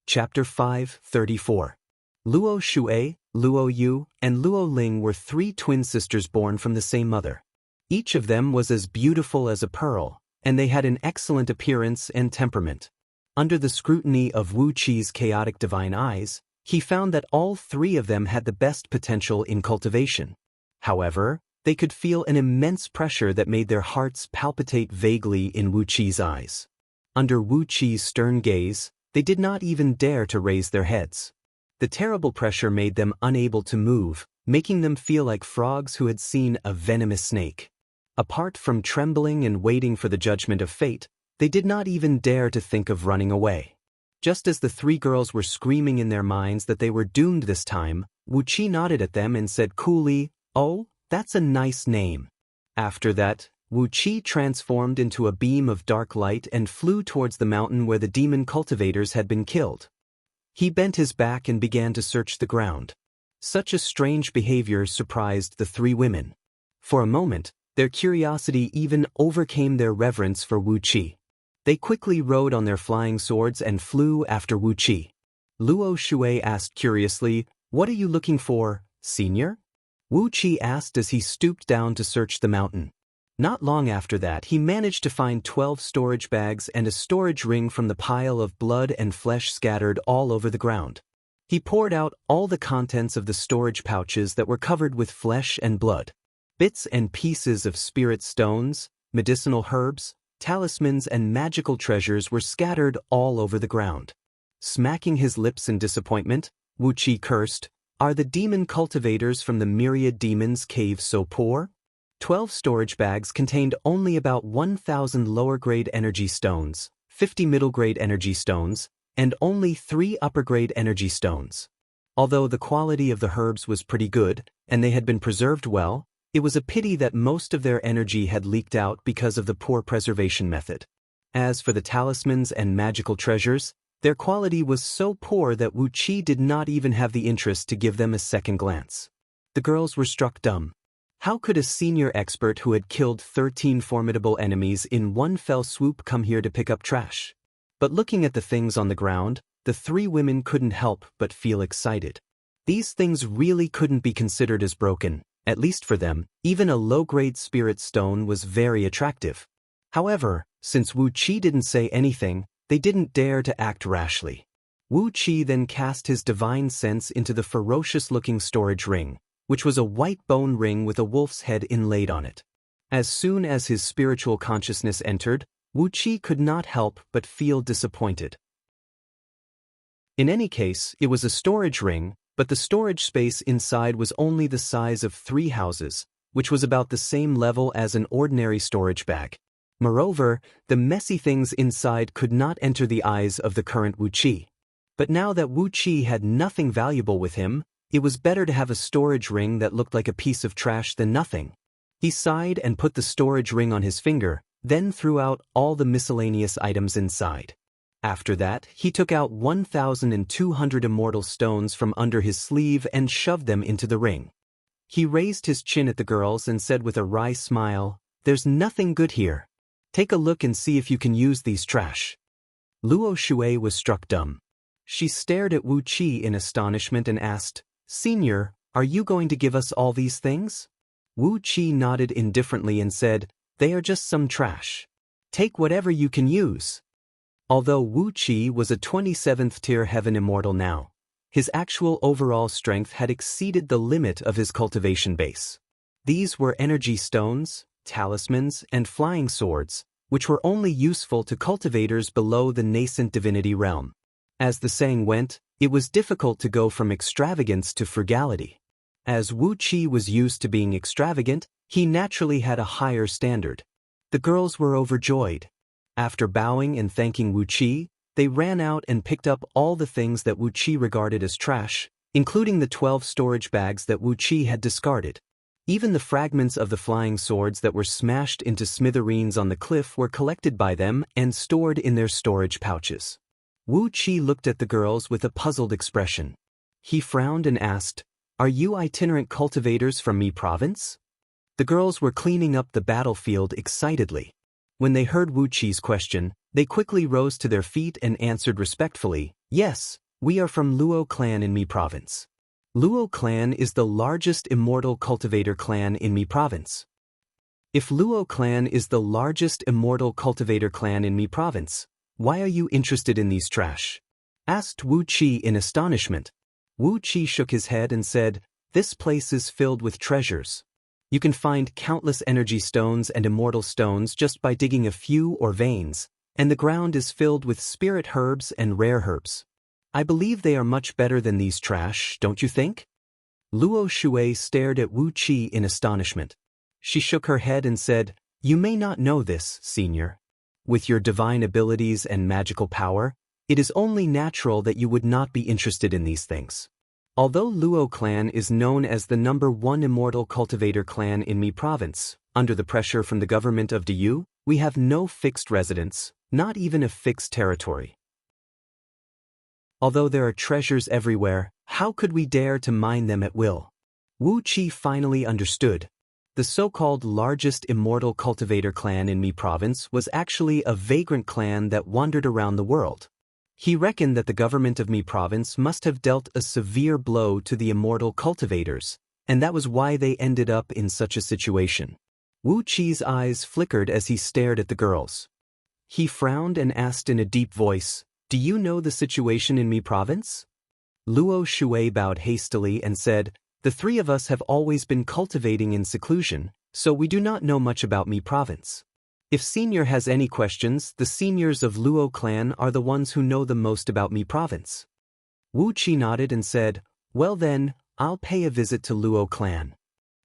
Chapter 5:34. Luo Shui, Luo Yu, and Luo Ling were three twin sisters born from the same mother. Each of them was as beautiful as a pearl, and they had an excellent appearance and temperament. Under the scrutiny of Wu Qi's chaotic divine eyes, he found that all three of them had the best potential in cultivation. However, they could feel an immense pressure that made their hearts palpitate vaguely in Wu Qi's eyes. Under Wu Qi's stern gaze, they did not even dare to raise their heads. The terrible pressure made them unable to move, making them feel like frogs who had seen a venomous snake. Apart from trembling and waiting for the judgment of fate, they did not even dare to think of running away. Just as the three girls were screaming in their minds that they were doomed this time, Wu Qi nodded at them and said coolly, "Oh, that's a nice name." After that, Wu Qi transformed into a beam of dark light and flew towards the mountain where the demon cultivators had been killed. He bent his back and began to search the ground. Such a strange behavior surprised the three women. For a moment, their curiosity even overcame their reverence for Wu Qi. They quickly rode on their flying swords and flew after Wu Qi. Luo Shui asked curiously, "What are you looking for, senior?" Wu Qi asked as he stooped down to search the mountain. Not long after that, he managed to find 12 storage bags and a storage ring from the pile of blood and flesh scattered all over the ground. He poured out all the contents of the storage pouches that were covered with flesh and blood. Bits and pieces of spirit stones, medicinal herbs, talismans, and magical treasures were scattered all over the ground. Smacking his lips in disappointment, Wu Qi cursed, "Are the demon cultivators from the myriad demons cave so poor?" 12 storage bags contained only about 1,000 lower-grade energy stones, 50 middle-grade energy stones, and only 3 upper-grade energy stones. Although the quality of the herbs was pretty good, and they had been preserved well, it was a pity that most of their energy had leaked out because of the poor preservation method. As for the talismans and magical treasures, their quality was so poor that Wu Qi did not even have the interest to give them a second glance. The girls were struck dumb. How could a senior expert who had killed 13 formidable enemies in one fell swoop come here to pick up trash? But looking at the things on the ground, the three women couldn't help but feel excited. These things really couldn't be considered as broken, at least for them. Even a low-grade spirit stone was very attractive. However, since Wu Qi didn't say anything, they didn't dare to act rashly. Wu Qi then cast his divine sense into the ferocious-looking storage ring, which was a white bone ring with a wolf's head inlaid on it. As soon as his spiritual consciousness entered, Wu Qi could not help but feel disappointed. In any case, it was a storage ring, but the storage space inside was only the size of 3 houses, which was about the same level as an ordinary storage bag. Moreover, the messy things inside could not enter the eyes of the current Wu Qi. But now that Wu Qi had nothing valuable with him, it was better to have a storage ring that looked like a piece of trash than nothing. He sighed and put the storage ring on his finger, then threw out all the miscellaneous items inside. After that, he took out 1,200 immortal stones from under his sleeve and shoved them into the ring. He raised his chin at the girls and said with a wry smile, "There's nothing good here. Take a look and see if you can use these trash." Luo Shui was struck dumb. She stared at Wu Qi in astonishment and asked, "Senior, are you going to give us all these things?" Wu Qi nodded indifferently and said, "They are just some trash. Take whatever you can use." Although Wu Qi was a 27th tier heaven immortal now, his actual overall strength had exceeded the limit of his cultivation base. These were energy stones, talismans, and flying swords, which were only useful to cultivators below the nascent divinity realm. As the saying went, it was difficult to go from extravagance to frugality. As Wu Qi was used to being extravagant, he naturally had a higher standard. The girls were overjoyed. After bowing and thanking Wu Qi, they ran out and picked up all the things that Wu Qi regarded as trash, including the 12 storage bags that Wu Qi had discarded. Even the fragments of the flying swords that were smashed into smithereens on the cliff were collected by them and stored in their storage pouches. Wu Qi looked at the girls with a puzzled expression. He frowned and asked, "Are you itinerant cultivators from Mi Province?" The girls were cleaning up the battlefield excitedly. When they heard Wu Qi's question, they quickly rose to their feet and answered respectfully, Yes, we are from Luo clan in Mi province. Luo clan is the largest immortal cultivator clan in Mi province. If Luo clan is the largest immortal cultivator clan in Mi province, why are you interested in these trash? Asked Wu Qi in astonishment. Wu Qi shook his head and said, "This place is filled with treasures. You can find countless energy stones and immortal stones just by digging a few or veins, and the ground is filled with spirit herbs and rare herbs. I believe they are much better than these trash, don't you think?" Luo Shui stared at Wu Qi in astonishment. She shook her head and said, "You may not know this, senior. With your divine abilities and magical power, it is only natural that you would not be interested in these things. Although Luo clan is known as the #1 immortal cultivator clan in Mi province, under the pressure from the government of Diyu, we have no fixed residence, not even a fixed territory. Although there are treasures everywhere, how could we dare to mine them at will?" Wu Qi finally understood. The so-called largest immortal cultivator clan in Mi province was actually a vagrant clan that wandered around the world. He reckoned that the government of Mi province must have dealt a severe blow to the immortal cultivators, and that was why they ended up in such a situation. Wu Qi's eyes flickered as he stared at the girls. He frowned and asked in a deep voice, "Do you know the situation in Mi province?" Luo Shui bowed hastily and said, "The three of us have always been cultivating in seclusion, so we do not know much about Mi province. If senior has any questions, the seniors of Luo clan are the ones who know the most about Mi province." Wu Qi nodded and said, "Well then, I'll pay a visit to Luo clan."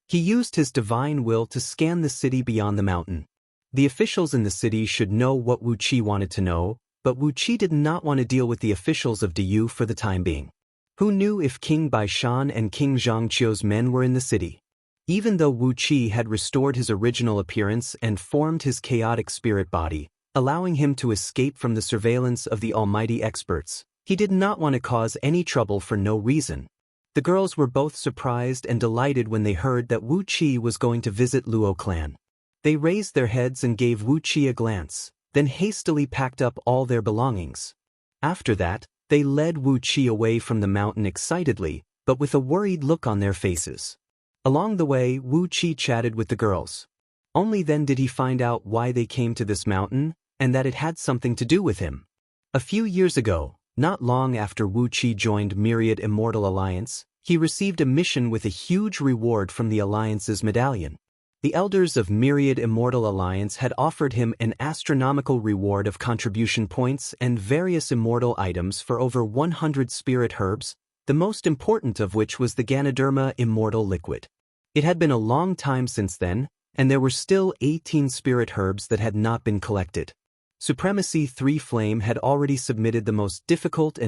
He used his divine will to scan the city beyond the mountain. The officials in the city should know what Wu Qi wanted to know, but Wu Qi did not want to deal with the officials of Diyu for the time being. Who knew if King Baishan and King Zhangqiu's men were in the city? Even though Wu Qi had restored his original appearance and formed his chaotic spirit body, allowing him to escape from the surveillance of the almighty experts, he did not want to cause any trouble for no reason. The girls were both surprised and delighted when they heard that Wu Qi was going to visit Luo clan. They raised their heads and gave Wu Qi a glance, then hastily packed up all their belongings. After that, they led Wu Qi away from the mountain excitedly, but with a worried look on their faces. Along the way, Wu Qi chatted with the girls. Only then did he find out why they came to this mountain, and that it had something to do with him. A few years ago, not long after Wu Qi joined Myriad Immortal Alliance, he received a mission with a huge reward from the Alliance's medallion. The elders of Myriad Immortal Alliance had offered him an astronomical reward of contribution points and various immortal items for over 100 spirit herbs, the most important of which was the Ganoderma Immortal Liquid. It had been a long time since then, and there were still 18 spirit herbs that had not been collected. Supremacy 3 Flame had already submitted the most difficult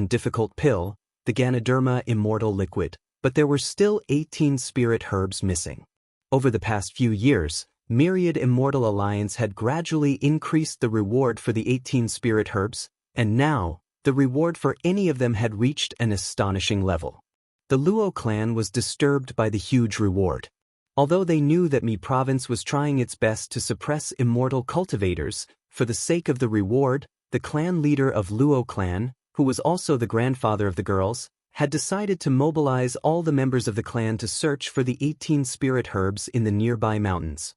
pill, the Ganoderma Immortal Liquid, but there were still 18 spirit herbs missing. Over the past few years, Myriad Immortal Alliance had gradually increased the reward for the 18 spirit herbs, and now, the reward for any of them had reached an astonishing level. The Luo clan was disturbed by the huge reward. Although they knew that Mi province was trying its best to suppress immortal cultivators, for the sake of the reward, the clan leader of Luo clan, who was also the grandfather of the girls, had decided to mobilize all the members of the clan to search for the 18 spirit herbs in the nearby mountains.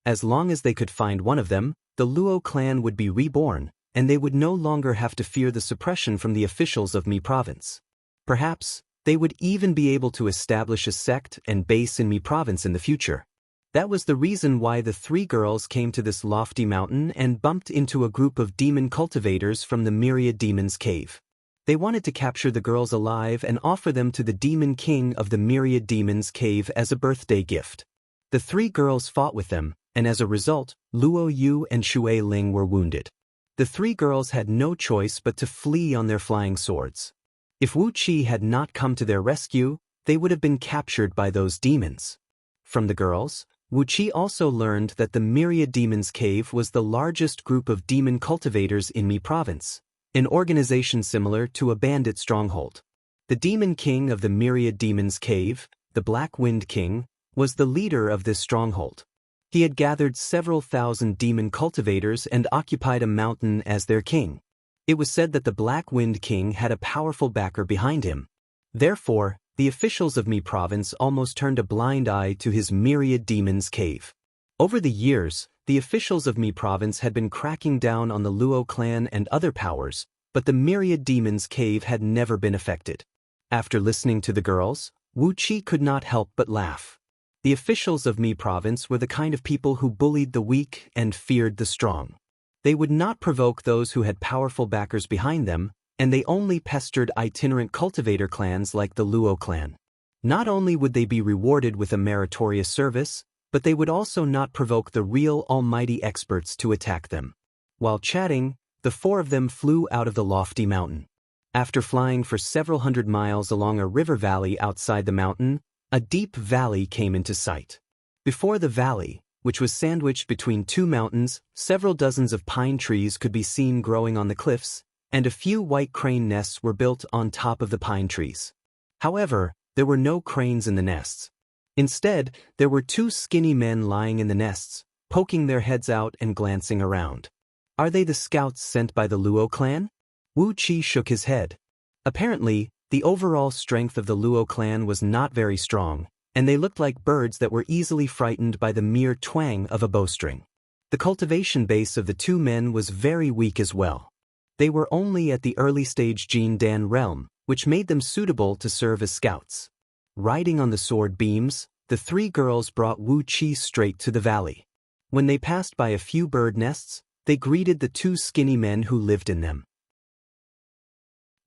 As long as they could find one of them, the Luo clan would be reborn, and they would no longer have to fear the suppression from the officials of Mi province. Perhaps, they would even be able to establish a sect and base in Mi province in the future. That was the reason why the three girls came to this lofty mountain and bumped into a group of demon cultivators from the Myriad Demons Cave. They wanted to capture the girls alive and offer them to the Demon King of the Myriad Demons Cave as a birthday gift. The three girls fought with them, and as a result, Luo Yu and Shui Ling were wounded. The three girls had no choice but to flee on their flying swords. If Wu Qi had not come to their rescue, they would have been captured by those demons. From the girls, Wu Qi also learned that the Myriad Demons Cave was the largest group of demon cultivators in Mi province, an organization similar to a bandit stronghold. The Demon King of the Myriad Demons Cave, the Black Wind King, was the leader of this stronghold. He had gathered several thousand demon cultivators and occupied a mountain as their king. It was said that the Black Wind King had a powerful backer behind him. Therefore, the officials of Mi province almost turned a blind eye to his myriad demons cave. Over the years, the officials of Mi province had been cracking down on the Luo clan and other powers, but the myriad demons cave had never been affected. After listening to the girls, Wu Qi could not help but laugh. The officials of Mi province were the kind of people who bullied the weak and feared the strong. They would not provoke those who had powerful backers behind them, and they only pestered itinerant cultivator clans like the Luo clan. Not only would they be rewarded with a meritorious service, but they would also not provoke the real almighty experts to attack them. While chatting, the four of them flew out of the lofty mountain. After flying for several hundred miles along a river valley outside the mountain, a deep valley came into sight. Before the valley, which was sandwiched between two mountains, several dozens of pine trees could be seen growing on the cliffs, and a few white crane nests were built on top of the pine trees. However, there were no cranes in the nests. Instead, there were two skinny men lying in the nests, poking their heads out and glancing around. Are they the scouts sent by the Luo clan? Wu Qi shook his head. Apparently, the overall strength of the Luo clan was not very strong, and they looked like birds that were easily frightened by the mere twang of a bowstring. The cultivation base of the two men was very weak as well. They were only at the early stage Jin Dan realm, which made them suitable to serve as scouts. Riding on the sword beams, the three girls brought Wu Qi straight to the valley. When they passed by a few bird nests, they greeted the two skinny men who lived in them.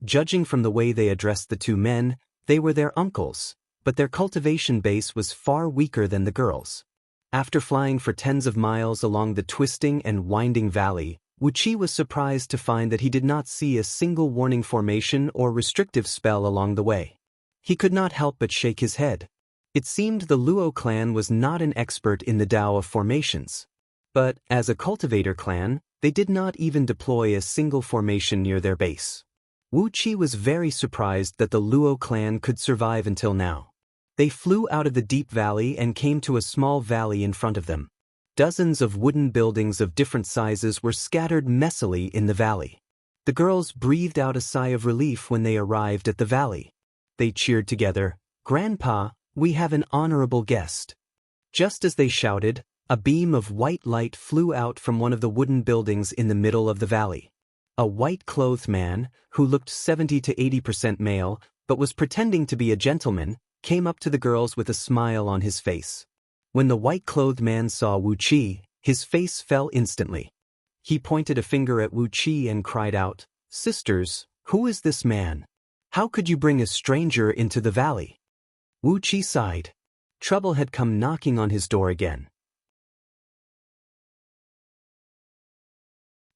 Judging from the way they addressed the two men, they were their uncles, but their cultivation base was far weaker than the girls. After flying for tens of miles along the twisting and winding valley, Wu Qi was surprised to find that he did not see a single warning formation or restrictive spell along the way. He could not help but shake his head. It seemed the Luo clan was not an expert in the Tao of formations. But, as a cultivator clan, they did not even deploy a single formation near their base. Wu Qi was very surprised that the Luo clan could survive until now. They flew out of the deep valley and came to a small valley in front of them. Dozens of wooden buildings of different sizes were scattered messily in the valley. The girls breathed out a sigh of relief when they arrived at the valley. They cheered together, "Grandpa, we have an honorable guest." Just as they shouted, a beam of white light flew out from one of the wooden buildings in the middle of the valley. A white-clothed man, who looked 70 to 80% male, but was pretending to be a gentleman, came up to the girls with a smile on his face. When the white-clothed man saw Wu Qi, his face fell instantly. He pointed a finger at Wu Qi and cried out, "Sisters, who is this man? How could you bring a stranger into the valley?" Wu Qi sighed. Trouble had come knocking on his door again.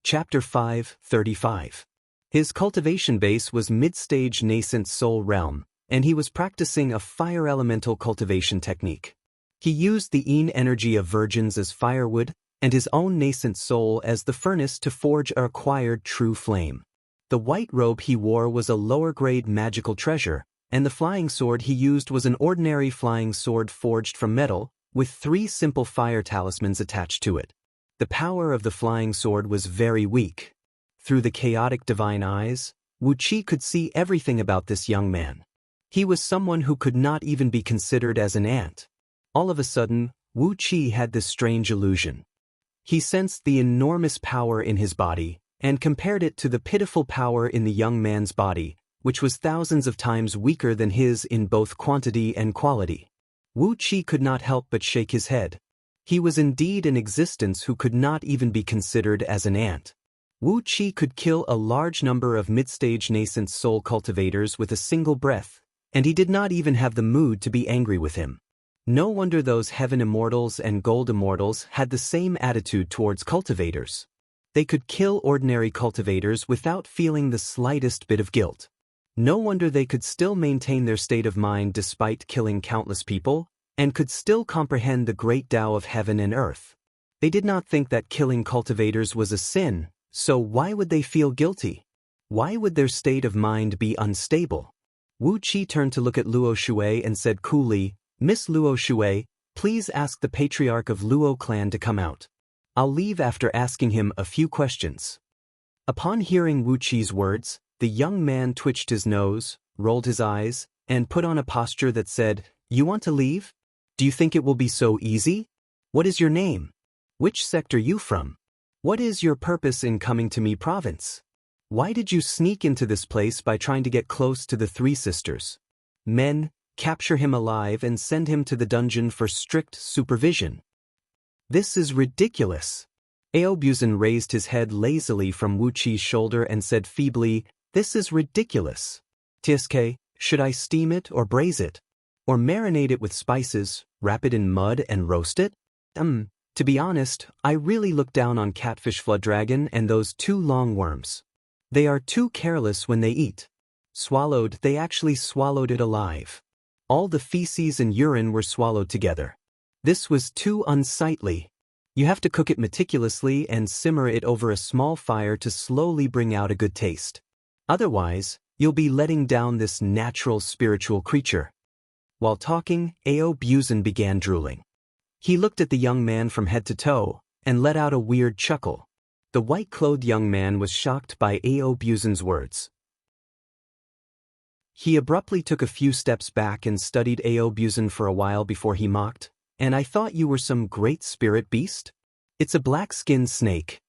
Chapter 5:35. His cultivation base was mid-stage nascent soul realm, and he was practicing a fire elemental cultivation technique. He used the Yin energy of virgins as firewood, and his own nascent soul as the furnace to forge a acquired true flame. The white robe he wore was a lower-grade magical treasure, and the flying sword he used was an ordinary flying sword forged from metal, with 3 simple fire talismans attached to it. The power of the flying sword was very weak. Through the chaotic divine eyes, Wu Qi could see everything about this young man. He was someone who could not even be considered as an ant. All of a sudden, Wu Qi had this strange illusion. He sensed the enormous power in his body, and compared it to the pitiful power in the young man's body, which was thousands of times weaker than his in both quantity and quality. Wu Qi could not help but shake his head. He was indeed an existence who could not even be considered as an ant. Wu Qi could kill a large number of mid-stage nascent soul cultivators with a single breath, and he did not even have the mood to be angry with him. No wonder those heaven immortals and gold immortals had the same attitude towards cultivators. They could kill ordinary cultivators without feeling the slightest bit of guilt. No wonder they could still maintain their state of mind despite killing countless people, and could still comprehend the great Tao of heaven and earth. They did not think that killing cultivators was a sin, so why would they feel guilty? Why would their state of mind be unstable? Wu Qi turned to look at Luo Shui and said coolly, "Miss Luo Shui, please ask the patriarch of Luo clan to come out. I'll leave after asking him a few questions." Upon hearing Wu Qi's words, the young man twitched his nose, rolled his eyes, and put on a posture that said, "You want to leave? Do you think it will be so easy? What is your name? Which sect are you from? What is your purpose in coming to Mi province? Why did you sneak into this place by trying to get close to the three sisters? Men, capture him alive and send him to the dungeon for strict supervision." "This is ridiculous." Aobuzen raised his head lazily from Wu Qi's shoulder and said feebly, "This is ridiculous. Tsk, should I steam it or braise it? Or marinate it with spices, wrap it in mud and roast it? To be honest, I really look down on catfish flood dragon and those two long worms. They are too careless when they eat. Swallowed, they actually swallowed it alive. All the feces and urine were swallowed together. This was too unsightly. You have to cook it meticulously and simmer it over a small fire to slowly bring out a good taste. Otherwise, you'll be letting down this natural spiritual creature." While talking, Aobuzen began drooling. He looked at the young man from head to toe and let out a weird chuckle. The white-clothed young man was shocked by Aobuzen's words. He abruptly took a few steps back and studied Aobuzen for a while before he mocked, "And I thought you were some great spirit beast? It's a black-skinned snake."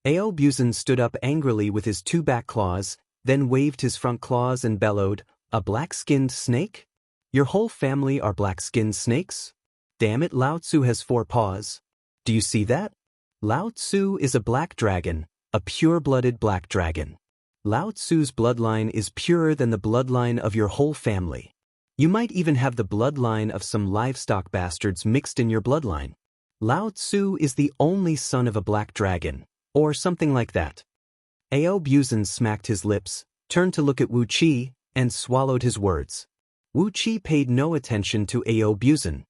Aobuzen stood up angrily with his two back claws, then waved his front claws and bellowed, "A black-skinned snake? Your whole family are black-skinned snakes? Damn it, Lao Tzu has 4 paws. Do you see that? Lao Tzu is a black dragon, a pure-blooded black dragon. Lao Tzu's bloodline is purer than the bloodline of your whole family. You might even have the bloodline of some livestock bastards mixed in your bloodline. Lao Tzu is the only son of a black dragon, or something like that." Aobuzen smacked his lips, turned to look at Wu Qi, and swallowed his words. Wu Qi paid no attention to Aobuzen.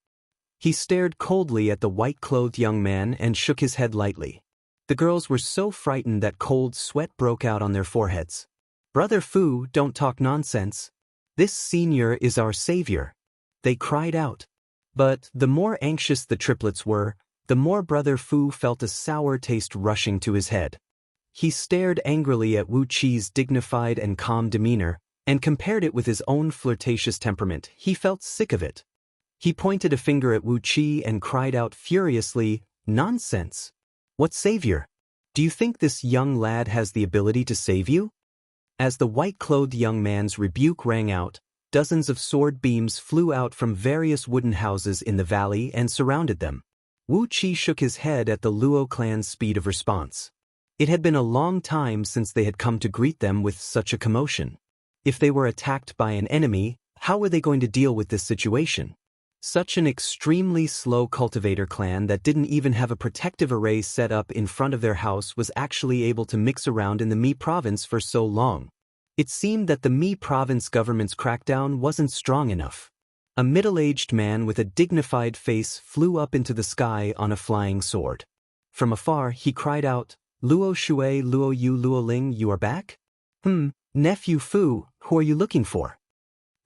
He stared coldly at the white-clothed young man and shook his head lightly. The girls were so frightened that cold sweat broke out on their foreheads. "Brother Fu, don't talk nonsense. This senior is our savior," they cried out. But the more anxious the triplets were, the more Brother Fu felt a sour taste rushing to his head. He stared angrily at Wu Qi's dignified and calm demeanor, and compared it with his own flirtatious temperament. He felt sick of it. He pointed a finger at Wu Qi and cried out furiously, "Nonsense! What savior? Do you think this young lad has the ability to save you?" As the white-clothed young man's rebuke rang out, dozens of sword beams flew out from various wooden houses in the valley and surrounded them. Wu Qi shook his head at the Luo clan's speed of response. It had been a long time since they had come to greet them with such a commotion. If they were attacked by an enemy, how were they going to deal with this situation? Such an extremely slow cultivator clan that didn't even have a protective array set up in front of their house was actually able to mix around in the Mi province for so long. It seemed that the Mi province government's crackdown wasn't strong enough. A middle-aged man with a dignified face flew up into the sky on a flying sword. From afar, he cried out, "Luo Shui, Luo Yu, Luo Ling, you are back? Nephew Fu, who are you looking for?"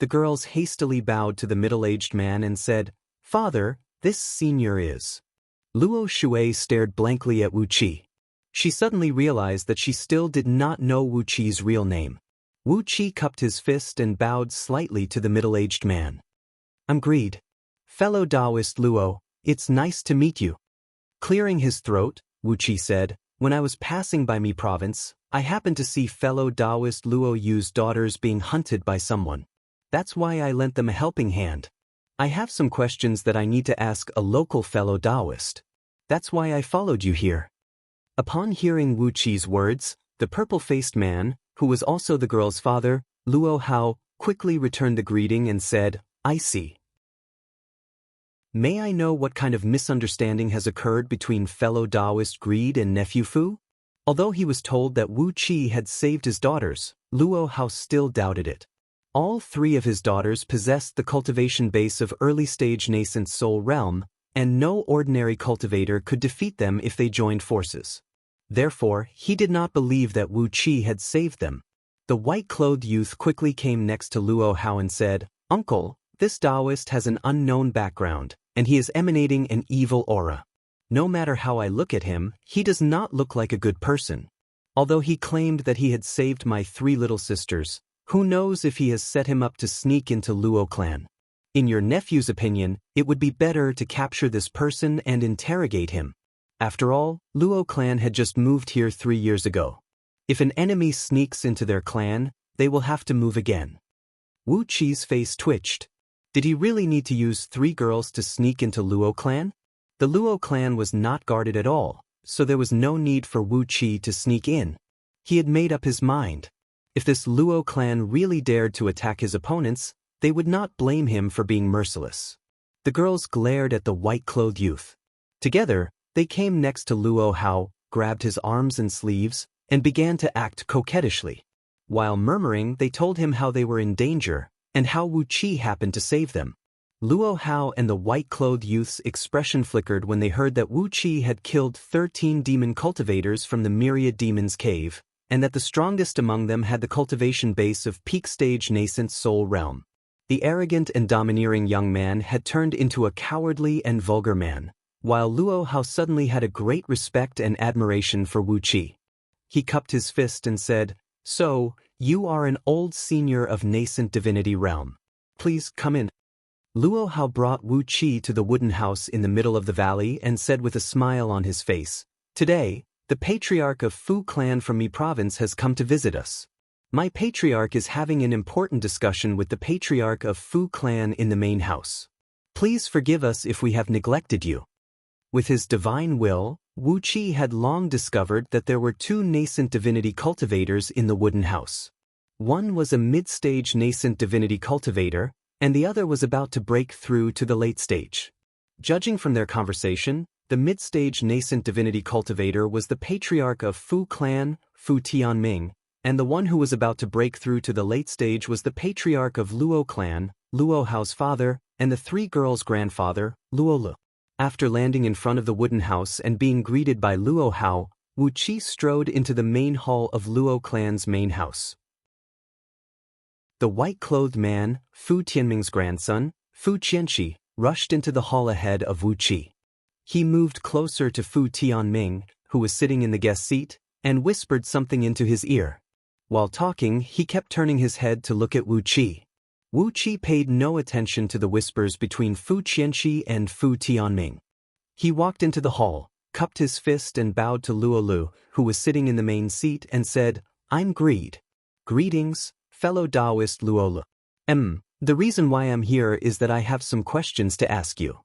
The girls hastily bowed to the middle-aged man and said, "Father, this senior is." Luo Shui stared blankly at Wu Qi. She suddenly realized that she still did not know Wu Qi's real name. Wu Qi cupped his fist and bowed slightly to the middle-aged man. "I'm Greed. Fellow Taoist Luo, it's nice to meet you." Clearing his throat, Wu Qi said, "When I was passing by Mi province, I happened to see fellow Taoist Luo Yu's daughters being hunted by someone. That's why I lent them a helping hand. I have some questions that I need to ask a local fellow Taoist. That's why I followed you here." Upon hearing Wu Qi's words, the purple-faced man, who was also the girl's father, Luo Hao, quickly returned the greeting and said, "I see. May I know what kind of misunderstanding has occurred between fellow Taoist Greed and nephew Fu?" Although he was told that Wu Qi had saved his daughters, Luo Hao still doubted it. All 3 of his daughters possessed the cultivation base of early-stage nascent soul realm, and no ordinary cultivator could defeat them if they joined forces. Therefore, he did not believe that Wu Qi had saved them. The white-clothed youth quickly came next to Luo Hao and said, "Uncle, this Taoist has an unknown background, and he is emanating an evil aura. No matter how I look at him, he does not look like a good person. Although he claimed that he had saved my 3 little sisters, who knows if he has set him up to sneak into Luo clan. In your nephew's opinion, it would be better to capture this person and interrogate him. After all, Luo clan had just moved here 3 years ago. If an enemy sneaks into their clan, they will have to move again. Wu Qi's face twitched. Did he really need to use 3 girls to sneak into Luo clan? The Luo clan was not guarded at all, so there was no need for Wu Qi to sneak in. He had made up his mind. If this Luo clan really dared to attack his opponents, they would not blame him for being merciless. The girls glared at the white-clothed youth. Together, they came next to Luo Hao, grabbed his arms and sleeves, and began to act coquettishly. While murmuring, they told him how they were in danger, and how Wu Qi happened to save them. Luo Hao and the white-clothed youth's expression flickered when they heard that Wu Qi had killed 13 demon cultivators from the Myriad Demons Cave, and that the strongest among them had the cultivation base of peak-stage nascent soul realm. The arrogant and domineering young man had turned into a cowardly and vulgar man, while Luo Hao suddenly had a great respect and admiration for Wu Qi. He cupped his fist and said, "So, you are an old senior of nascent divinity realm. Please come in." Luo Hao brought Wu Qi to the wooden house in the middle of the valley and said with a smile on his face, "Today, the patriarch of Fu clan from Mi province has come to visit us. My patriarch is having an important discussion with the patriarch of Fu clan in the main house. Please forgive us if we have neglected you." With his divine will, Wu Qi had long discovered that there were 2 nascent divinity cultivators in the wooden house. One was a mid-stage nascent divinity cultivator, and the other was about to break through to the late stage. Judging from their conversation, the mid-stage nascent divinity cultivator was the patriarch of Fu clan, Fu Tianming, and the one who was about to break through to the late stage was the patriarch of Luo clan, Luo Hao's father, and the 3 girls' grandfather, Luo Lu. After landing in front of the wooden house and being greeted by Luo Hao, Wu Qi strode into the main hall of Luo clan's main house. The white-clothed man, Fu Tianming's grandson, Fu Qianqi, rushed into the hall ahead of Wu Qi. He moved closer to Fu Tianming, who was sitting in the guest seat, and whispered something into his ear. While talking, he kept turning his head to look at Wu Qi. Wu Qi paid no attention to the whispers between Fu Qianqi and Fu Tianming. He walked into the hall, cupped his fist and bowed to Luo Lu, who was sitting in the main seat, and said, "I'm Greed. Greetings, fellow Taoist Luo Lu. The reason why I'm here is that I have some questions to ask you."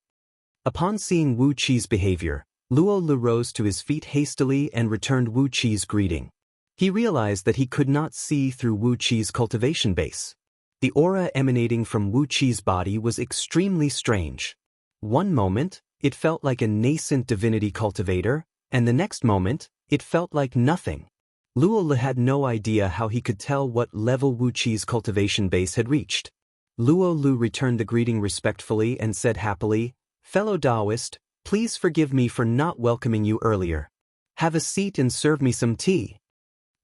Upon seeing Wu Qi's behavior, Luo Lu rose to his feet hastily and returned Wu Qi's greeting. He realized that he could not see through Wu Qi's cultivation base. The aura emanating from Wu Qi's body was extremely strange. One moment, it felt like a nascent divinity cultivator, and the next moment, it felt like nothing. Luo Lu had no idea how he could tell what level Wu Qi's cultivation base had reached. Luo Lu returned the greeting respectfully and said happily, "Fellow Taoist, please forgive me for not welcoming you earlier. Have a seat and serve me some tea."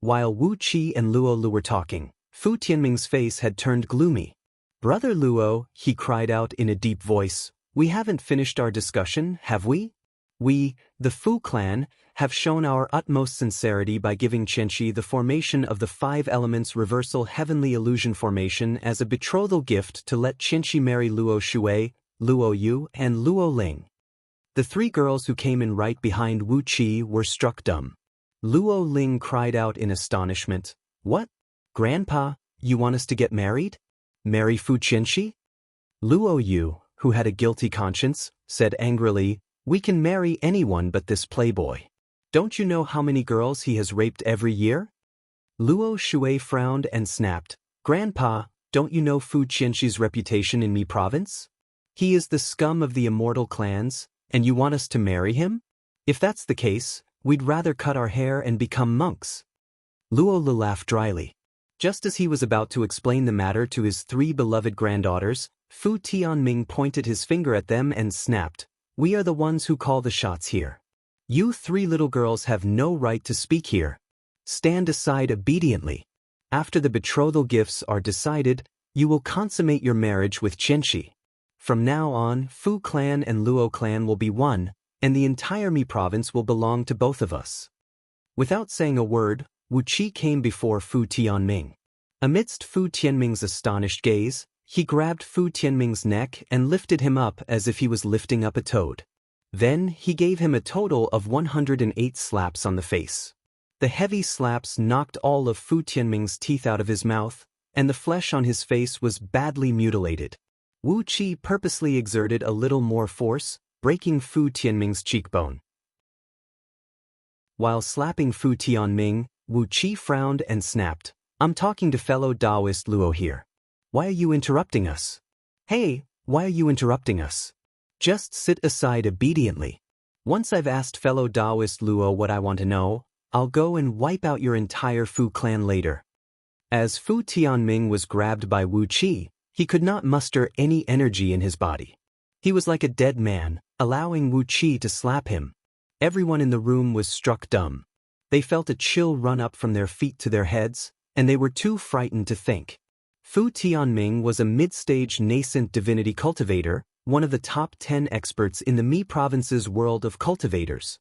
While Wu Qi and Luo Lu were talking, Fu Tianming's face had turned gloomy. "Brother Luo," he cried out in a deep voice, "we haven't finished our discussion, have we? We, the Fu clan, have shown our utmost sincerity by giving Qianqi the formation of the 5 elements reversal heavenly illusion formation as a betrothal gift to let Qianqi marry Luo Shui, Luo Yu, and Luo Ling." The 3 girls who came in right behind Wu Qi were struck dumb. Luo Ling cried out in astonishment, "What? Grandpa, you want us to get married? Marry Fu Qianqi?" Luo Yu, who had a guilty conscience, said angrily, "We can marry anyone but this playboy. Don't you know how many girls he has raped every year?" Luo Shui frowned and snapped, "Grandpa, don't you know Fu Qianqi's reputation in Mi province? He is the scum of the immortal clans, and you want us to marry him? If that's the case, we'd rather cut our hair and become monks." Luo Lu laughed dryly. Just as he was about to explain the matter to his 3 beloved granddaughters, Fu Tianming pointed his finger at them and snapped, "We are the ones who call the shots here. You 3 little girls have no right to speak here. Stand aside obediently. After the betrothal gifts are decided, you will consummate your marriage with Qianqi. From now on, Fu clan and Luo clan will be one, and the entire Mi province will belong to both of us." Without saying a word, Wu Qi came before Fu Tianming. Amidst Fu Tianming's astonished gaze, he grabbed Fu Tianming's neck and lifted him up as if he was lifting up a toad. Then he gave him a total of 108 slaps on the face. The heavy slaps knocked all of Fu Tianming's teeth out of his mouth, and the flesh on his face was badly mutilated. Wu Qi purposely exerted a little more force, breaking Fu Tianming's cheekbone. While slapping Fu Tianming, Wu Qi frowned and snapped, "I'm talking to fellow Taoist Luo here. Why are you interrupting us? Hey, why are you interrupting us? Just sit aside obediently. Once I've asked fellow Taoist Luo what I want to know, I'll go and wipe out your entire Fu clan later." As Fu Tianming was grabbed by Wu Qi, he could not muster any energy in his body. He was like a dead man, allowing Wu Qi to slap him. Everyone in the room was struck dumb. They felt a chill run up from their feet to their heads, and they were too frightened to think. Fu Tianming was a mid-stage nascent divinity cultivator, one of the top 10 experts in the Mi province's world of cultivators.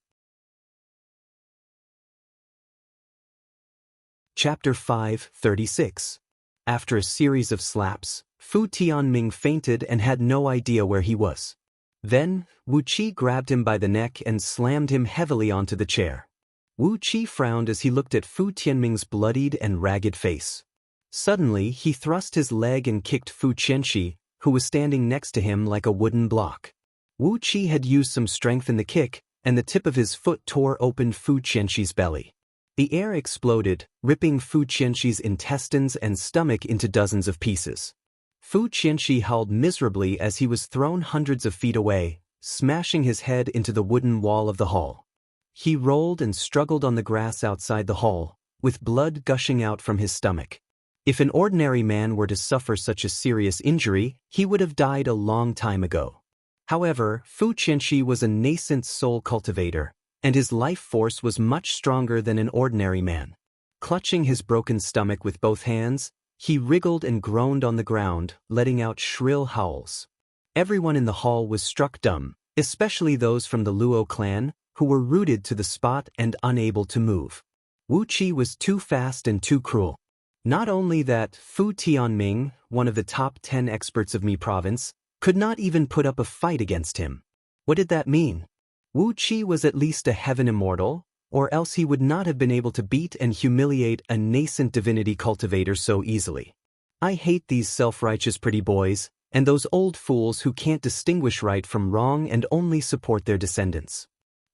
Chapter 5:36. After a series of slaps, Fu Tianming fainted and had no idea where he was. Then, Wu Qi grabbed him by the neck and slammed him heavily onto the chair. Wu Qi frowned as he looked at Fu Tianming's bloodied and ragged face. Suddenly, he thrust his leg and kicked Fu Qianxi, who was standing next to him like a wooden block. Wu Qi had used some strength in the kick, and the tip of his foot tore open Fu Qianxi's belly. The air exploded, ripping Fu Qianxi's intestines and stomach into dozens of pieces. Fu Qianxi howled miserably as he was thrown hundreds of feet away, smashing his head into the wooden wall of the hall. He rolled and struggled on the grass outside the hall, with blood gushing out from his stomach. If an ordinary man were to suffer such a serious injury, he would have died a long time ago. However, Fu Qianxi was a nascent soul cultivator, and his life force was much stronger than an ordinary man. Clutching his broken stomach with both hands, he wriggled and groaned on the ground, letting out shrill howls. Everyone in the hall was struck dumb, especially those from the Luo clan, who were rooted to the spot and unable to move. Wu Qi was too fast and too cruel. Not only that, Fu Tianming, one of the top 10 experts of Mi province, could not even put up a fight against him. What did that mean? Wu Qi was at least a heaven immortal, or else he would not have been able to beat and humiliate a nascent divinity cultivator so easily. I hate these self-righteous pretty boys, and those old fools who can't distinguish right from wrong and only support their descendants.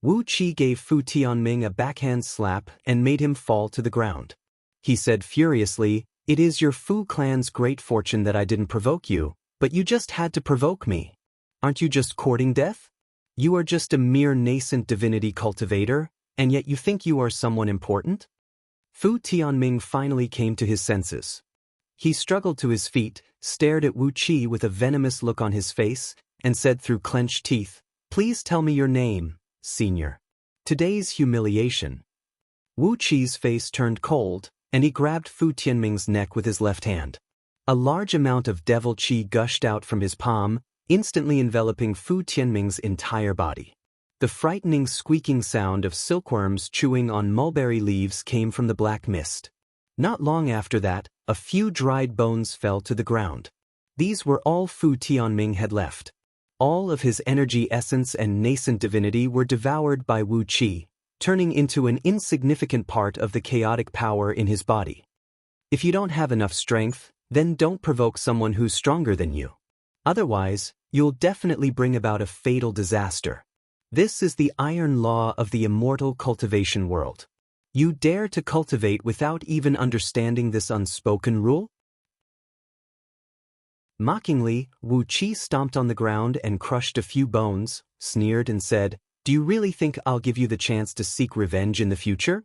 Wu Qi gave Fu Tianming a backhand slap and made him fall to the ground. He said furiously, "It is your Fu clan's great fortune that I didn't provoke you, but you just had to provoke me. Aren't you just courting death? You are just a mere nascent divinity cultivator, and yet you think you are someone important?" Fu Tianming finally came to his senses. He struggled to his feet, stared at Wu Qi with a venomous look on his face, and said through clenched teeth, "Please tell me your name, senior. Today's humiliation." Wu Qi's face turned cold, and he grabbed Fu Tianming's neck with his left hand. A large amount of devil qi gushed out from his palm, instantly enveloping Fu Tianming's entire body. The frightening squeaking sound of silkworms chewing on mulberry leaves came from the black mist. Not long after that, a few dried bones fell to the ground. These were all Fu Tianming had left. All of his energy essence and nascent divinity were devoured by Wu Qi, turning into an insignificant part of the chaotic power in his body. If you don't have enough strength, then don't provoke someone who's stronger than you. Otherwise, you'll definitely bring about a fatal disaster. This is the iron law of the immortal cultivation world. You dare to cultivate without even understanding this unspoken rule? Mockingly, Wu Qi stomped on the ground and crushed a few bones, sneered and said, "Do you really think I'll give you the chance to seek revenge in the future?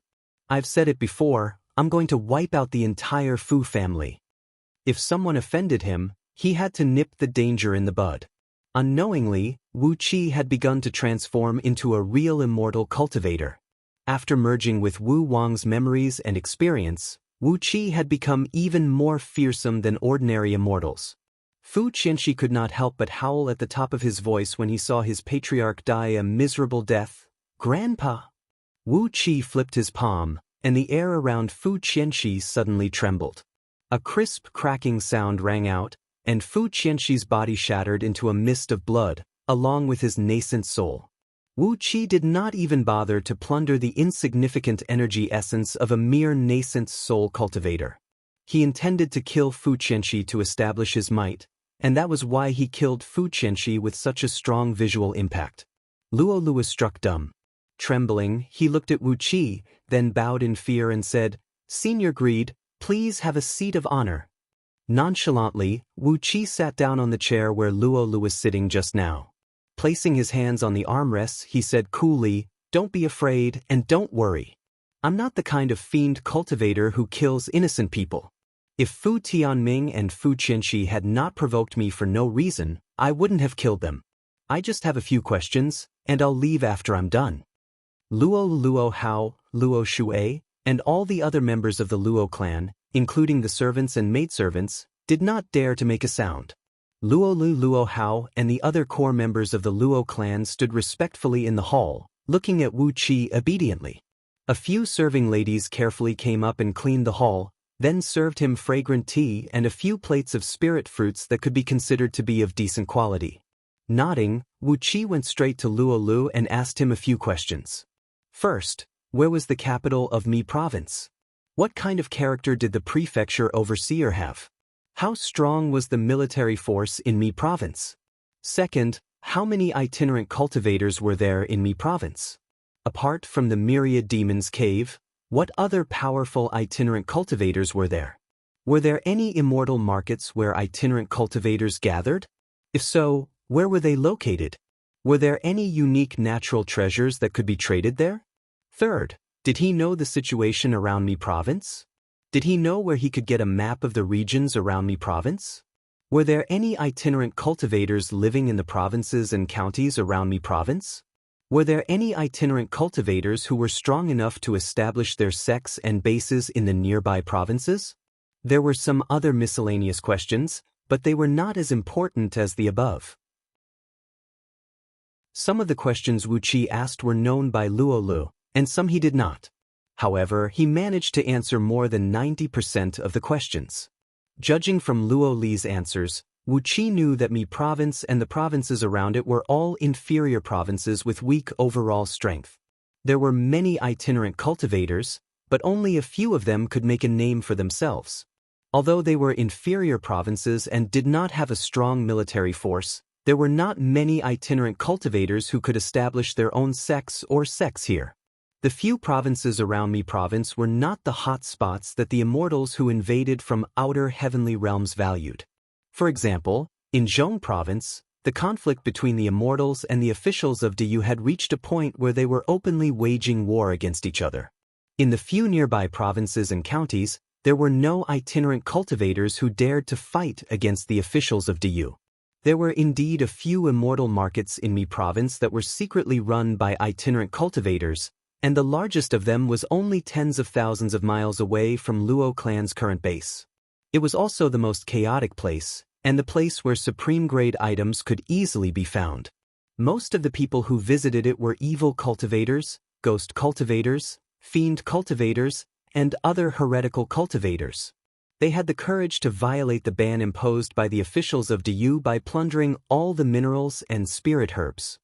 I've said it before, I'm going to wipe out the entire Fu family." If someone offended him, he had to nip the danger in the bud. Unknowingly, Wu Qi had begun to transform into a real immortal cultivator. After merging with Wu Wang's memories and experience, Wu Qi had become even more fearsome than ordinary immortals. Fu Qianxi could not help but howl at the top of his voice when he saw his patriarch die a miserable death. "Grandpa!" Wu Qi flipped his palm, and the air around Fu Qianxi suddenly trembled. A crisp cracking sound rang out, and Fu Qianxi's body shattered into a mist of blood, along with his nascent soul. Wu Qi did not even bother to plunder the insignificant energy essence of a mere nascent soul cultivator. He intended to kill Fu Qianxi to establish his might, and that was why he killed Fu Qianxi with such a strong visual impact. Luo Lu was struck dumb. Trembling, he looked at Wu Qi, then bowed in fear and said, "Senior Greed, please have a seat of honor." Nonchalantly, Wu Qi sat down on the chair where Luo Lu was sitting just now. Placing his hands on the armrests, he said coolly, "Don't be afraid and don't worry. I'm not the kind of fiend cultivator who kills innocent people. If Fu Tianming and Fu Qianxi had not provoked me for no reason, I wouldn't have killed them. I just have a few questions, and I'll leave after I'm done." Luo Hao, Luo Shuai, and all the other members of the Luo clan, including the servants and maidservants, did not dare to make a sound. Luo Lu, Luo Hao, and the other core members of the Luo clan stood respectfully in the hall, looking at Wu Qi obediently. A few serving ladies carefully came up and cleaned the hall, then served him fragrant tea and a few plates of spirit fruits that could be considered to be of decent quality. Nodding, Wu Qi went straight to Luo Lu and asked him a few questions. First, where was the capital of Mi province? What kind of character did the prefecture overseer have? How strong was the military force in Mi province? Second, how many itinerant cultivators were there in Mi province? Apart from the myriad demons cave, what other powerful itinerant cultivators were there? Were there any immortal markets where itinerant cultivators gathered? If so, where were they located? Were there any unique natural treasures that could be traded there? Third, did he know the situation around Mi province? Did he know where he could get a map of the regions around Mi province? Were there any itinerant cultivators living in the provinces and counties around Mi province? Were there any itinerant cultivators who were strong enough to establish their sects and bases in the nearby provinces? There were some other miscellaneous questions, but they were not as important as the above. Some of the questions Wu Qi asked were known by Luo Lu, and some he did not. However, he managed to answer more than 90% of the questions. Judging from Luo Li's answers, Wu Qi knew that Mi province and the provinces around it were all inferior provinces with weak overall strength. There were many itinerant cultivators, but only a few of them could make a name for themselves. Although they were inferior provinces and did not have a strong military force, there were not many itinerant cultivators who could establish their own sects here. The few provinces around Mi province were not the hot spots that the immortals who invaded from outer heavenly realms valued. For example, in Zhong province, the conflict between the immortals and the officials of Diyu had reached a point where they were openly waging war against each other. In the few nearby provinces and counties, there were no itinerant cultivators who dared to fight against the officials of Diyu. There were indeed a few immortal markets in Mi province that were secretly run by itinerant cultivators, and the largest of them was only tens of thousands of miles away from Luo clan's current base. It was also the most chaotic place, and the place where supreme-grade items could easily be found. Most of the people who visited it were evil cultivators, ghost cultivators, fiend cultivators, and other heretical cultivators. They had the courage to violate the ban imposed by the officials of Diyu by plundering all the minerals and spirit herbs.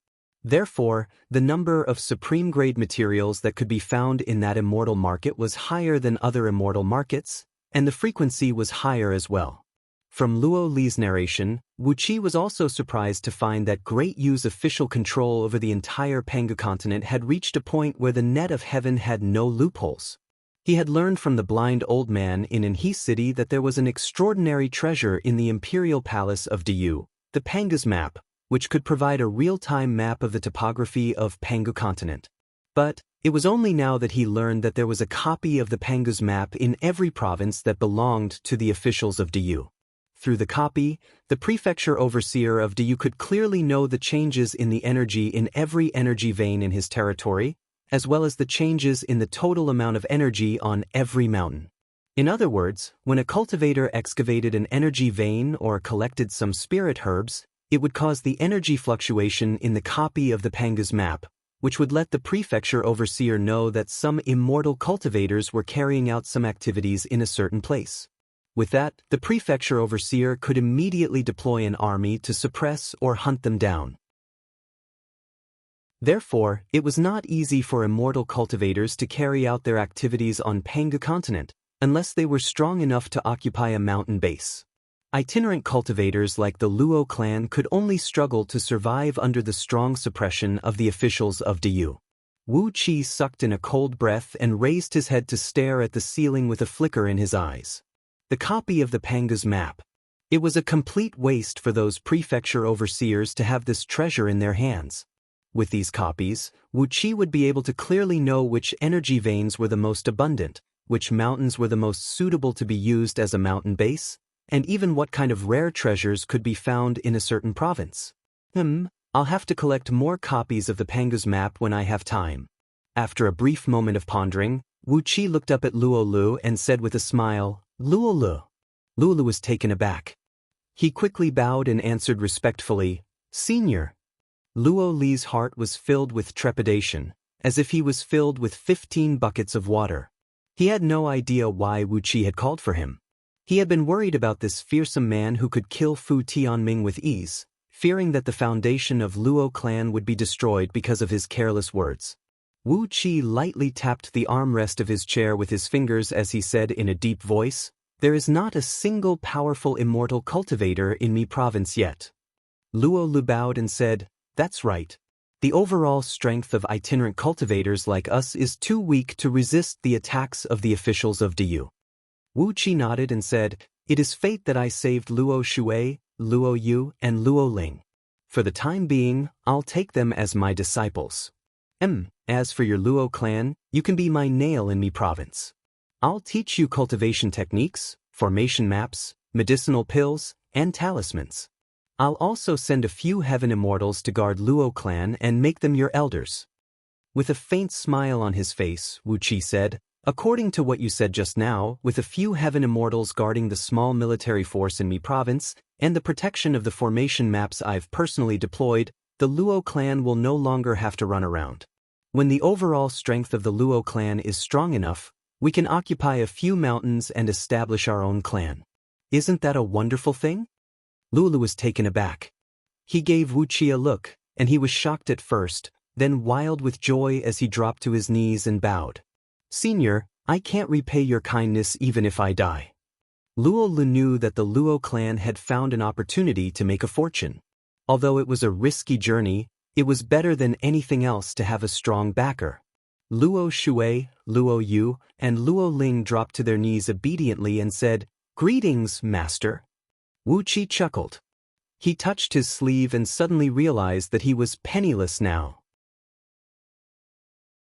Therefore, the number of supreme-grade materials that could be found in that immortal market was higher than other immortal markets, and the frequency was higher as well. From Luo Li's narration, Wu Qi was also surprised to find that Great Yu's official control over the entire Pangu continent had reached a point where the net of heaven had no loopholes. He had learned from the blind old man in Anhe City that there was an extraordinary treasure in the imperial palace of Diyu, the Pangu's map, which could provide a real-time map of the topography of Pangu continent. But it was only now that he learned that there was a copy of the Pangu's map in every province that belonged to the officials of Diyu. Through the copy, the prefecture overseer of Diyu could clearly know the changes in the energy in every energy vein in his territory, as well as the changes in the total amount of energy on every mountain. In other words, when a cultivator excavated an energy vein or collected some spirit herbs, it would cause the energy fluctuation in the copy of the Pangu's map, which would let the prefecture overseer know that some immortal cultivators were carrying out some activities in a certain place. With that, the prefecture overseer could immediately deploy an army to suppress or hunt them down. Therefore, it was not easy for immortal cultivators to carry out their activities on Pangu continent, unless they were strong enough to occupy a mountain base. Itinerant cultivators like the Luo clan could only struggle to survive under the strong suppression of the officials of Diyu. Wu Qi sucked in a cold breath and raised his head to stare at the ceiling with a flicker in his eyes. The copy of the Pangu's map. It was a complete waste for those prefecture overseers to have this treasure in their hands. With these copies, Wu Qi would be able to clearly know which energy veins were the most abundant, which mountains were the most suitable to be used as a mountain base, and even what kind of rare treasures could be found in a certain province. I'll have to collect more copies of the Pangu's map when I have time. After a brief moment of pondering, Wu Qi looked up at Luo Lu and said with a smile, Luo Lu. Luo Lu was taken aback. He quickly bowed and answered respectfully, Senior. Luo Li's heart was filled with trepidation, as if he was filled with 15 buckets of water. He had no idea why Wu Qi had called for him. He had been worried about this fearsome man who could kill Fu Tianming with ease, fearing that the foundation of Luo clan would be destroyed because of his careless words. Wu Qi lightly tapped the armrest of his chair with his fingers as he said in a deep voice, There is not a single powerful immortal cultivator in Mi province yet. Luo Lu bowed and said, That's right. The overall strength of itinerant cultivators like us is too weak to resist the attacks of the officials of Diyu. Wu Qi nodded and said, It is fate that I saved Luo Shui, Luo Yu, and Luo Ling. For the time being, I'll take them as my disciples. As for your Luo clan, you can be my nail in Mi province. I'll teach you cultivation techniques, formation maps, medicinal pills, and talismans. I'll also send a few heaven immortals to guard Luo clan and make them your elders. With a faint smile on his face, Wu Qi said, According to what you said just now, with a few heaven immortals guarding the small military force in Mi province, and the protection of the formation maps I've personally deployed, the Luo clan will no longer have to run around. When the overall strength of the Luo clan is strong enough, we can occupy a few mountains and establish our own clan. Isn't that a wonderful thing? Luo Lu was taken aback. He gave Wu Qi a look, and he was shocked at first, then wild with joy as he dropped to his knees and bowed. Senior, I can't repay your kindness even if I die. Luo Lu knew that the Luo clan had found an opportunity to make a fortune. Although it was a risky journey, it was better than anything else to have a strong backer. Luo Shui, Luo Yu, and Luo Ling dropped to their knees obediently and said, Greetings, master. Wu Qi chuckled. He touched his sleeve and suddenly realized that he was penniless now.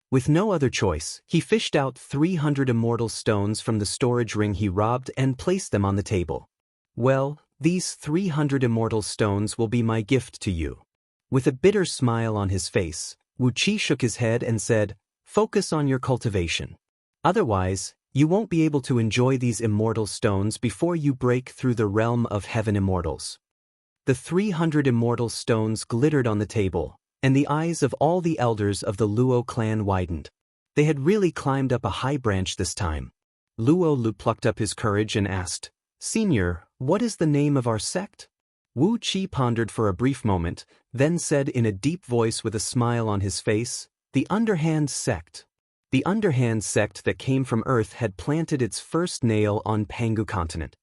With no other choice, he fished out 300 immortal stones from the storage ring he robbed and placed them on the table. Well, these 300 immortal stones will be my gift to you. With a bitter smile on his face, Wu Qi shook his head and said, Focus on your cultivation. Otherwise, you won't be able to enjoy these immortal stones before you break through the realm of heaven immortals. The 300 immortal stones glittered on the table, and the eyes of all the elders of the Luo clan widened. They had really climbed up a high branch this time. Luo Lu plucked up his courage and asked, Senior, what is the name of our sect? Wu Qi pondered for a brief moment, then said in a deep voice with a smile on his face, The Underhand Sect. The Underhand Sect that came from Earth had planted its first nail on Pangu continent.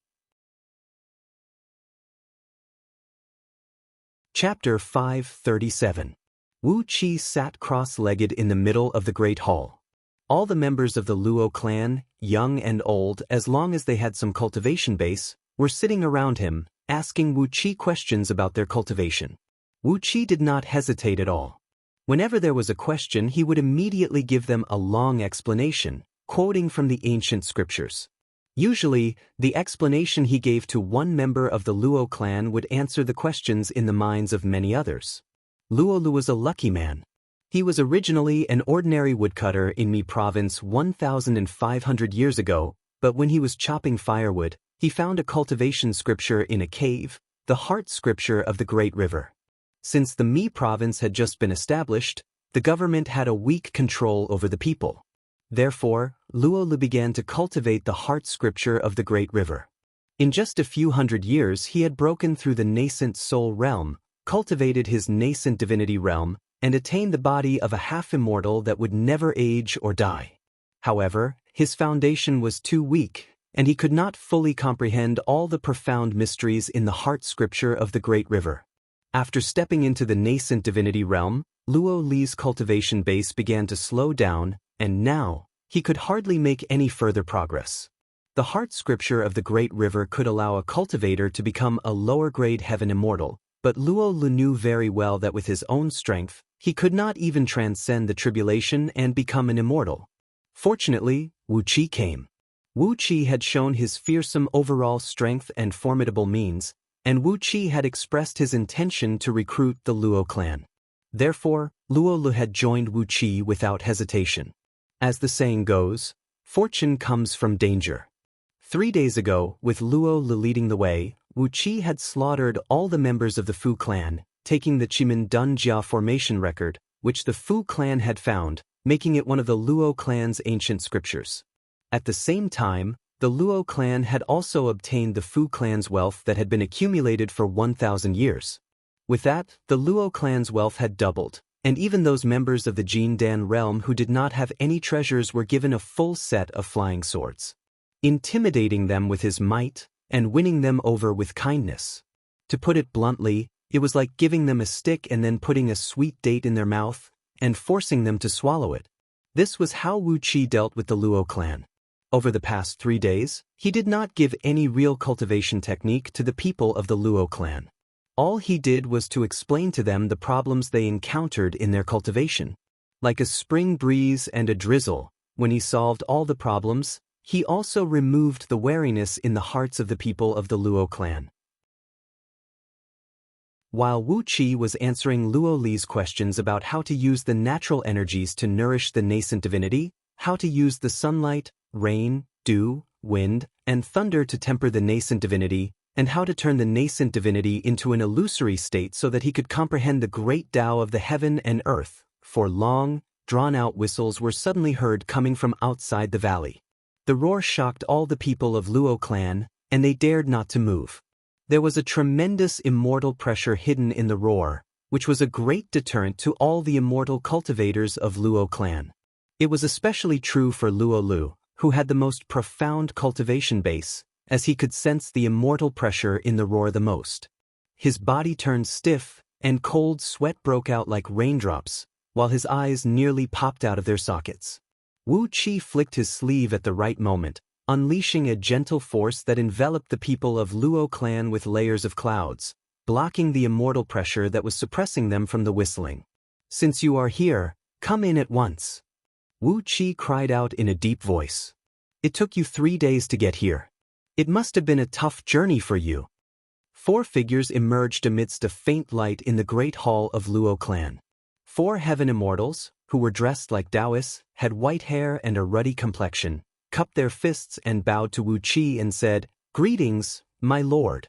Chapter 537. Wu Qi sat cross-legged in the middle of the great hall. All the members of the Luo clan, young and old as long as they had some cultivation base, were sitting around him, asking Wu Qi questions about their cultivation. Wu Qi did not hesitate at all. Whenever there was a question, he would immediately give them a long explanation, quoting from the ancient scriptures. Usually, the explanation he gave to one member of the Luo clan would answer the questions in the minds of many others. Luo Lu was a lucky man. He was originally an ordinary woodcutter in Mi province 1,500 years ago, but when he was chopping firewood, he found a cultivation scripture in a cave, the heart scripture of the great river. Since the Mi province had just been established, the government had a weak control over the people. Therefore, Luo Lu began to cultivate the heart scripture of the Great River. In just a few hundred years he had broken through the nascent soul realm, cultivated his nascent divinity realm, and attained the body of a half-immortal that would never age or die. However, his foundation was too weak, and he could not fully comprehend all the profound mysteries in the heart scripture of the Great River. After stepping into the nascent divinity realm, Luo Li's cultivation base began to slow down, and now, he could hardly make any further progress. The heart scripture of the Great River could allow a cultivator to become a lower-grade heaven immortal, but Luo Lu knew very well that with his own strength, he could not even transcend the tribulation and become an immortal. Fortunately, Wu Qi came. Wu Qi had shown his fearsome overall strength and formidable means, and Wu Qi had expressed his intention to recruit the Luo clan. Therefore, Luo Lu had joined Wu Qi without hesitation. As the saying goes, fortune comes from danger. 3 days ago, with Luo Lu leading the way, Wu Qi had slaughtered all the members of the Fu clan, taking the Chimen Dunjia formation record, which the Fu clan had found, making it one of the Luo clan's ancient scriptures. At the same time, the Luo clan had also obtained the Fu clan's wealth that had been accumulated for 1,000 years. With that, the Luo clan's wealth had doubled, and even those members of the Jin Dan realm who did not have any treasures were given a full set of flying swords. Intimidating them with his might, and winning them over with kindness. To put it bluntly, it was like giving them a stick and then putting a sweet date in their mouth, and forcing them to swallow it. This was how Wu Qi dealt with the Luo clan. Over the past 3 days, he did not give any real cultivation technique to the people of the Luo clan. All he did was to explain to them the problems they encountered in their cultivation. Like a spring breeze and a drizzle, when he solved all the problems, he also removed the wariness in the hearts of the people of the Luo clan. While Wu Qi was answering Luo Li's questions about how to use the natural energies to nourish the nascent divinity, how to use the sunlight, rain, dew, wind, and thunder to temper the nascent divinity, and how to turn the nascent divinity into an illusory state so that he could comprehend the great Tao of the heaven and earth, for long, drawn-out whistles were suddenly heard coming from outside the valley. The roar shocked all the people of Luo clan, and they dared not to move. There was a tremendous immortal pressure hidden in the roar, which was a great deterrent to all the immortal cultivators of Luo clan. It was especially true for Luo Lu, who had the most profound cultivation base, as he could sense the immortal pressure in the roar the most. His body turned stiff, and cold sweat broke out like raindrops, while his eyes nearly popped out of their sockets. Wu Qi flicked his sleeve at the right moment, unleashing a gentle force that enveloped the people of Luo clan with layers of clouds, blocking the immortal pressure that was suppressing them from the whistling. "Since you are here, come in at once," Wu Qi cried out in a deep voice. "It took you 3 days to get here. It must have been a tough journey for you." 4 figures emerged amidst a faint light in the great hall of Luo clan. 4 heaven immortals, who were dressed like Taoists, had white hair and a ruddy complexion, cupped their fists and bowed to Wu Qi and said, "Greetings, my lord."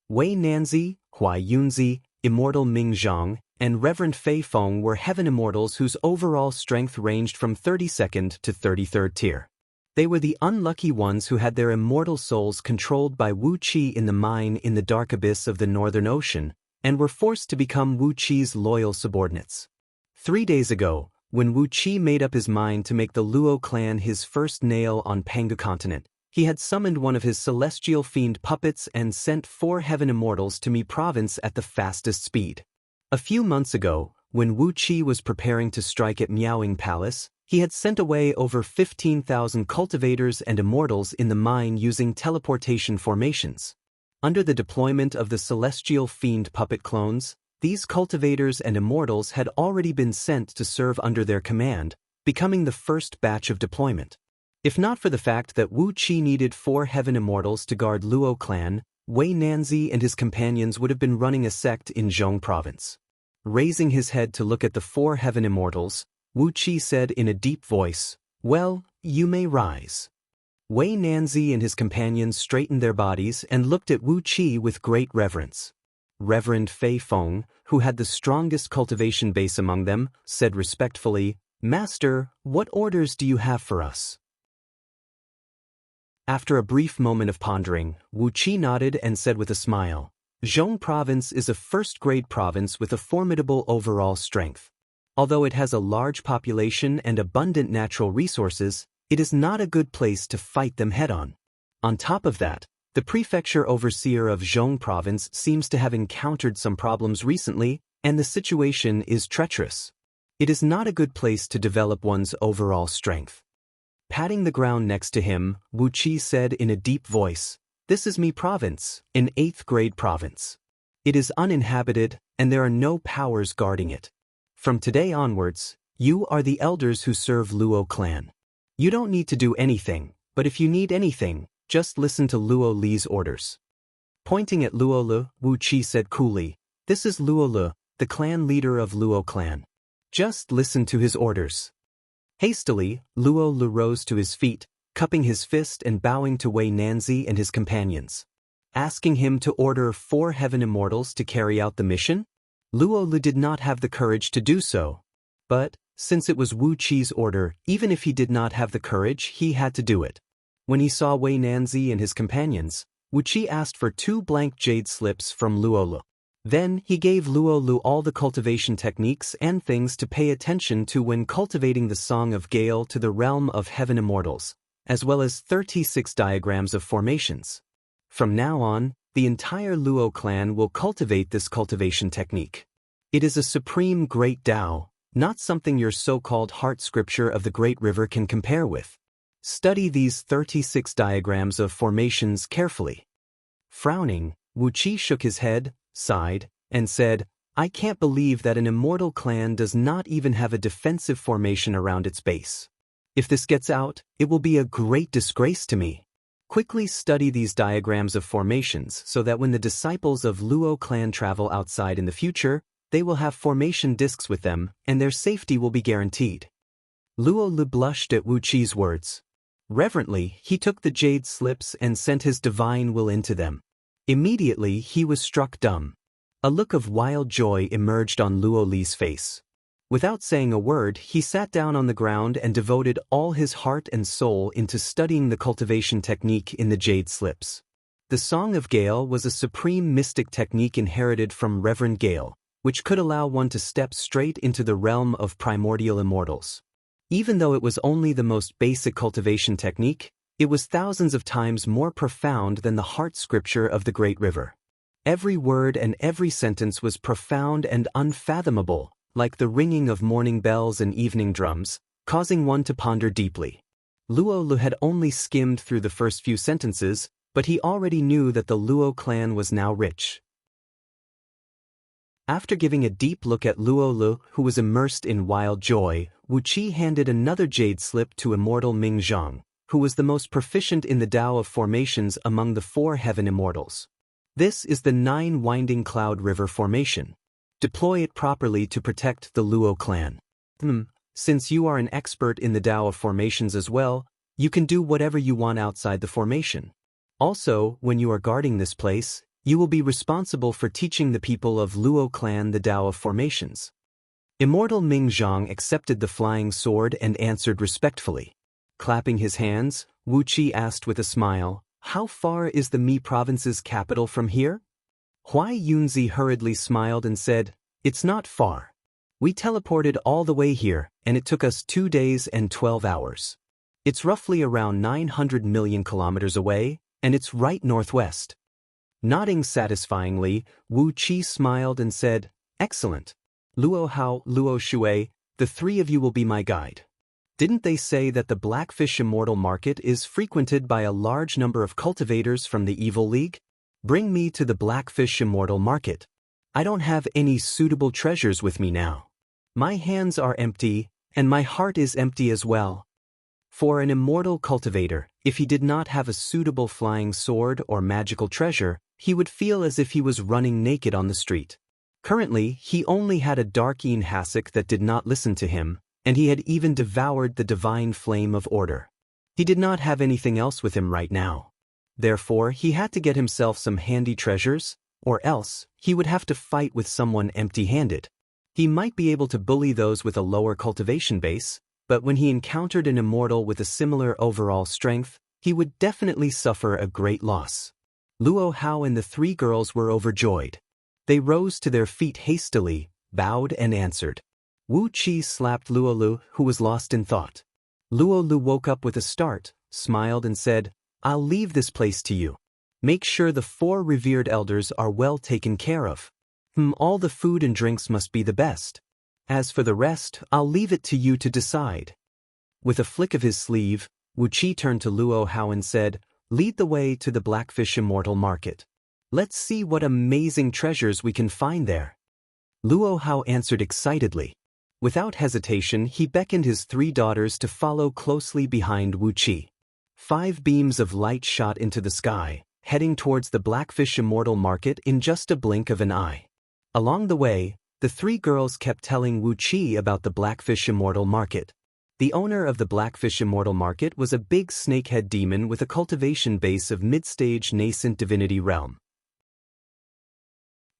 Wei Nanzi, Huai Yunzi, Immortal Ming Zhang, and Reverend Fei Feng were heaven immortals whose overall strength ranged from 32nd to 33rd tier. They were the unlucky ones who had their immortal souls controlled by Wu Qi in the mine in the dark abyss of the Northern Ocean, and were forced to become Wu Qi's loyal subordinates. 3 days ago, when Wu Qi made up his mind to make the Luo clan his first nail on Pangu continent, he had summoned one of his celestial fiend puppets and sent 4 heaven immortals to Mi province at the fastest speed. A few months ago, when Wu Qi was preparing to strike at Miaoying Palace, he had sent away over 15,000 cultivators and immortals in the mine using teleportation formations. Under the deployment of the celestial fiend puppet clones, these cultivators and immortals had already been sent to serve under their command, becoming the first batch of deployment. If not for the fact that Wu Qi needed 4 heaven immortals to guard Luo clan, Wei Nanzi and his companions would have been running a sect in Zhong province. Raising his head to look at the 4 heaven immortals, Wu Qi said in a deep voice, "Well, you may rise." Wei Nanzi and his companions straightened their bodies and looked at Wu Qi with great reverence. Reverend Fei Feng, who had the strongest cultivation base among them, said respectfully, "Master, what orders do you have for us?" After a brief moment of pondering, Wu Qi nodded and said with a smile, "Zhong Province is a first-grade province with a formidable overall strength. Although it has a large population and abundant natural resources, it is not a good place to fight them head-on. On top of that, the prefecture overseer of Zhong Province seems to have encountered some problems recently, and the situation is treacherous. It is not a good place to develop one's overall strength." Patting the ground next to him, Wu Qi said in a deep voice, "This is Mi Province, an 8th-grade province. It is uninhabited, and there are no powers guarding it. From today onwards, you are the elders who serve Luo clan. You don't need to do anything, but if you need anything, just listen to Luo Li's orders." Pointing at Luo Li, Wu Qi said coolly, "This is Luo Li, the clan leader of Luo clan. Just listen to his orders." Hastily, Luo Li rose to his feet, cupping his fist and bowing to Wei Nanzi and his companions. Asking him to order 4 heaven immortals to carry out the mission? Luo Li did not have the courage to do so. But, since it was Wu Qi's order, even if he did not have the courage, he had to do it. When he saw Wei Nanzi and his companions, Wu Qi asked for 2 blank jade slips from Luo Li. Then he gave Luo Li all the cultivation techniques and things to pay attention to when cultivating the Song of Gale to the realm of heaven immortals, as well as 36 diagrams of formations. From now on, the entire Luo clan will cultivate this cultivation technique. It is a supreme great Tao, not something your so-called heart scripture of the Great River can compare with. Study these 36 diagrams of formations carefully." Frowning, Wu Qi shook his head, sighed, and said, "I can't believe that an immortal clan does not even have a defensive formation around its base. If this gets out, it will be a great disgrace to me. Quickly study these diagrams of formations so that when the disciples of Luo clan travel outside in the future, they will have formation discs with them, and their safety will be guaranteed." Luo Li blushed at Wu Qi's words. Reverently, he took the jade slips and sent his divine will into them. Immediately, he was struck dumb. A look of wild joy emerged on Luo Li's face. Without saying a word, he sat down on the ground and devoted all his heart and soul into studying the cultivation technique in the jade slips. The Song of Gale was a supreme mystic technique inherited from Reverend Gale, which could allow one to step straight into the realm of primordial immortals. Even though it was only the most basic cultivation technique, it was thousands of times more profound than the heart scripture of the Great River. Every word and every sentence was profound and unfathomable, like the ringing of morning bells and evening drums, causing one to ponder deeply. Luo Li had only skimmed through the first few sentences, but he already knew that the Luo clan was now rich. After giving a deep look at Luo Li, who was immersed in wild joy, Wu Qi handed another jade slip to immortal Ming Zhang, who was the most proficient in the Tao of formations among the 4 heaven immortals. "This is the 9-winding cloud river formation. Deploy it properly to protect the Luo clan. Since you are an expert in the Tao of formations as well, you can do whatever you want outside the formation. Also, when you are guarding this place, you will be responsible for teaching the people of Luo clan the Tao of formations." Immortal Ming Zhang accepted the flying sword and answered respectfully. Clapping his hands, Wu Qi asked with a smile, "How far is the Mi province's capital from here?" Huai Yunzi hurriedly smiled and said, "It's not far. We teleported all the way here, and it took us 2 days and 12 hours. It's roughly around 900 million kilometers away, and it's right northwest." Nodding satisfyingly, Wu Qi smiled and said, "Excellent. Luo Hao, Luo Shui, the 3 of you will be my guide. Didn't they say that the Blackfish Immortal Market is frequented by a large number of cultivators from the Evil League? Bring me to the Blackfish Immortal Market. I don't have any suitable treasures with me now. My hands are empty, and my heart is empty as well." For an immortal cultivator, if he did not have a suitable flying sword or magical treasure, he would feel as if he was running naked on the street. Currently, he only had a Darkeen hassock that did not listen to him, and he had even devoured the divine flame of order. He did not have anything else with him right now. Therefore, he had to get himself some handy treasures, or else he would have to fight with someone empty-handed. He might be able to bully those with a lower cultivation base, but when he encountered an immortal with a similar overall strength, he would definitely suffer a great loss. Luo Hao and the three girls were overjoyed. They rose to their feet hastily, bowed and answered. Wu Qi slapped Luo Lu, who was lost in thought. Luo Lu woke up with a start, smiled and said, "I'll leave this place to you. Make sure the 4 revered elders are well taken care of. All the food and drinks must be the best. As for the rest, I'll leave it to you to decide." With a flick of his sleeve, Wu Qi turned to Luo Hao and said, "Lead the way to the Blackfish Immortal Market. Let's see what amazing treasures we can find there." Luo Hao answered excitedly. Without hesitation, he beckoned his 3 daughters to follow closely behind Wu Qi. 5 beams of light shot into the sky, heading towards the Blackfish Immortal Market in just a blink of an eye. Along the way, the 3 girls kept telling Wu Qi about the Blackfish Immortal Market. The owner of the Blackfish Immortal Market was a big snakehead demon with a cultivation base of mid-stage nascent divinity realm.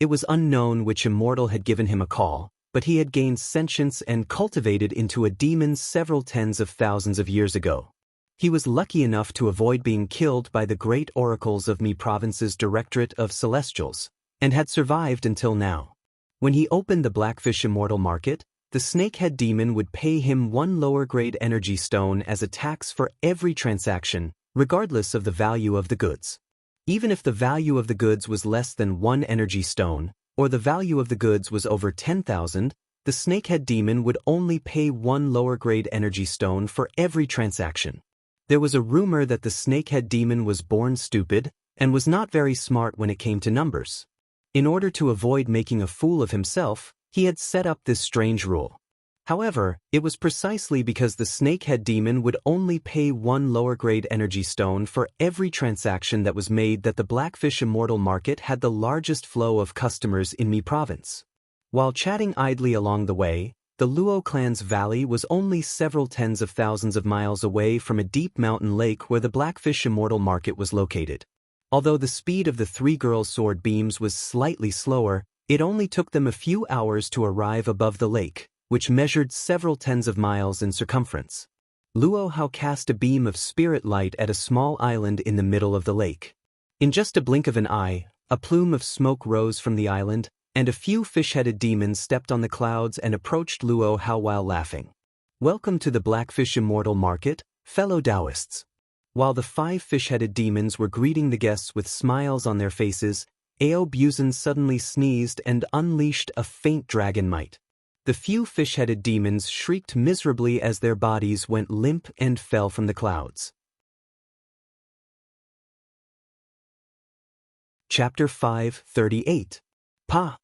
It was unknown which immortal had given him a call, but he had gained sentience and cultivated into a demon several tens of thousands of years ago. He was lucky enough to avoid being killed by the great oracles of Mi Province's Directorate of Celestials, and had survived until now. When he opened the Blackfish Immortal Market, the snakehead demon would pay him 1 lower-grade energy stone as a tax for every transaction, regardless of the value of the goods. Even if the value of the goods was less than 1 energy stone, or the value of the goods was over 10,000, the snakehead demon would only pay 1 lower-grade energy stone for every transaction. There was a rumor that the snakehead demon was born stupid and was not very smart when it came to numbers. In order to avoid making a fool of himself, he had set up this strange rule. However, it was precisely because the snakehead demon would only pay 1 lower-grade energy stone for every transaction that was made that the Blackfish Immortal Market had the largest flow of customers in Mi Province. While chatting idly along the way, the Luo clan's valley was only several tens of thousands of miles away from a deep mountain lake where the Blackfish Immortal Market was located. Although the speed of the 3 girls' sword beams was slightly slower, it only took them a few hours to arrive above the lake, which measured several tens of miles in circumference. Luo Hao cast a beam of spirit light at a small island in the middle of the lake. In just a blink of an eye, a plume of smoke rose from the island, and a few fish-headed demons stepped on the clouds and approached Luo Hao while laughing. "Welcome to the Blackfish Immortal Market, fellow Taoists." While the 5 fish-headed demons were greeting the guests with smiles on their faces, Ao Buzan suddenly sneezed and unleashed a faint dragon might. The few fish-headed demons shrieked miserably as their bodies went limp and fell from the clouds. Chapter 5:38. Pa!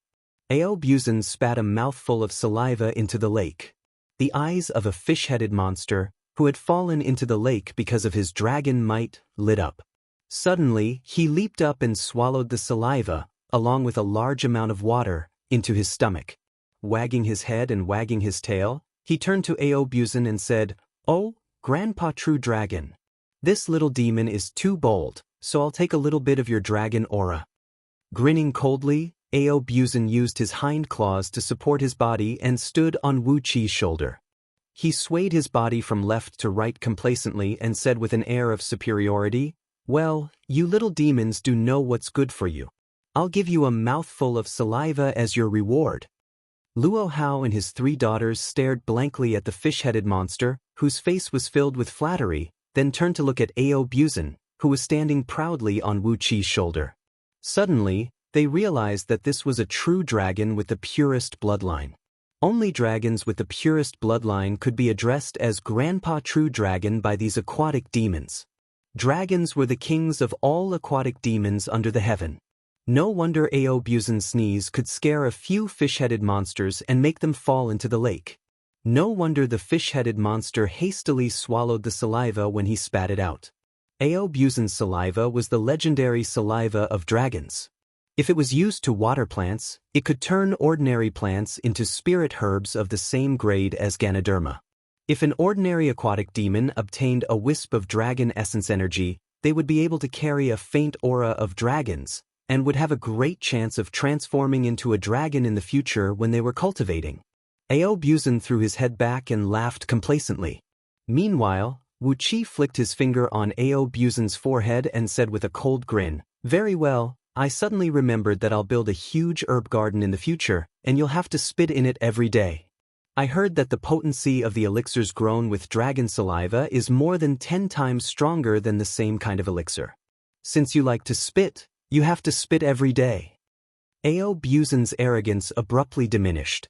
Ao Buzan spat a mouthful of saliva into the lake. The eyes of a fish-headed monster, who had fallen into the lake because of his dragon might, lit up. Suddenly, he leaped up and swallowed the saliva, along with a large amount of water, into his stomach. Wagging his head and wagging his tail, he turned to Ao Buzan and said, "Oh, Grandpa True Dragon. This little demon is too bold, so I'll take a little bit of your dragon aura." Grinning coldly, Ao Buzan used his hind claws to support his body and stood on Wu Qi's shoulder. He swayed his body from left to right complacently and said with an air of superiority, "Well, you little demons do know what's good for you. I'll give you a mouthful of saliva as your reward." Luo Hao and his 3 daughters stared blankly at the fish-headed monster, whose face was filled with flattery, then turned to look at Ao Buzan, who was standing proudly on Wu Qi's shoulder. Suddenly, they realized that this was a true dragon with the purest bloodline. Only dragons with the purest bloodline could be addressed as Grandpa True Dragon by these aquatic demons. Dragons were the kings of all aquatic demons under the heaven. No wonder Ao Buzan's sneeze could scare a few fish-headed monsters and make them fall into the lake. No wonder the fish-headed monster hastily swallowed the saliva when he spat it out. Ao Buzan's saliva was the legendary saliva of dragons. If it was used to water plants, it could turn ordinary plants into spirit herbs of the same grade as Ganoderma. If an ordinary aquatic demon obtained a wisp of dragon essence energy, they would be able to carry a faint aura of dragons, and would have a great chance of transforming into a dragon in the future when they were cultivating. Aobuzan threw his head back and laughed complacently. Meanwhile, Wu Qi flicked his finger on Aobuzan's forehead and said with a cold grin, "Very well, I suddenly remembered that I'll build a huge herb garden in the future, and you'll have to spit in it every day. I heard that the potency of the elixirs grown with dragon saliva is more than 10 times stronger than the same kind of elixir. Since you like to spit, you have to spit every day." Aobuzan's arrogance abruptly diminished.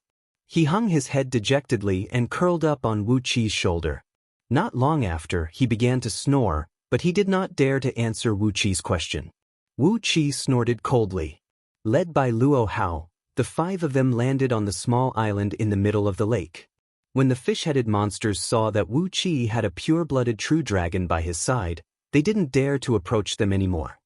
He hung his head dejectedly and curled up on Wu Qi's shoulder. Not long after, he began to snore, but he did not dare to answer Wu Qi's question. Wu Qi snorted coldly. Led by Luo Hao, the 5 of them landed on the small island in the middle of the lake. When the fish-headed monsters saw that Wu Qi had a pure-blooded true dragon by his side, they didn't dare to approach them anymore.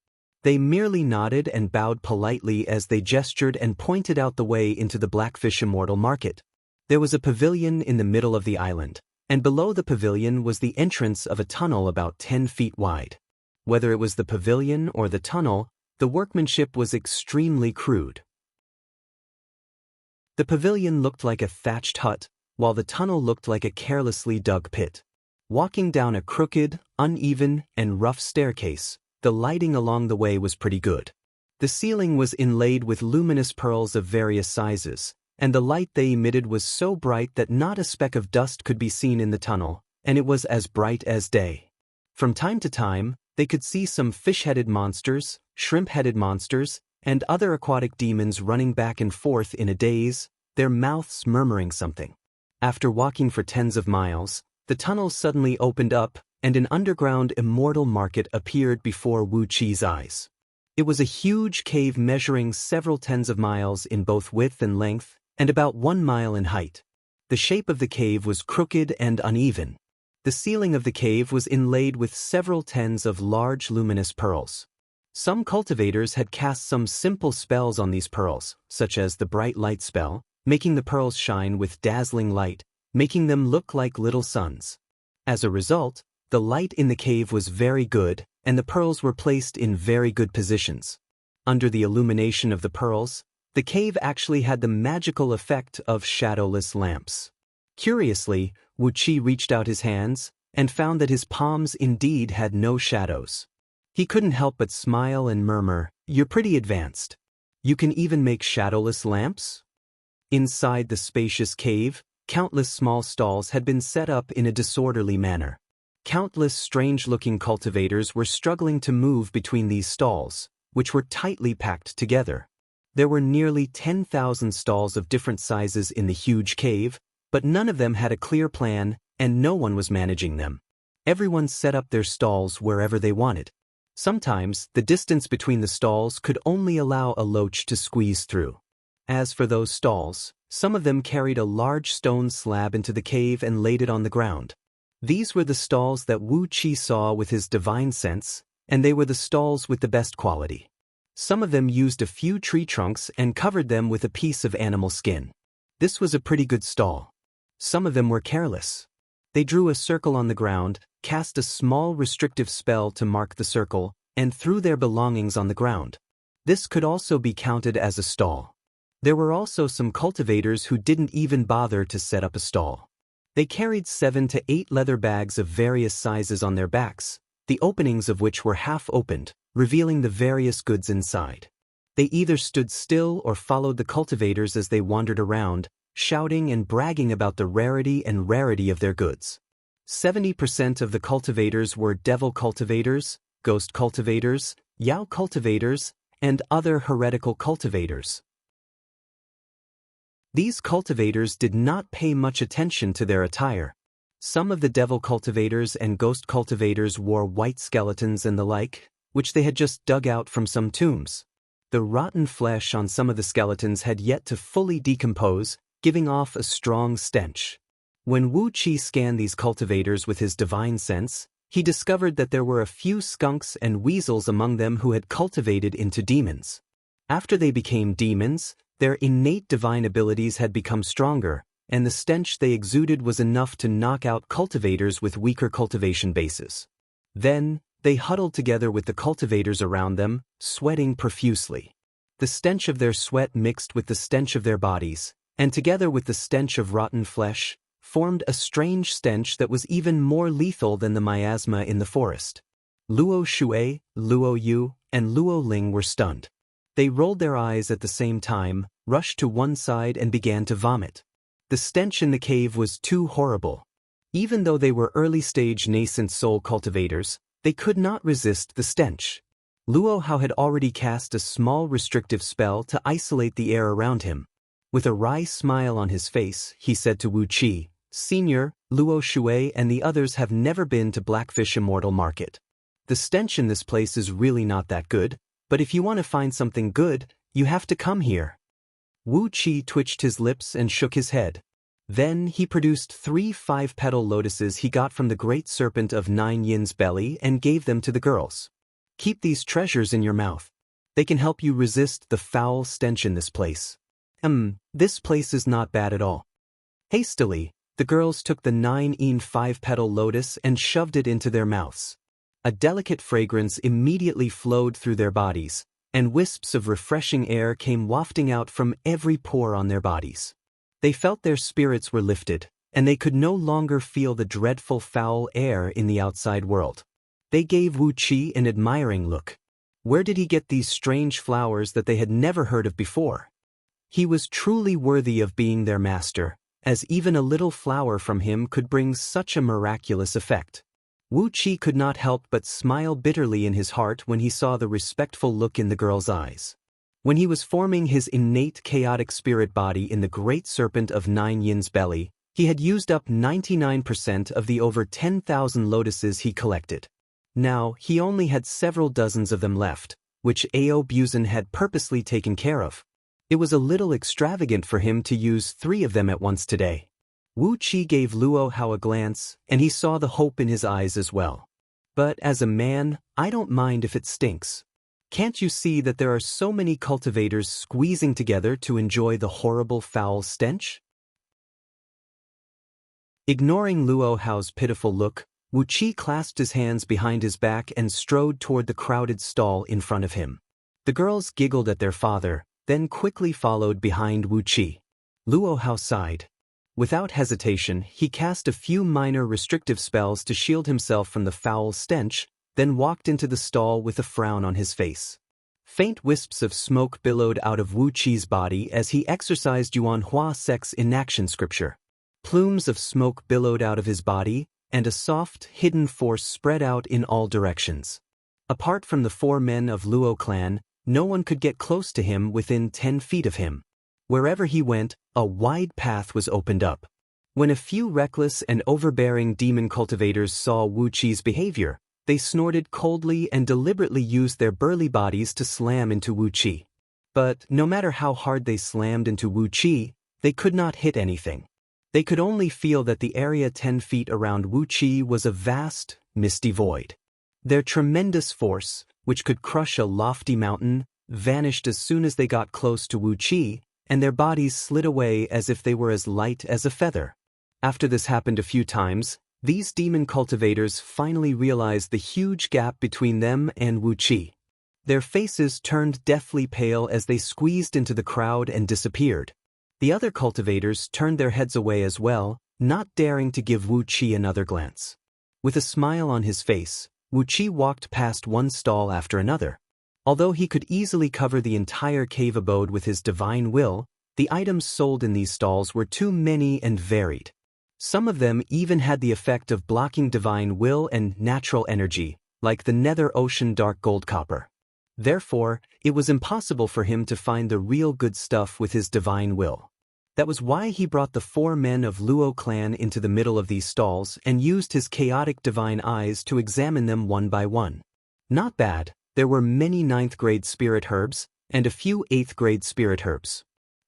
They merely nodded and bowed politely as they gestured and pointed out the way into the Blackfish Immortal Market. There was a pavilion in the middle of the island, and below the pavilion was the entrance of a tunnel about 10 feet wide. Whether it was the pavilion or the tunnel, the workmanship was extremely crude. The pavilion looked like a thatched hut, while the tunnel looked like a carelessly dug pit. Walking down a crooked, uneven, and rough staircase, the lighting along the way was pretty good. The ceiling was inlaid with luminous pearls of various sizes, and the light they emitted was so bright that not a speck of dust could be seen in the tunnel, and it was as bright as day. From time to time, they could see some fish-headed monsters, shrimp-headed monsters, and other aquatic demons running back and forth in a daze, their mouths murmuring something. After walking for tens of miles, the tunnel suddenly opened up, and an underground immortal market appeared before Wu Qi's eyes. It was a huge cave measuring several tens of miles in both width and length, and about 1 mile in height. The shape of the cave was crooked and uneven. The ceiling of the cave was inlaid with several tens of large luminous pearls. Some cultivators had cast some simple spells on these pearls, such as the bright light spell, making the pearls shine with dazzling light, making them look like little suns. As a result, the light in the cave was very good, and the pearls were placed in very good positions. Under the illumination of the pearls, the cave actually had the magical effect of shadowless lamps. Curiously, Wu Qi reached out his hands, and found that his palms indeed had no shadows. He couldn't help but smile and murmur, "You're pretty advanced. You can even make shadowless lamps?" Inside the spacious cave, countless small stalls had been set up in a disorderly manner. Countless strange-looking cultivators were struggling to move between these stalls, which were tightly packed together. There were nearly 10,000 stalls of different sizes in the huge cave, but none of them had a clear plan, and no one was managing them. Everyone set up their stalls wherever they wanted. Sometimes, the distance between the stalls could only allow a loach to squeeze through. As for those stalls, some of them carried a large stone slab into the cave and laid it on the ground. These were the stalls that Wu Qi saw with his divine sense, and they were the stalls with the best quality. Some of them used a few tree trunks and covered them with a piece of animal skin. This was a pretty good stall. Some of them were careless. They drew a circle on the ground, cast a small restrictive spell to mark the circle, and threw their belongings on the ground. This could also be counted as a stall. There were also some cultivators who didn't even bother to set up a stall. They carried 7 to 8 leather bags of various sizes on their backs, the openings of which were half opened, revealing the various goods inside. They either stood still or followed the cultivators as they wandered around, shouting and bragging about the rarity of their goods. 70% of the cultivators were devil cultivators, ghost cultivators, Yao cultivators, and other heretical cultivators. These cultivators did not pay much attention to their attire. Some of the devil cultivators and ghost cultivators wore white skeletons and the like, which they had just dug out from some tombs. The rotten flesh on some of the skeletons had yet to fully decompose, giving off a strong stench. When Wu Qi scanned these cultivators with his divine sense, he discovered that there were a few skunks and weasels among them who had cultivated into demons. After they became demons, their innate divine abilities had become stronger, and the stench they exuded was enough to knock out cultivators with weaker cultivation bases. Then, They huddled together with the cultivators around them, sweating profusely. The stench of their sweat mixed with the stench of their bodies, and together with the stench of rotten flesh, formed a strange stench that was even more lethal than the miasma in the forest. Luo Shui, Luo Yu, and Luo Ling were stunned. They rolled their eyes at the same time, rushed to one side and began to vomit. The stench in the cave was too horrible. Even though they were early-stage nascent soul cultivators, they could not resist the stench. Luo Hao had already cast a small restrictive spell to isolate the air around him. With a wry smile on his face, he said to Wu Qi, "Senior, Luo Shui and the others have never been to Blackfish Immortal Market. The stench in this place is really not that good, but if you want to find something good, you have to come here." Wu Qi twitched his lips and shook his head. Then he produced 3 5-petal lotuses he got from the great serpent of 9 Yin's belly and gave them to the girls. "Keep these treasures in your mouth. They can help you resist the foul stench in this place." This place is not bad at all." Hastily, the girls took the 9 Yin 5-petal lotus and shoved it into their mouths. A delicate fragrance immediately flowed through their bodies, and wisps of refreshing air came wafting out from every pore on their bodies. They felt their spirits were lifted, and they could no longer feel the dreadful foul air in the outside world. They gave Wu Qi an admiring look. Where did he get these strange flowers that they had never heard of before? He was truly worthy of being their master, as even a little flower from him could bring such a miraculous effect. Wu Qi could not help but smile bitterly in his heart when he saw the respectful look in the girl's eyes. When he was forming his innate chaotic spirit body in the great serpent of 9 Yin's belly, he had used up 99% of the over 10,000 lotuses he collected. Now, he only had several dozens of them left, which Ao Buzan had purposely taken care of. It was a little extravagant for him to use 3 of them at once today. Wu Qi gave Luo Hao a glance, and he saw the hope in his eyes as well. "But as a man, I don't mind if it stinks. Can't you see that there are so many cultivators squeezing together to enjoy the horrible foul stench?" Ignoring Luo Hao's pitiful look, Wu Qi clasped his hands behind his back and strode toward the crowded stall in front of him. The girls giggled at their father, then quickly followed behind Wu Qi. Luo Hao sighed. Without hesitation, he cast a few minor restrictive spells to shield himself from the foul stench, then walked into the stall with a frown on his face. Faint wisps of smoke billowed out of Wu Qi's body as he exercised Yuan Hua Sek's inaction scripture. Plumes of smoke billowed out of his body, and a soft, hidden force spread out in all directions. Apart from the 4 men of Luo clan, no one could get close to him within 10 feet of him. Wherever he went, a wide path was opened up. When a few reckless and overbearing demon cultivators saw Wu Qi's behavior, they snorted coldly and deliberately used their burly bodies to slam into Wu Qi. But no matter how hard they slammed into Wu Qi, they could not hit anything. They could only feel that the area 10 feet around Wu Qi was a vast, misty void. Their tremendous force, which could crush a lofty mountain, vanished as soon as they got close to Wu Qi, and their bodies slid away as if they were as light as a feather. After this happened a few times, these demon cultivators finally realized the huge gap between them and Wu Qi. Their faces turned deathly pale as they squeezed into the crowd and disappeared. The other cultivators turned their heads away as well, not daring to give Wu Qi another glance. With a smile on his face, Wu Qi walked past one stall after another. Although he could easily cover the entire cave abode with his divine will, the items sold in these stalls were too many and varied. Some of them even had the effect of blocking divine will and natural energy, like the nether ocean dark gold copper. Therefore, it was impossible for him to find the real good stuff with his divine will. That was why he brought the 4 men of Luo clan into the middle of these stalls and used his chaotic divine eyes to examine them one by one. Not bad, there were many 9th grade spirit herbs, and a few 8th grade spirit herbs.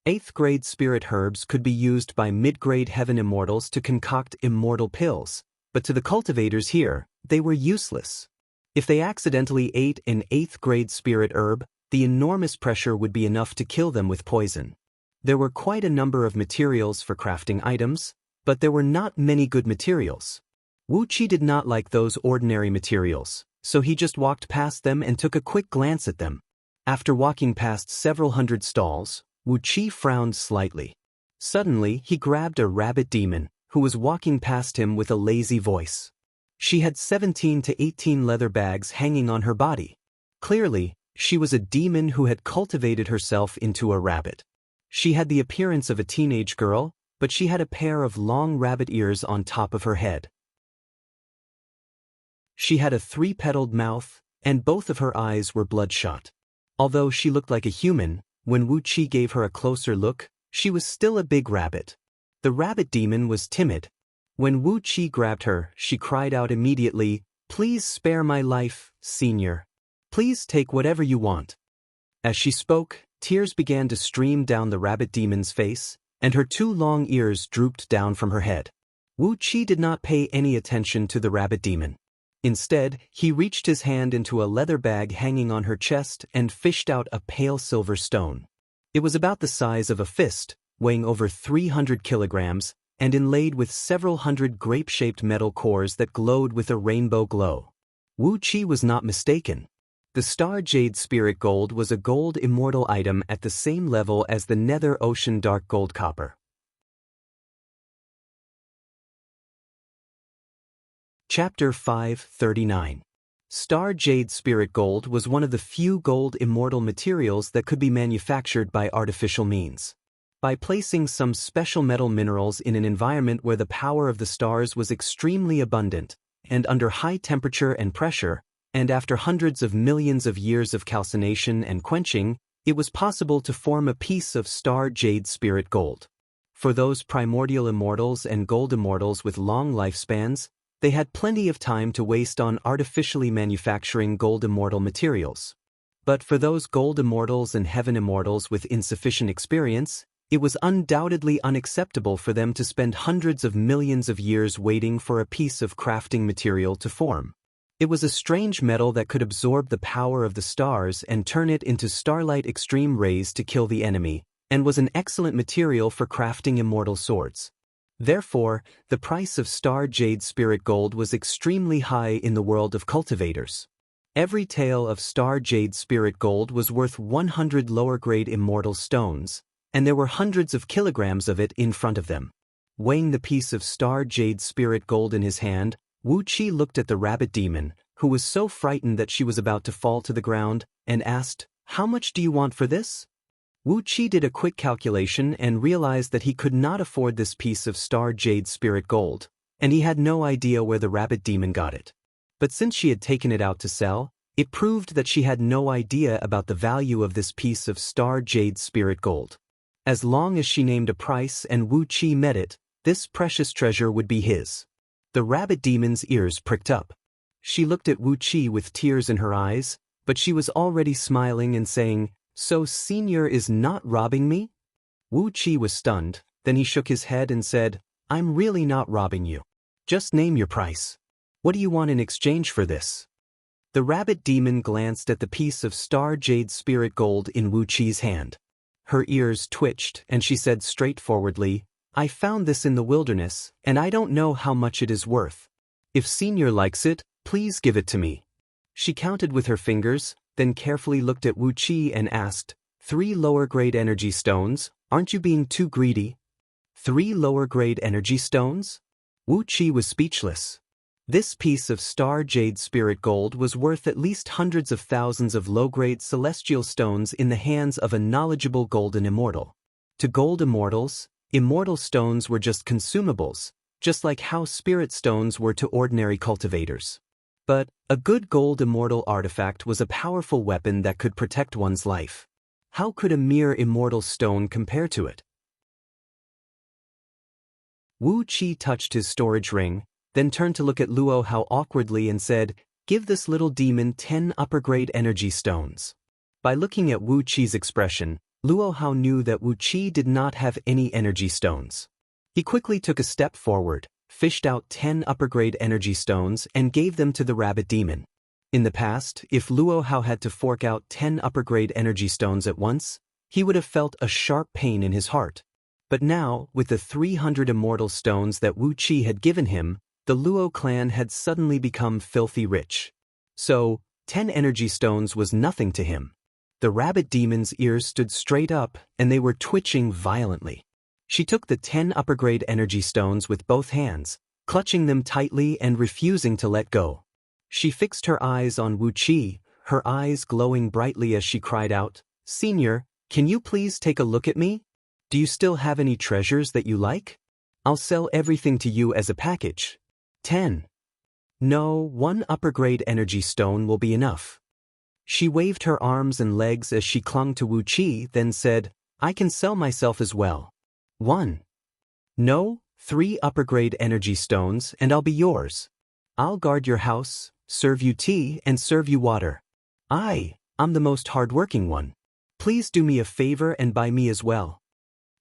8th grade spirit herbs could be used by mid-grade heaven immortals to concoct immortal pills, but to the cultivators here, they were useless. If they accidentally ate an 8th grade spirit herb, the enormous pressure would be enough to kill them with poison. There were quite a number of materials for crafting items, but there were not many good materials. Wu Qi did not like those ordinary materials, so he just walked past them and took a quick glance at them. After walking past several hundred stalls, Wu Qi frowned slightly. Suddenly, he grabbed a rabbit demon, who was walking past him with a lazy voice. She had 17 to 18 leather bags hanging on her body. Clearly, she was a demon who had cultivated herself into a rabbit. She had the appearance of a teenage girl, but she had a pair of long rabbit ears on top of her head. She had a 3-petaled mouth, and both of her eyes were bloodshot. Although she looked like a human, when Wu Qi gave her a closer look, she was still a big rabbit. The rabbit demon was timid. When Wu Qi grabbed her, she cried out immediately, "Please spare my life, Senior. Please take whatever you want." As she spoke, tears began to stream down the rabbit demon's face, and her 2 long ears drooped down from her head. Wu Qi did not pay any attention to the rabbit demon. Instead, he reached his hand into a leather bag hanging on her chest and fished out a pale silver stone. It was about the size of a fist, weighing over 300 kilograms, and inlaid with several hundred grape-shaped metal cores that glowed with a rainbow glow. Wu Qi was not mistaken. The Star Jade Spirit Gold was a gold immortal item at the same level as the Nether Ocean Dark Gold Copper. Chapter 539. Star Jade Spirit Gold was one of the few gold immortal materials that could be manufactured by artificial means. By placing some special metal minerals in an environment where the power of the stars was extremely abundant, and under high temperature and pressure, and after hundreds of millions of years of calcination and quenching, it was possible to form a piece of Star Jade Spirit Gold. For those primordial immortals and gold immortals with long lifespans, they had plenty of time to waste on artificially manufacturing gold immortal materials. But for those gold immortals and heaven immortals with insufficient experience, it was undoubtedly unacceptable for them to spend hundreds of millions of years waiting for a piece of crafting material to form. It was a strange metal that could absorb the power of the stars and turn it into starlight extreme rays to kill the enemy, and was an excellent material for crafting immortal swords. Therefore, the price of Star Jade Spirit Gold was extremely high in the world of cultivators. Every tael of Star Jade Spirit Gold was worth 100 lower-grade immortal stones, and there were hundreds of kilograms of it in front of them. Weighing the piece of Star Jade Spirit Gold in his hand, Wu Qi looked at the rabbit demon, who was so frightened that she was about to fall to the ground, and asked, "How much do you want for this?" Wu Qi did a quick calculation and realized that he could not afford this piece of Star Jade Spirit Gold, and he had no idea where the rabbit demon got it. But since she had taken it out to sell, it proved that she had no idea about the value of this piece of Star Jade Spirit Gold. As long as she named a price and Wu Qi met it, this precious treasure would be his. The rabbit demon's ears pricked up. She looked at Wu Qi with tears in her eyes, but she was already smiling and saying, "So Senior is not robbing me?" Wu Qi was stunned, then he shook his head and said, "I'm really not robbing you. Just name your price. What do you want in exchange for this?" The rabbit demon glanced at the piece of Star Jade Spirit Gold in Wu Qi's hand. Her ears twitched and she said straightforwardly, "I found this in the wilderness, and I don't know how much it is worth. If Senior likes it, please give it to me." She counted with her fingers, then carefully looked at Wu Qi and asked, 3 lower-grade energy stones, aren't you being too greedy?" 3 lower-grade energy stones? Wu Qi was speechless. This piece of Star Jade Spirit Gold was worth at least hundreds of thousands of low-grade celestial stones in the hands of a knowledgeable golden immortal. To gold immortals, immortal stones were just consumables, just like how spirit stones were to ordinary cultivators. But a good gold immortal artifact was a powerful weapon that could protect one's life. How could a mere immortal stone compare to it? Wu Qi touched his storage ring, then turned to look at Luo Hao awkwardly and said, "Give this little demon 10 upper-grade energy stones." By looking at Wu Qi's expression, Luo Hao knew that Wu Qi did not have any energy stones. He quickly took a step forward, fished out 10 upper-grade energy stones and gave them to the rabbit demon. In the past, if Luo Hao had to fork out 10 upper-grade energy stones at once, he would have felt a sharp pain in his heart. But now, with the 300 immortal stones that Wu Qi had given him, the Luo clan had suddenly become filthy rich. So, 10 energy stones was nothing to him. The rabbit demon's ears stood straight up, and they were twitching violently. She took the 10 upper-grade energy stones with both hands, clutching them tightly and refusing to let go. She fixed her eyes on Wu Qi, her eyes glowing brightly as she cried out, "Senior, can you please take a look at me? Do you still have any treasures that you like? I'll sell everything to you as a package." 10. No, 1 upper-grade energy stone will be enough. She waved her arms and legs as she clung to Wu Qi, then said, "I can sell myself as well. 1. No, 3 upper-grade energy stones and I'll be yours. I'll guard your house, serve you tea and serve you water. I'm the most hard-working one. Please do me a favor and buy me as well."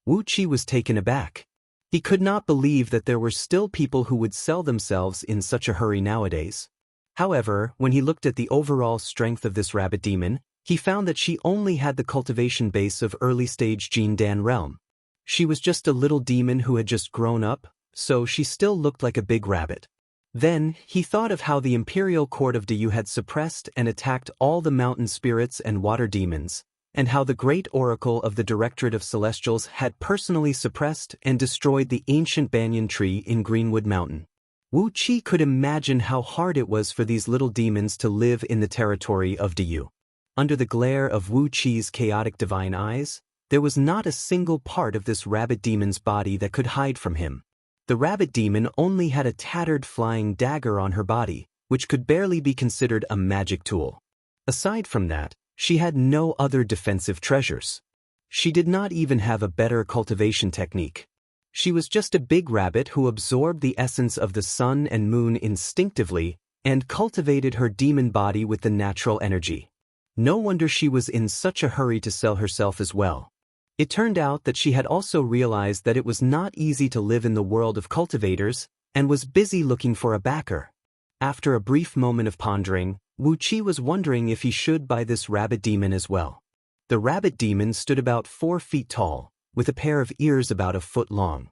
Wu Qi was taken aback. He could not believe that there were still people who would sell themselves in such a hurry nowadays. However, when he looked at the overall strength of this rabbit demon, he found that she only had the cultivation base of early-stage Jin Dan realm. She was just a little demon who had just grown up, so she still looked like a big rabbit. Then, he thought of how the imperial court of Diyu had suppressed and attacked all the mountain spirits and water demons, and how the great oracle of the Directorate of Celestials had personally suppressed and destroyed the ancient banyan tree in Greenwood Mountain. Wu Qi could imagine how hard it was for these little demons to live in the territory of Diyu. Under the glare of Wu Qi's chaotic divine eyes, there was not a single part of this rabbit demon's body that could hide from him. The rabbit demon only had a tattered flying dagger on her body, which could barely be considered a magic tool. Aside from that, she had no other defensive treasures. She did not even have a better cultivation technique. She was just a big rabbit who absorbed the essence of the sun and moon instinctively and cultivated her demon body with the natural energy. No wonder she was in such a hurry to sell herself as well. It turned out that she had also realized that it was not easy to live in the world of cultivators and was busy looking for a backer. After a brief moment of pondering, Wu Qi was wondering if he should buy this rabbit demon as well. The rabbit demon stood about 4 feet tall, with a pair of ears about a foot long.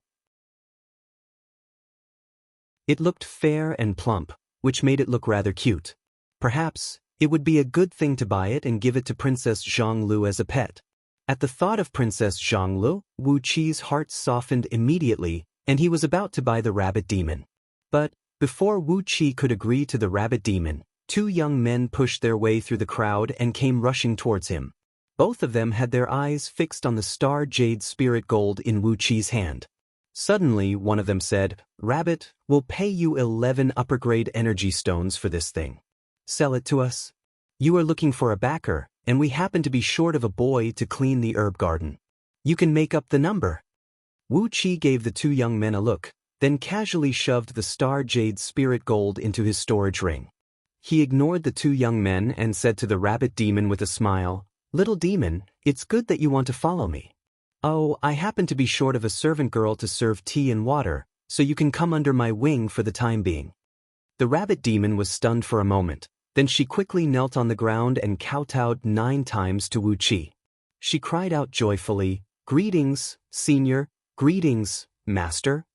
It looked fair and plump, which made it look rather cute. Perhaps, it would be a good thing to buy it and give it to Princess Zhonglu as a pet. At the thought of Princess Zhonglu, Wu Qi's heart softened immediately, and he was about to buy the rabbit demon. But, before Wu Qi could agree to the rabbit demon, 2 young men pushed their way through the crowd and came rushing towards him. Both of them had their eyes fixed on the star jade spirit gold in Wu Qi's hand. Suddenly, one of them said, "Rabbit, we'll pay you 11 upper-grade energy stones for this thing. Sell it to us. You are looking for a backer, and we happen to be short of a boy to clean the herb garden. You can make up the number." Wu Qi gave the 2 young men a look, then casually shoved the star jade spirit gold into his storage ring. He ignored the 2 young men and said to the rabbit demon with a smile, "Little demon, it's good that you want to follow me. Oh, I happen to be short of a servant girl to serve tea and water, so you can come under my wing for the time being." The rabbit demon was stunned for a moment. Then she quickly knelt on the ground and kowtowed 9 times to Wu Qi. She cried out joyfully, "Greetings, Senior, greetings, Master."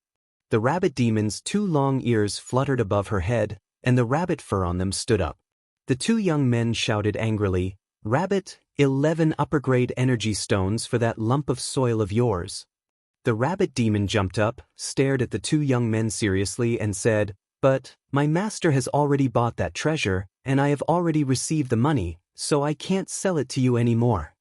The rabbit demon's 2 long ears fluttered above her head, and the rabbit fur on them stood up. The 2 young men shouted angrily, "Rabbit, 11 upper-grade energy stones for that lump of soil of yours." The rabbit demon jumped up, stared at the 2 young men seriously and said, "But, my master has already bought that treasure, and I have already received the money, so I can't sell it to you anymore."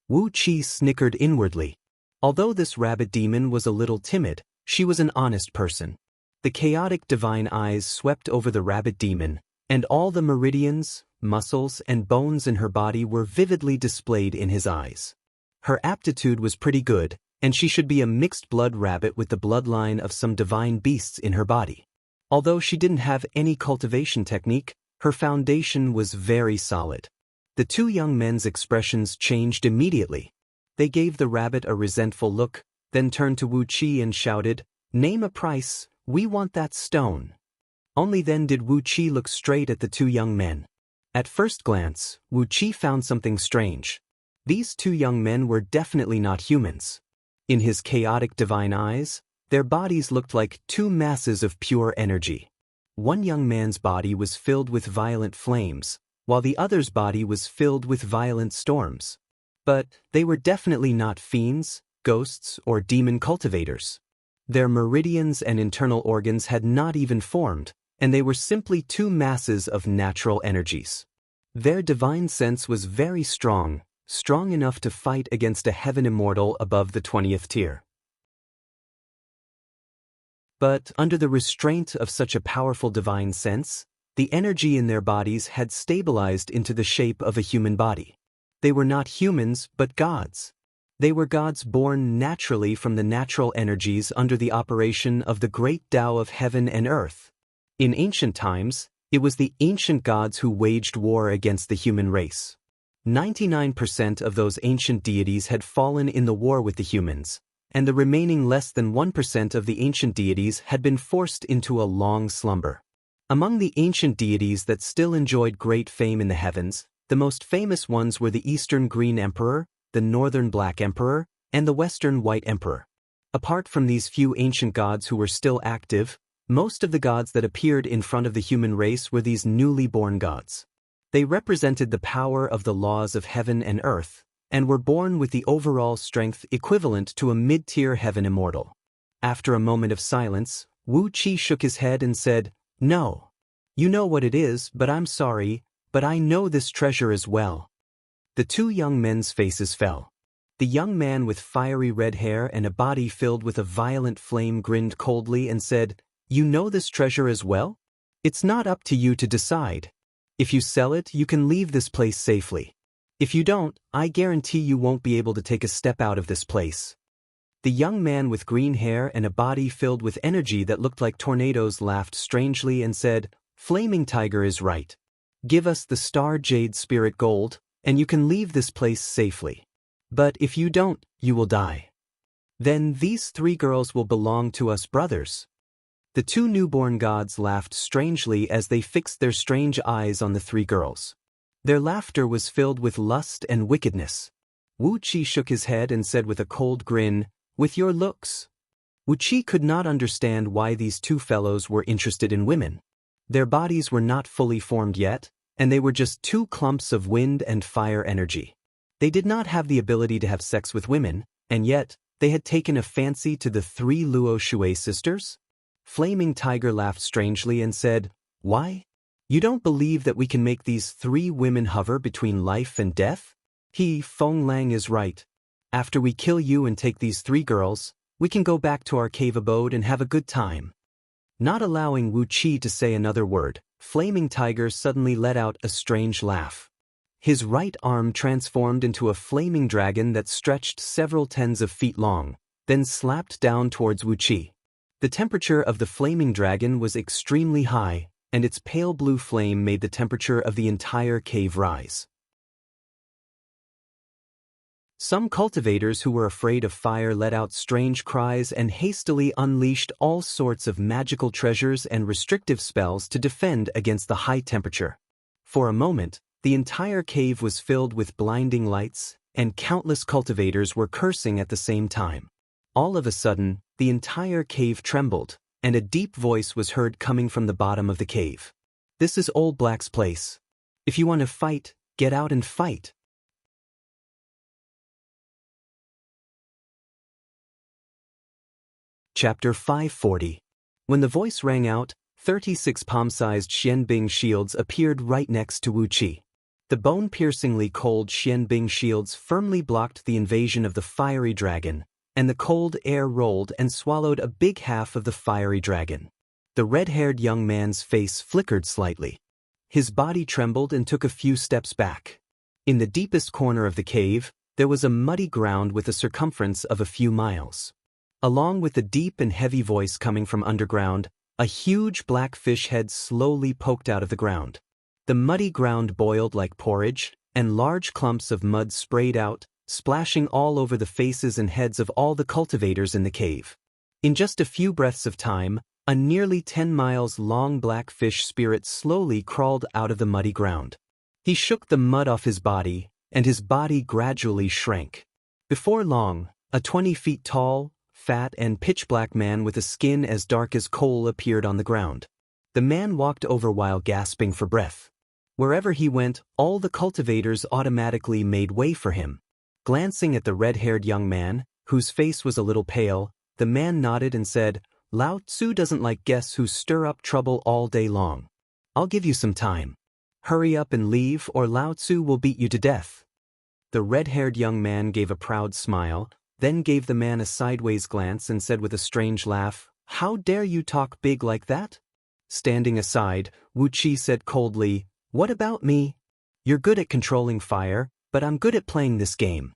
Wu Qi snickered inwardly. Although this rabbit demon was a little timid, she was an honest person. The chaotic divine eyes swept over the rabbit demon, and all the meridians, muscles, and bones in her body were vividly displayed in his eyes. Her aptitude was pretty good, and she should be a mixed-blood rabbit with the bloodline of some divine beasts in her body. Although she didn't have any cultivation technique, her foundation was very solid. The 2 young men's expressions changed immediately. They gave the rabbit a resentful look, then turned to Wu Qi and shouted, "Name a price, we want that stone." Only then did Wu Qi look straight at the 2 young men. At first glance, Wu Qi found something strange. These 2 young men were definitely not humans. In his chaotic divine eyes, their bodies looked like 2 masses of pure energy. One young man's body was filled with violent flames, while the other's body was filled with violent storms. But they were definitely not fiends, ghosts, or demon cultivators. Their meridians and internal organs had not even formed, and they were simply two masses of natural energies. Their divine sense was very strong, strong enough to fight against a heaven immortal above the 20th tier. But under the restraint of such a powerful divine sense, the energy in their bodies had stabilized into the shape of a human body. They were not humans, but gods. They were gods born naturally from the natural energies under the operation of the great Tao of heaven and earth. In ancient times, it was the ancient gods who waged war against the human race. 99% of those ancient deities had fallen in the war with the humans, and the remaining less than 1% of the ancient deities had been forced into a long slumber. Among the ancient deities that still enjoyed great fame in the heavens, the most famous ones were the Eastern Green Emperor, the Northern Black Emperor, and the Western White Emperor. Apart from these few ancient gods who were still active, most of the gods that appeared in front of the human race were these newly born gods. They represented the power of the laws of heaven and earth, and were born with the overall strength equivalent to a mid-tier heaven immortal. After a moment of silence, Wu Qi shook his head and said, "No. You know what it is, but I'm sorry, but I know this treasure as well." The two young men's faces fell. The young man with fiery red hair and a body filled with a violent flame grinned coldly and said, "You know this treasure as well? It's not up to you to decide. If you sell it, you can leave this place safely. If you don't, I guarantee you won't be able to take a step out of this place." The young man with green hair and a body filled with energy that looked like tornadoes laughed strangely and said, "Flaming Tiger is right. Give us the Star Jade Spirit Gold, and you can leave this place safely. But if you don't, you will die. Then these three girls will belong to us brothers." The two newborn gods laughed strangely as they fixed their strange eyes on the three girls. Their laughter was filled with lust and wickedness. Wu Qi shook his head and said with a cold grin, "With your looks." Wu Qi could not understand why these two fellows were interested in women. Their bodies were not fully formed yet, and they were just two clumps of wind and fire energy. They did not have the ability to have sex with women, and yet, they had taken a fancy to the three Luo Shui sisters? Flaming Tiger laughed strangely and said, "Why? You don't believe that we can make these three women hover between life and death? Feng Lang is right. After we kill you and take these three girls, we can go back to our cave abode and have a good time." Not allowing Wu Qi to say another word, Flaming Tiger suddenly let out a strange laugh. His right arm transformed into a flaming dragon that stretched several tens of feet long, then slapped down towards Wu Qi. The temperature of the flaming dragon was extremely high, and its pale blue flame made the temperature of the entire cave rise. Some cultivators who were afraid of fire let out strange cries and hastily unleashed all sorts of magical treasures and restrictive spells to defend against the high temperature. For a moment, the entire cave was filled with blinding lights, and countless cultivators were cursing at the same time. All of a sudden, the entire cave trembled, and a deep voice was heard coming from the bottom of the cave. "This is Old Black's place. If you want to fight, get out and fight." Chapter 540. When the voice rang out, 36 palm-sized Xianbing shields appeared right next to Wu Qi. The bone-piercingly cold Xianbing shields firmly blocked the invasion of the fiery dragon, and the cold air rolled and swallowed a big half of the fiery dragon. The red-haired young man's face flickered slightly. His body trembled and took a few steps back. In the deepest corner of the cave, there was a muddy ground with a circumference of a few miles. Along with the deep and heavy voice coming from underground, a huge black fish head slowly poked out of the ground. The muddy ground boiled like porridge, and large clumps of mud sprayed out, splashing all over the faces and heads of all the cultivators in the cave. In just a few breaths of time, a nearly 10 miles long black fish spirit slowly crawled out of the muddy ground. He shook the mud off his body, and his body gradually shrank. Before long, a 20 feet tall, fat and pitch-black man with a skin as dark as coal appeared on the ground. The man walked over while gasping for breath. Wherever he went, all the cultivators automatically made way for him. Glancing at the red-haired young man, whose face was a little pale, the man nodded and said, "Lao Tzu doesn't like guests who stir up trouble all day long. I'll give you some time. Hurry up and leave or Lao Tzu will beat you to death." The red-haired young man gave a proud smile, then gave the man a sideways glance and said with a strange laugh, "How dare you talk big like that?" Standing aside, Wu Qi said coldly, "What about me? You're good at controlling fire, but I'm good at playing this game."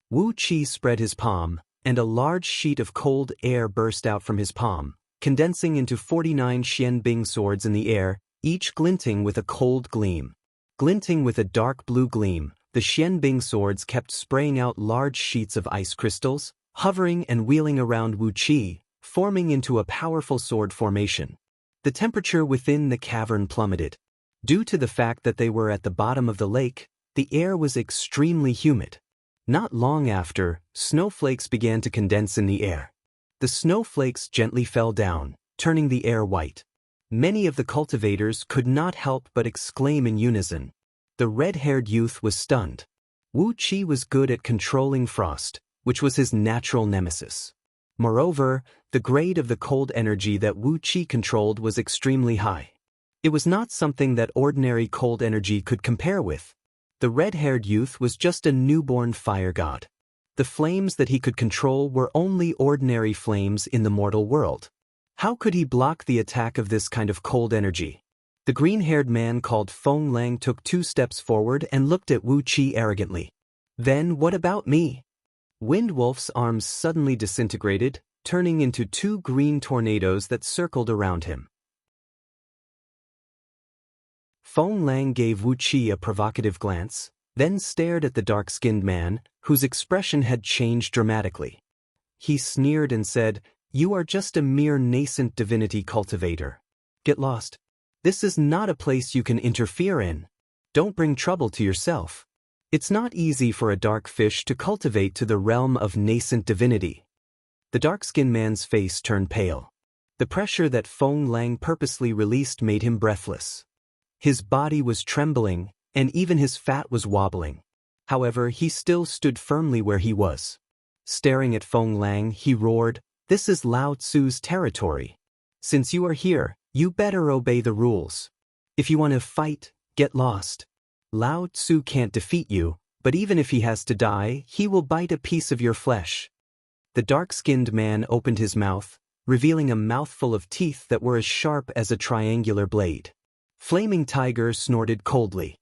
Wu Qi spread his palm, and a large sheet of cold air burst out from his palm, condensing into 49 Xianbing swords in the air, each glinting with a cold gleam. Glinting with a dark blue gleam, the Xianbing swords kept spraying out large sheets of ice crystals, hovering and wheeling around Wu Qi, forming into a powerful sword formation. The temperature within the cavern plummeted. Due to the fact that they were at the bottom of the lake, the air was extremely humid. Not long after, snowflakes began to condense in the air. The snowflakes gently fell down, turning the air white. Many of the cultivators could not help but exclaim in unison. The red-haired youth was stunned. Wu Qi was good at controlling frost, which was his natural nemesis. Moreover, the grade of the cold energy that Wu Qi controlled was extremely high. It was not something that ordinary cold energy could compare with. The red-haired youth was just a newborn fire god. The flames that he could control were only ordinary flames in the mortal world. How could he block the attack of this kind of cold energy? The green-haired man called Feng Lang took 2 steps forward and looked at Wu Qi arrogantly. "Then what about me?" Windwolf's arms suddenly disintegrated, turning into 2 green tornadoes that circled around him. Feng Lang gave Wu Qi a provocative glance, then stared at the dark-skinned man, whose expression had changed dramatically. He sneered and said, "You are just a mere nascent divinity cultivator. Get lost. This is not a place you can interfere in. Don't bring trouble to yourself. It's not easy for a dark fish to cultivate to the realm of nascent divinity." The dark-skinned man's face turned pale. The pressure that Feng Lang purposely released made him breathless. His body was trembling, and even his fat was wobbling. However, he still stood firmly where he was. Staring at Feng Lang, he roared, "This is Lao Tzu's territory. Since you are here, you better obey the rules. If you want to fight, get lost. Lao Tzu can't defeat you, but even if he has to die, he will bite a piece of your flesh." The dark-skinned man opened his mouth, revealing a mouthful of teeth that were as sharp as a triangular blade. Flaming Tiger snorted coldly.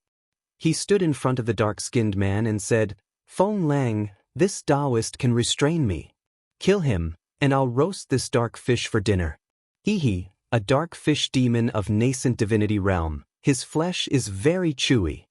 He stood in front of the dark-skinned man and said, "Feng Lang, this Taoist can restrain me. Kill him, and I'll roast this dark fish for dinner." Hee, a dark fish demon of nascent divinity realm. His flesh is very chewy.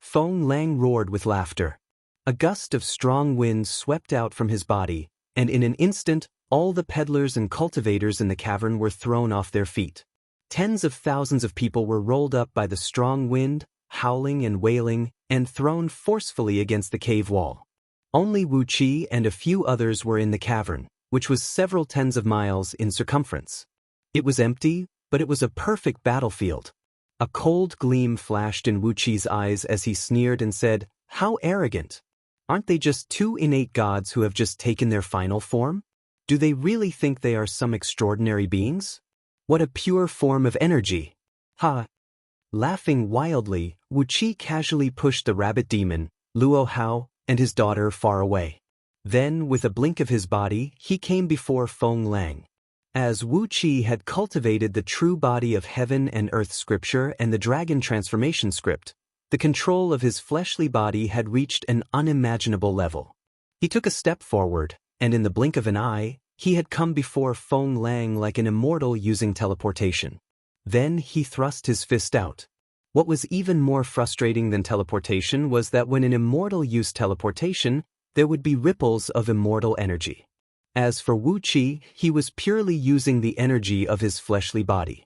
Feng Lang roared with laughter. A gust of strong wind swept out from his body, and in an instant, all the peddlers and cultivators in the cavern were thrown off their feet. Tens of thousands of people were rolled up by the strong wind, howling and wailing, and thrown forcefully against the cave wall. Only Wu Qi and a few others were in the cavern, which was several tens of miles in circumference. It was empty, but it was a perfect battlefield. A cold gleam flashed in Wu Qi's eyes as he sneered and said, "How arrogant! Aren't they just 2 innate gods who have just taken their final form? Do they really think they are some extraordinary beings? What a pure form of energy! Ha!" Laughing wildly, Wu Qi casually pushed the rabbit demon, Luo Hao, and his daughter far away. Then, with a blink of his body, he came before Feng Lang. As Wu Qi had cultivated the true body of heaven and earth scripture and the dragon transformation script, the control of his fleshly body had reached an unimaginable level. He took a step forward, and in the blink of an eye, he had come before Feng Lang like an immortal using teleportation. Then he thrust his fist out. What was even more frustrating than teleportation was that when an immortal used teleportation, there would be ripples of immortal energy. As for Wu Qi, he was purely using the energy of his fleshly body.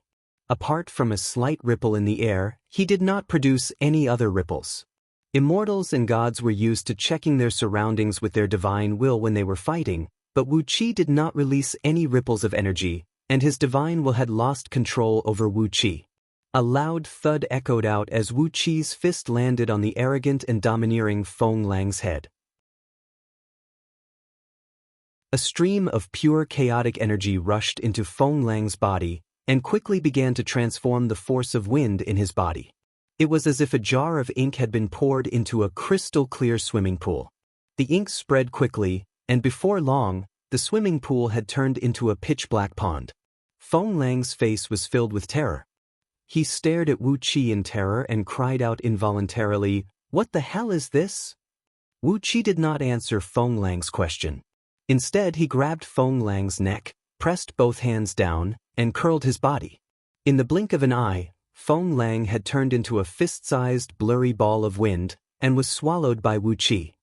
Apart from a slight ripple in the air, he did not produce any other ripples. Immortals and gods were used to checking their surroundings with their divine will when they were fighting, but Wu Qi did not release any ripples of energy, and his divine will had lost control over Wu Qi. A loud thud echoed out as Wu Qi's fist landed on the arrogant and domineering Feng Lang's head. A stream of pure chaotic energy rushed into Feng Lang's body and quickly began to transform the force of wind in his body. It was as if a jar of ink had been poured into a crystal-clear swimming pool. The ink spread quickly, and before long, the swimming pool had turned into a pitch-black pond. Feng Lang's face was filled with terror. He stared at Wu Qi in terror and cried out involuntarily, "What the hell is this?" Wu Qi did not answer Feng Lang's question. Instead, he grabbed Feng Lang's neck, pressed both hands down, and curled his body. In the blink of an eye, Feng Lang had turned into a fist-sized blurry ball of wind and was swallowed by Wu Qi.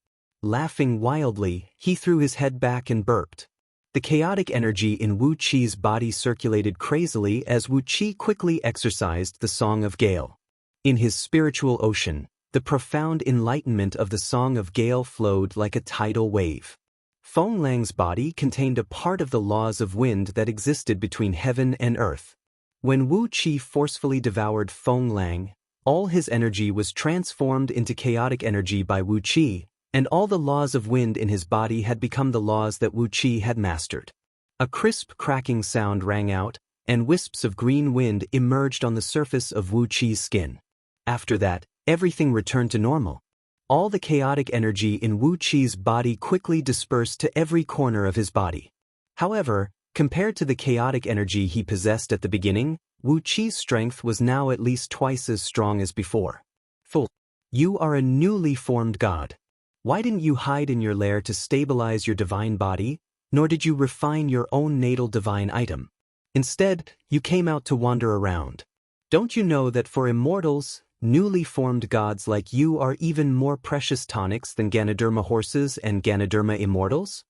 Laughing wildly, he threw his head back and burped. The chaotic energy in Wu Qi's body circulated crazily as Wu Qi quickly exercised the Song of Gale. In his spiritual ocean, the profound enlightenment of the Song of Gale flowed like a tidal wave. Feng Lang's body contained a part of the laws of wind that existed between heaven and earth. When Wu Qi forcefully devoured Feng Lang, all his energy was transformed into chaotic energy by Wu Qi, and all the laws of wind in his body had become the laws that Wu Qi had mastered. A crisp cracking sound rang out, and wisps of green wind emerged on the surface of Wu Qi's skin. After that, everything returned to normal. All the chaotic energy in Wu Qi's body quickly dispersed to every corner of his body. However, compared to the chaotic energy he possessed at the beginning, Wu Qi's strength was now at least twice as strong as before. Fool! You are a newly formed god. Why didn't you hide in your lair to stabilize your divine body, nor did you refine your own natal divine item? Instead, you came out to wander around. Don't you know that for immortals, newly formed gods like you are even more precious tonics than Ganoderma horses and Ganoderma immortals?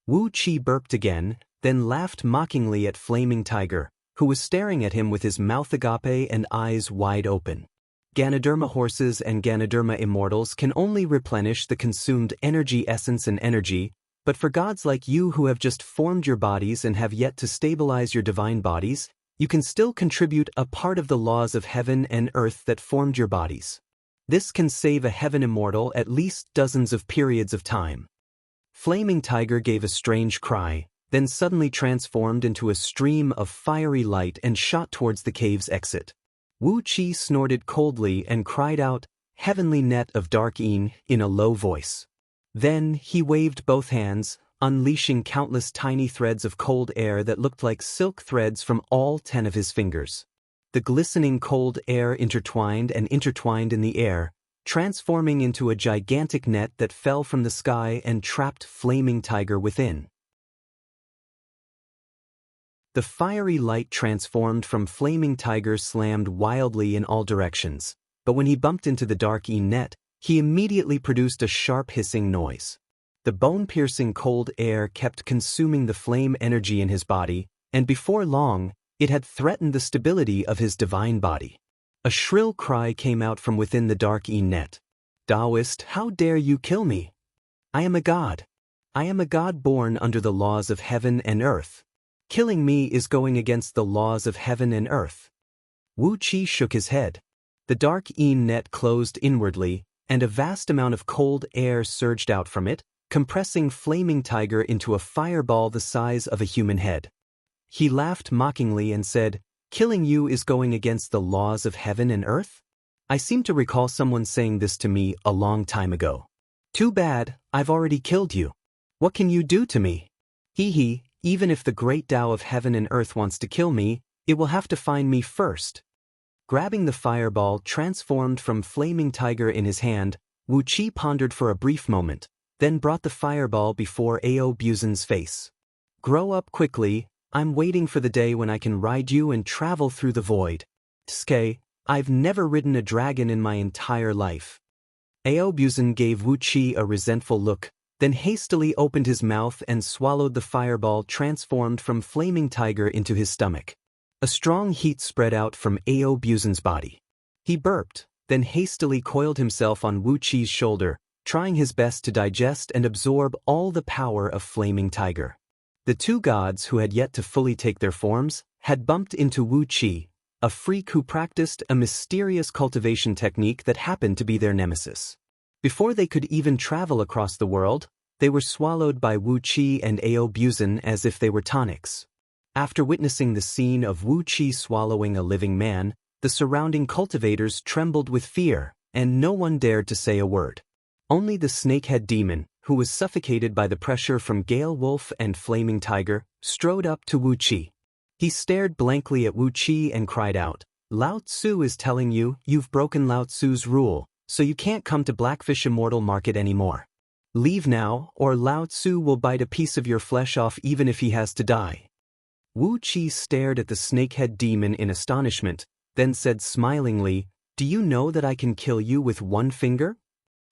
Wu Qi burped again, then laughed mockingly at Flaming Tiger, who was staring at him with his mouth agape and eyes wide open. Ganoderma horses and Ganoderma immortals can only replenish the consumed energy essence and energy, but for gods like you who have just formed your bodies and have yet to stabilize your divine bodies, you can still contribute a part of the laws of heaven and earth that formed your bodies. This can save a heaven immortal at least dozens of periods of time. Flaming Tiger gave a strange cry, then suddenly transformed into a stream of fiery light and shot towards the cave's exit. Wu Qi snorted coldly and cried out, "Heavenly net of dark in a low voice. Then he waved both hands, unleashing countless tiny threads of cold air that looked like silk threads from all 10 of his fingers. The glistening cold air intertwined and intertwined in the air, transforming into a gigantic net that fell from the sky and trapped Flaming Tiger within. The fiery light transformed from Flaming Tiger slammed wildly in all directions, but when he bumped into the dark net, he immediately produced a sharp hissing noise. The bone-piercing cold air kept consuming the flame energy in his body, and before long, it had threatened the stability of his divine body. A shrill cry came out from within the dark net. "Taoist, how dare you kill me? I am a god. I am a god born under the laws of heaven and earth. Killing me is going against the laws of heaven and earth." Wu Qi shook his head. The dark net closed inwardly, and a vast amount of cold air surged out from it, compressing Flaming Tiger into a fireball the size of a human head. He laughed mockingly and said, "Killing you is going against the laws of heaven and earth? I seem to recall someone saying this to me a long time ago. Too bad, I've already killed you. What can you do to me? Hee. Even if the great Tao of heaven and earth wants to kill me, it will have to find me first." Grabbing the fireball transformed from Flaming Tiger in his hand, Wu Qi pondered for a brief moment, then brought the fireball before Ao Buzen's face. "Grow up quickly, I'm waiting for the day when I can ride you and travel through the void. Tsuke, I've never ridden a dragon in my entire life." Ao Buzen gave Wu Qi a resentful look, then hastily opened his mouth and swallowed the fireball transformed from Flaming Tiger into his stomach. A strong heat spread out from Ao Buzen's body. He burped, then hastily coiled himself on Wu Qi's shoulder, trying his best to digest and absorb all the power of Flaming Tiger. The two gods who had yet to fully take their forms had bumped into Wu Qi, a freak who practiced a mysterious cultivation technique that happened to be their nemesis. Before they could even travel across the world, they were swallowed by Wu Qi and Ao Buzan as if they were tonics. After witnessing the scene of Wu Qi swallowing a living man, the surrounding cultivators trembled with fear, and no one dared to say a word. Only the snakehead demon, who was suffocated by the pressure from Gale Wolf and Flaming Tiger, strode up to Wu Qi. He stared blankly at Wu Qi and cried out, "Lao Tzu is telling you you've broken Lao Tzu's rule, so you can't come to Blackfish Immortal Market anymore. Leave now, or Lao Tzu will bite a piece of your flesh off even if he has to die." Wu Qi stared at the snakehead demon in astonishment, then said smilingly, "Do you know that I can kill you with one finger?"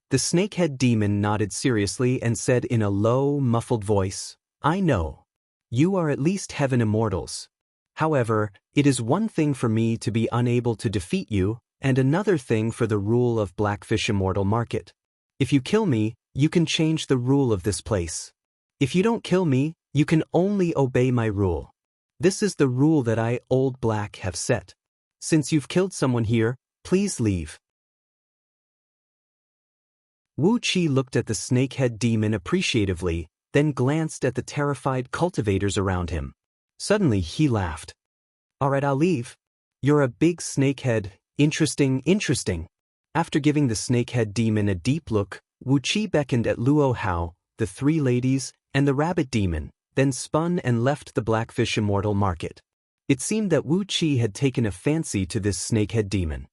The snakehead demon nodded seriously and said in a low, muffled voice, "I know. You are at least heaven immortals. However, it is one thing for me to be unable to defeat you, and another thing for the rule of Blackfish Immortal Market. If you kill me, you can change the rule of this place. If you don't kill me, you can only obey my rule. This is the rule that I, Old Black, have set. Since you've killed someone here, please leave." Wu Qi looked at the snakehead demon appreciatively, then glanced at the terrified cultivators around him. Suddenly he laughed. "All right, I'll leave. You're a big snakehead, interesting." After giving the snakehead demon a deep look, Wu Qi beckoned at Luo Hao, the three ladies, and the rabbit demon, then spun and left the Blackfish Immortal Market. It seemed that Wu Qi had taken a fancy to this snakehead demon.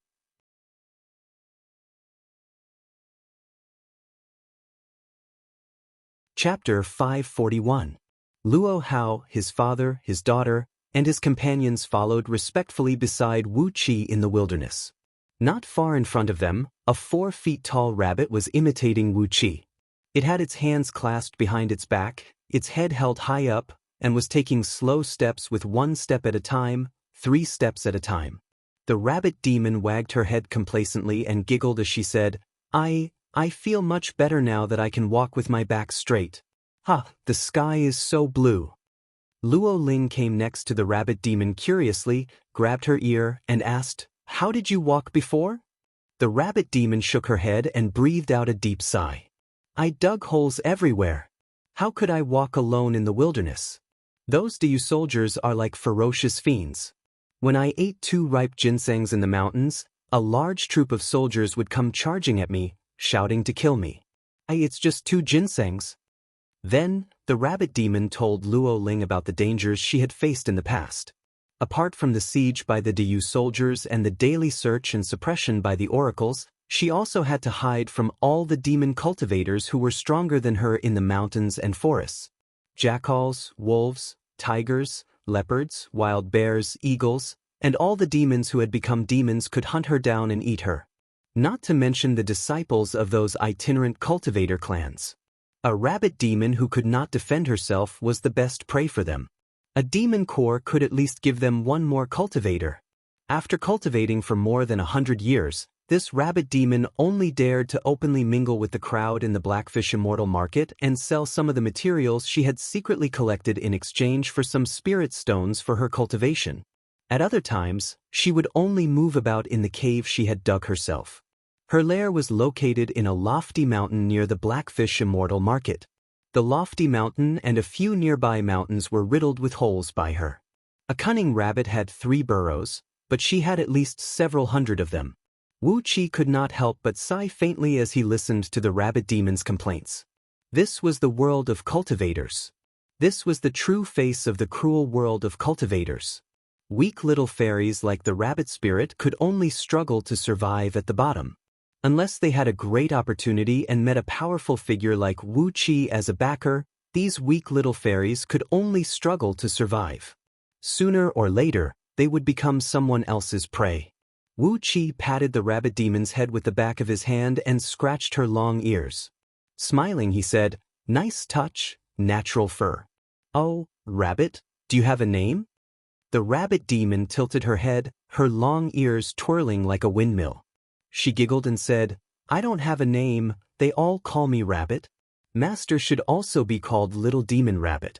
Chapter 541. Luo Hao, his father, his daughter, and his companions followed respectfully beside Wu Qi in the wilderness. Not far in front of them, a 4-feet-tall rabbit was imitating Wu Qi. It had its hands clasped behind its back, its head held high up, and was taking slow steps with 1 step at a time, 3 steps at a time. The rabbit demon wagged her head complacently and giggled as she said, I feel much better now that I can walk with my back straight. Ha, the sky is so blue." Luo Ling came next to the rabbit demon curiously, grabbed her ear, and asked, "How did you walk before?" The rabbit demon shook her head and breathed out a deep sigh. "I dug holes everywhere. How could I walk alone in the wilderness? Those DU soldiers are like ferocious fiends. When I ate 2 ripe ginsengs in the mountains, a large troop of soldiers would come charging at me, shouting to kill me. It's just 2 ginsengs." Then, the rabbit demon told Luo Ling about the dangers she had faced in the past. Apart from the siege by the DU soldiers and the daily search and suppression by the oracles, she also had to hide from all the demon cultivators who were stronger than her in the mountains and forests. Jackals, wolves, tigers, leopards, wild bears, eagles, and all the demons who had become demons could hunt her down and eat her. Not to mention the disciples of those itinerant cultivator clans. A rabbit demon who could not defend herself was the best prey for them. A demon corps could at least give them one more cultivator. After cultivating for more than 100 years, this rabbit demon only dared to openly mingle with the crowd in the Blackfish Immortal Market and sell some of the materials she had secretly collected in exchange for some spirit stones for her cultivation. At other times, she would only move about in the cave she had dug herself. Her lair was located in a lofty mountain near the Blackfish Immortal Market. The lofty mountain and a few nearby mountains were riddled with holes by her. A cunning rabbit had 3 burrows, but she had at least several hundred of them. Wu Qi could not help but sigh faintly as he listened to the rabbit demon's complaints. This was the world of cultivators. This was the true face of the cruel world of cultivators. Weak little fairies like the rabbit spirit could only struggle to survive at the bottom. Unless they had a great opportunity and met a powerful figure like Wu Qi as a backer, these weak little fairies could only struggle to survive. Sooner or later, they would become someone else's prey. Wu Qi patted the rabbit demon's head with the back of his hand and scratched her long ears. Smiling, he said, "Nice touch, natural fur. Oh, rabbit, do you have a name?" The rabbit demon tilted her head, her long ears twirling like a windmill. She giggled and said, "I don't have a name, they all call me Rabbit. Master should also be called Little Demon Rabbit."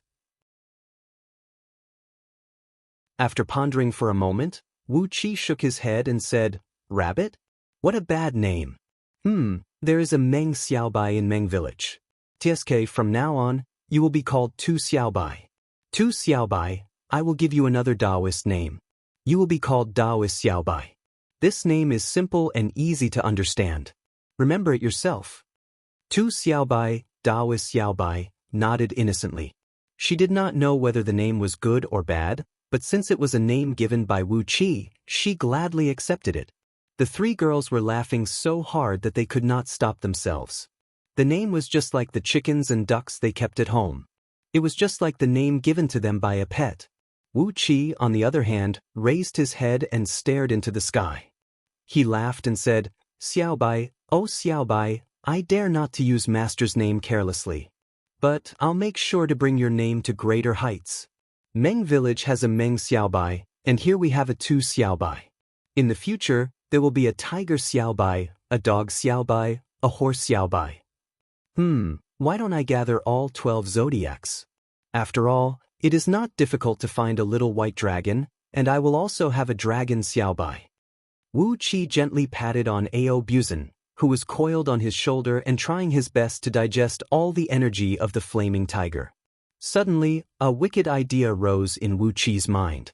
After pondering for a moment, Wu Qi shook his head and said, "Rabbit? What a bad name. There is a Meng Xiaobai in Meng village. TSK, from now on, you will be called Tu Xiaobai. Tu Xiaobai, I will give you another Taoist name. You will be called Taoist Xiaobai. This name is simple and easy to understand. Remember it yourself." Tu Xiaobai, Taoist Xiaobai, nodded innocently. She did not know whether the name was good or bad, but since it was a name given by Wu Qi, she gladly accepted it. The three girls were laughing so hard that they could not stop themselves. The name was just like the chickens and ducks they kept at home. It was just like the name given to them by a pet. Wu Qi, on the other hand, raised his head and stared into the sky. He laughed and said, "Xiaobai, oh Xiaobai, I dare not to use master's name carelessly. But I'll make sure to bring your name to greater heights. Meng village has a Meng Xiaobai, and here we have a Tu Xiaobai. In the future, there will be a tiger Xiaobai, a dog Xiaobai, a horse Xiaobai. Why don't I gather all 12 zodiacs? After all, it is not difficult to find a little white dragon, and I will also have a dragon Xiaobai." Wu Qi gently patted on Ao Buzan, who was coiled on his shoulder and trying his best to digest all the energy of the flaming tiger. Suddenly, a wicked idea rose in Wu Qi's mind.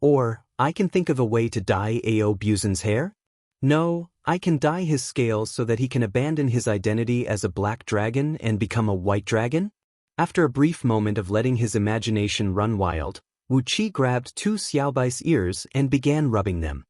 "Or, I can think of a way to dye Ao Buzan's hair? No, I can dye his scales so that he can abandon his identity as a black dragon and become a white dragon?" After a brief moment of letting his imagination run wild, Wu Qi grabbed Tu Xiaobai's ears and began rubbing them.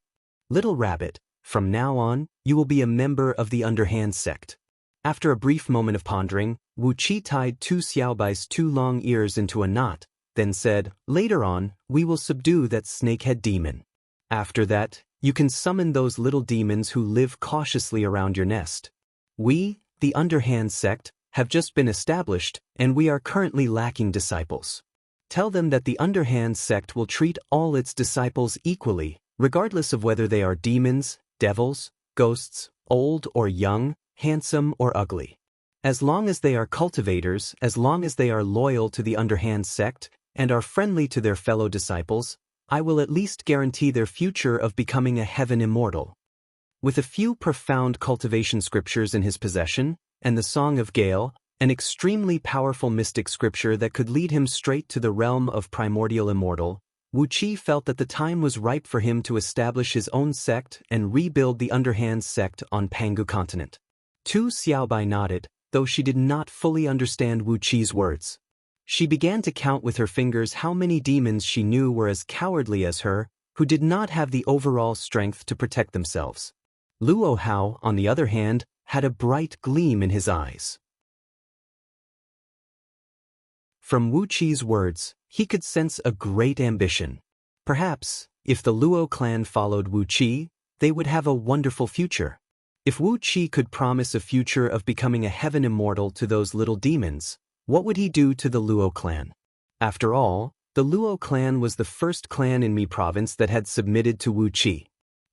"Little rabbit, from now on, you will be a member of the underhand sect." After a brief moment of pondering, Wu Qi tied Tu Xiaobai's 2 long ears into a knot, then said, "Later on, we will subdue that snakehead demon. After that, you can summon those little demons who live cautiously around your nest. We, the underhand sect, have just been established, and we are currently lacking disciples. Tell them that the underhand sect will treat all its disciples equally, regardless of whether they are demons, devils, ghosts, old or young, handsome or ugly. As long as they are cultivators, as long as they are loyal to the underhand sect, and are friendly to their fellow disciples, I will at least guarantee their future of becoming a heaven immortal." With a few profound cultivation scriptures in his possession, and the Song of Gale, an extremely powerful mystic scripture that could lead him straight to the realm of primordial immortal, Wu Qi felt that the time was ripe for him to establish his own sect and rebuild the underhand sect on Pangu continent. Tu Xiaobai nodded, though she did not fully understand Wu Qi's words. She began to count with her fingers how many demons she knew were as cowardly as her, who did not have the overall strength to protect themselves. Luo Hao, on the other hand, had a bright gleam in his eyes. From Wu Qi's words, he could sense a great ambition. Perhaps, if the Luo clan followed Wu Qi, they would have a wonderful future. If Wu Qi could promise a future of becoming a heaven immortal to those little demons, what would he do to the Luo clan? After all, the Luo clan was the first clan in Mi province that had submitted to Wu Qi.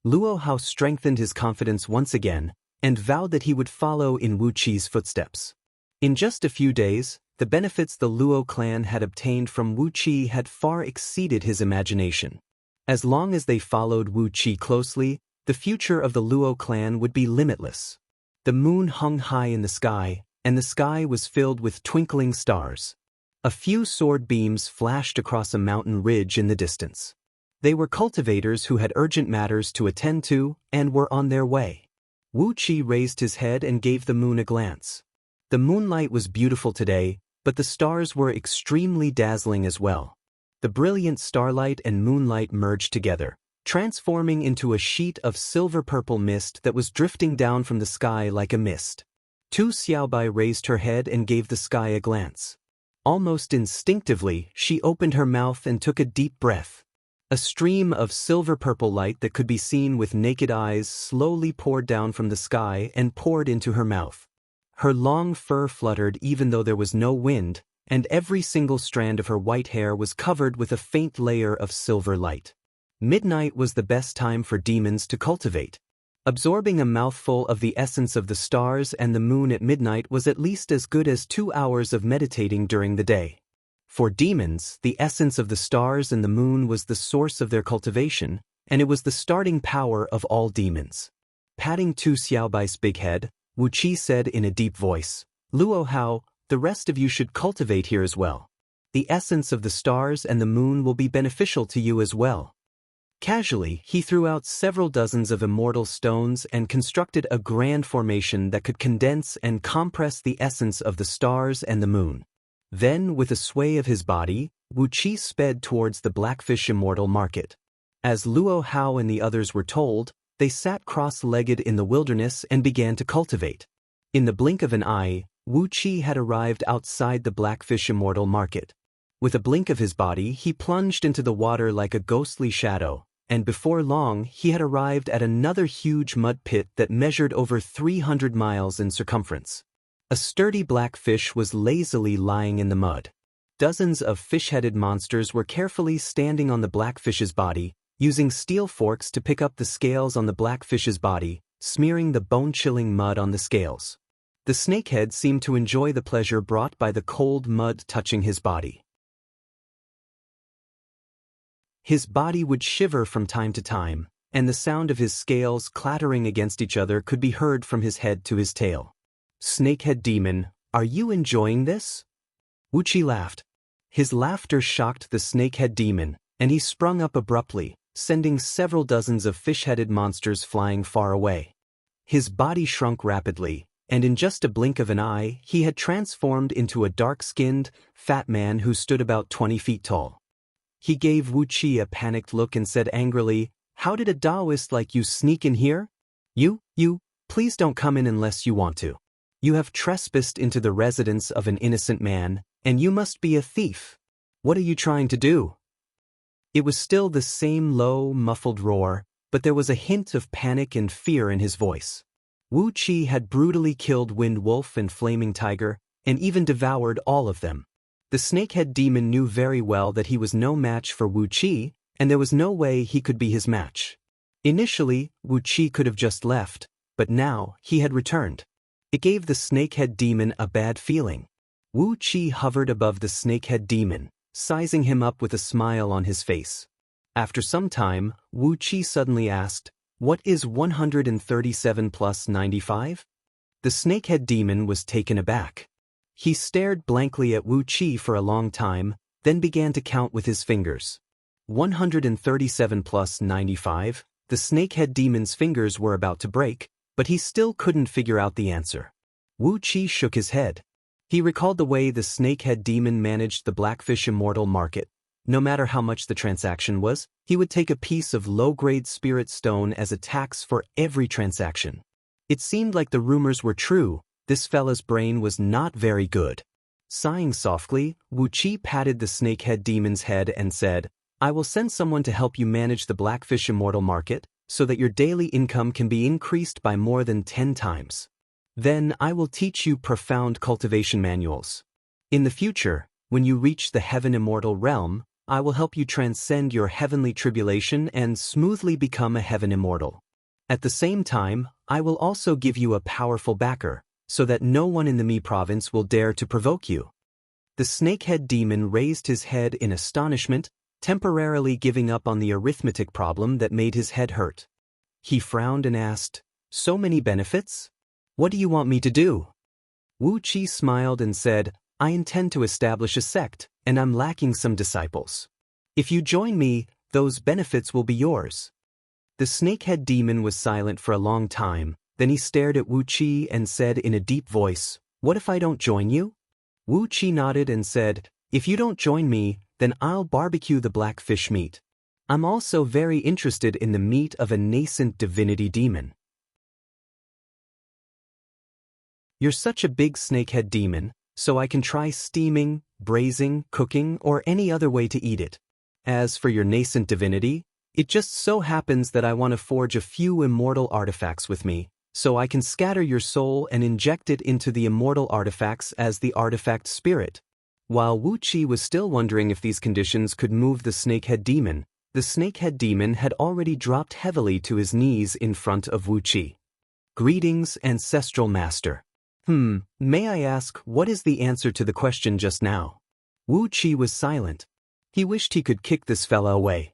Luo Hao strengthened his confidence once again, and vowed that he would follow in Wu Qi's footsteps. In just a few days, the benefits the Luo clan had obtained from Wu Qi had far exceeded his imagination. As long as they followed Wu Qi closely, the future of the Luo clan would be limitless. The moon hung high in the sky, and the sky was filled with twinkling stars. A few sword beams flashed across a mountain ridge in the distance. They were cultivators who had urgent matters to attend to and were on their way. Wu Qi raised his head and gave the moon a glance. The moonlight was beautiful today, but the stars were extremely dazzling as well. The brilliant starlight and moonlight merged together, transforming into a sheet of silver-purple mist that was drifting down from the sky like a mist. Tu Xiaobai raised her head and gave the sky a glance. Almost instinctively, she opened her mouth and took a deep breath. A stream of silver-purple light that could be seen with naked eyes slowly poured down from the sky and poured into her mouth. Her long fur fluttered even though there was no wind, and every single strand of her white hair was covered with a faint layer of silver light. Midnight was the best time for demons to cultivate. Absorbing a mouthful of the essence of the stars and the moon at midnight was at least as good as 2 hours of meditating during the day. For demons, the essence of the stars and the moon was the source of their cultivation, and it was the starting power of all demons. Patting Tu Xiaobai's big head, Wu Qi said in a deep voice, "Luo Hao, the rest of you should cultivate here as well. The essence of the stars and the moon will be beneficial to you as well." Casually, he threw out several dozens of immortal stones and constructed a grand formation that could condense and compress the essence of the stars and the moon. Then, with a sway of his body, Wu Qi sped towards the Blackfish Immortal Market. As Luo Hao and the others were told, they sat cross-legged in the wilderness and began to cultivate. In the blink of an eye, Wu Qi had arrived outside the Blackfish Immortal Market. With a blink of his body, he plunged into the water like a ghostly shadow, and before long he had arrived at another huge mud pit that measured over 300 miles in circumference. A sturdy black fish was lazily lying in the mud. Dozens of fish-headed monsters were carefully standing on the blackfish's body, using steel forks to pick up the scales on the blackfish's body, smearing the bone-chilling mud on the scales. The snakehead seemed to enjoy the pleasure brought by the cold mud touching his body. His body would shiver from time to time, and the sound of his scales clattering against each other could be heard from his head to his tail. "Snakehead demon, are you enjoying this?" Wu Qi laughed. His laughter shocked the snakehead demon, and he sprung up abruptly, sending several dozens of fish-headed monsters flying far away. His body shrunk rapidly, and in just a blink of an eye, he had transformed into a dark-skinned, fat man who stood about 20 feet tall. He gave Wu Qi a panicked look and said angrily, "How did a Taoist like you sneak in here? You, please don't come in unless you want to. You have trespassed into the residence of an innocent man, and you must be a thief. What are you trying to do?" It was still the same low, muffled roar, but there was a hint of panic and fear in his voice. Wu Qi had brutally killed Wind Wolf and Flaming Tiger, and even devoured all of them. The snakehead demon knew very well that he was no match for Wu Qi, and there was no way he could be his match. Initially, Wu Qi could have just left, but now he had returned. It gave the snakehead demon a bad feeling. Wu Qi hovered above the snakehead demon, sizing him up with a smile on his face. After some time, Wu Qi suddenly asked, "What is 137 plus 95? The snakehead demon was taken aback. He stared blankly at Wu Qi for a long time, then began to count with his fingers. 137 plus 95, the snakehead demon's fingers were about to break, but he still couldn't figure out the answer. Wu Qi shook his head. He recalled the way the snakehead demon managed the Blackfish Immortal Market. No matter how much the transaction was, he would take a piece of low-grade spirit stone as a tax for every transaction. It seemed like the rumors were true. This fella's brain was not very good. Sighing softly, Wu Qi patted the snakehead demon's head and said, "I will send someone to help you manage the Blackfish Immortal Market, so that your daily income can be increased by more than 10 times. Then I will teach you profound cultivation manuals. In the future, when you reach the Heaven Immortal realm, I will help you transcend your heavenly tribulation and smoothly become a Heaven Immortal. At the same time, I will also give you a powerful backer, so that no one in the Mi province will dare to provoke you." The snakehead demon raised his head in astonishment, temporarily giving up on the arithmetic problem that made his head hurt. He frowned and asked, "So many benefits? What do you want me to do?" Wu Qi smiled and said, "I intend to establish a sect, and I'm lacking some disciples. If you join me, those benefits will be yours." The snakehead demon was silent for a long time. Then he stared at Wu Qi and said in a deep voice, "What if I don't join you?" Wu Qi nodded and said, "If you don't join me, then I'll barbecue the blackfish meat. I'm also very interested in the meat of a nascent divinity demon." "You're such a big snakehead demon, so I can try steaming, braising, cooking, or any other way to eat it. As for your nascent divinity, it just so happens that I want to forge a few immortal artifacts with me, so I can scatter your soul and inject it into the immortal artifacts as the artifact spirit." While Wu Qi was still wondering if these conditions could move the snakehead demon, the snakehead demon had already dropped heavily to his knees in front of Wu Qi. "Greetings, Ancestral Master. May I ask, what is the answer to the question just now?" Wu Qi was silent. He wished he could kick this fella away.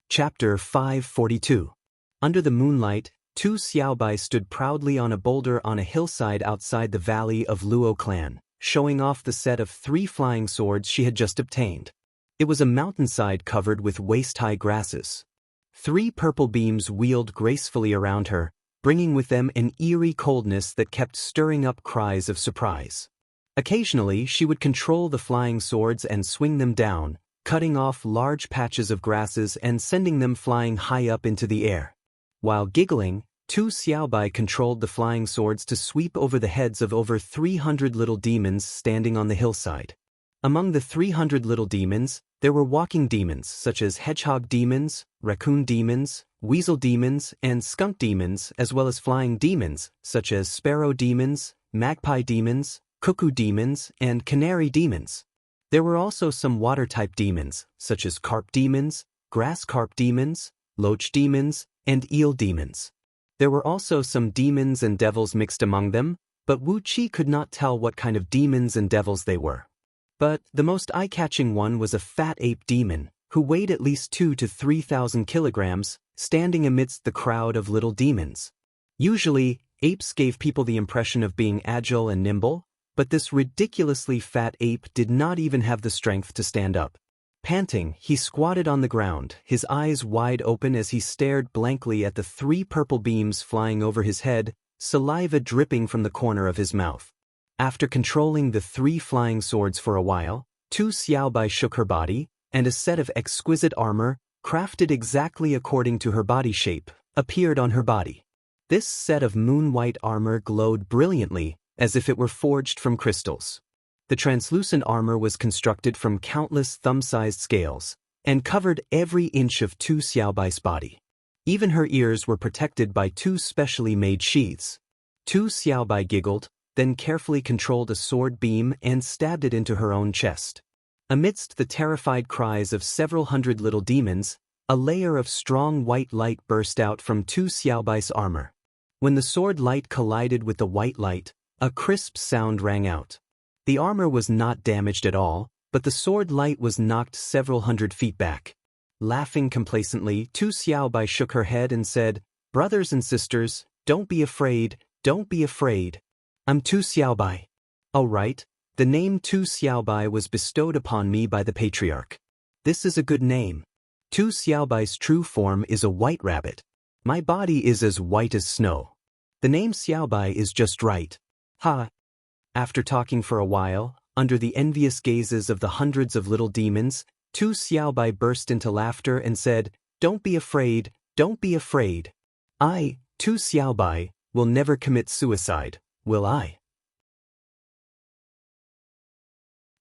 Chapter 542. Under the moonlight, Tu Xiaobai stood proudly on a boulder on a hillside outside the valley of Luo clan, showing off the set of 3 flying swords she had just obtained. It was a mountainside covered with waist-high grasses. 3 purple beams wheeled gracefully around her, bringing with them an eerie coldness that kept stirring up cries of surprise. Occasionally, she would control the flying swords and swing them down, cutting off large patches of grasses and sending them flying high up into the air. While giggling, Tu Xiaobai controlled the flying swords to sweep over the heads of over 300 little demons standing on the hillside. Among the 300 little demons, there were walking demons such as hedgehog demons, raccoon demons, weasel demons, and skunk demons, as well as flying demons such as sparrow demons, magpie demons, cuckoo demons, and canary demons. There were also some water-type demons, such as carp demons, grass carp demons, loach demons, and eel demons. There were also some demons and devils mixed among them, but Wu Qi could not tell what kind of demons and devils they were. But the most eye-catching one was a fat ape demon, who weighed at least 2,000 to 3,000 kilograms, standing amidst the crowd of little demons. Usually, apes gave people the impression of being agile and nimble, but this ridiculously fat ape did not even have the strength to stand up. Panting, he squatted on the ground, his eyes wide open as he stared blankly at the 3 purple beams flying over his head, saliva dripping from the corner of his mouth. After controlling the 3 flying swords for a while, Tu Xiaobai shook her body, and a set of exquisite armor, crafted exactly according to her body shape, appeared on her body. This set of moon-white armor glowed brilliantly, as if it were forged from crystals. The translucent armor was constructed from countless thumb-sized scales, and covered every inch of Tu Xiaobai's body. Even her ears were protected by 2 specially made sheaths. Tu Xiaobai giggled, then carefully controlled a sword beam and stabbed it into her own chest. Amidst the terrified cries of several hundred little demons, a layer of strong white light burst out from Tu Xiaobai's armor. When the sword light collided with the white light, a crisp sound rang out. The armor was not damaged at all, but the sword light was knocked several hundred feet back. Laughing complacently, Tu Xiaobai shook her head and said, "Brothers and sisters, don't be afraid, don't be afraid. I'm Tu Xiaobai." "All right, the name Tu Xiaobai was bestowed upon me by the patriarch. This is a good name. Tu Xiaobai's true form is a white rabbit. My body is as white as snow. The name Xiaobai is just right. Ha!" After talking for a while, under the envious gazes of the hundreds of little demons, Tu Xiaobai burst into laughter and said, "Don't be afraid, don't be afraid. I, Tu Xiaobai, will never commit suicide, will I?"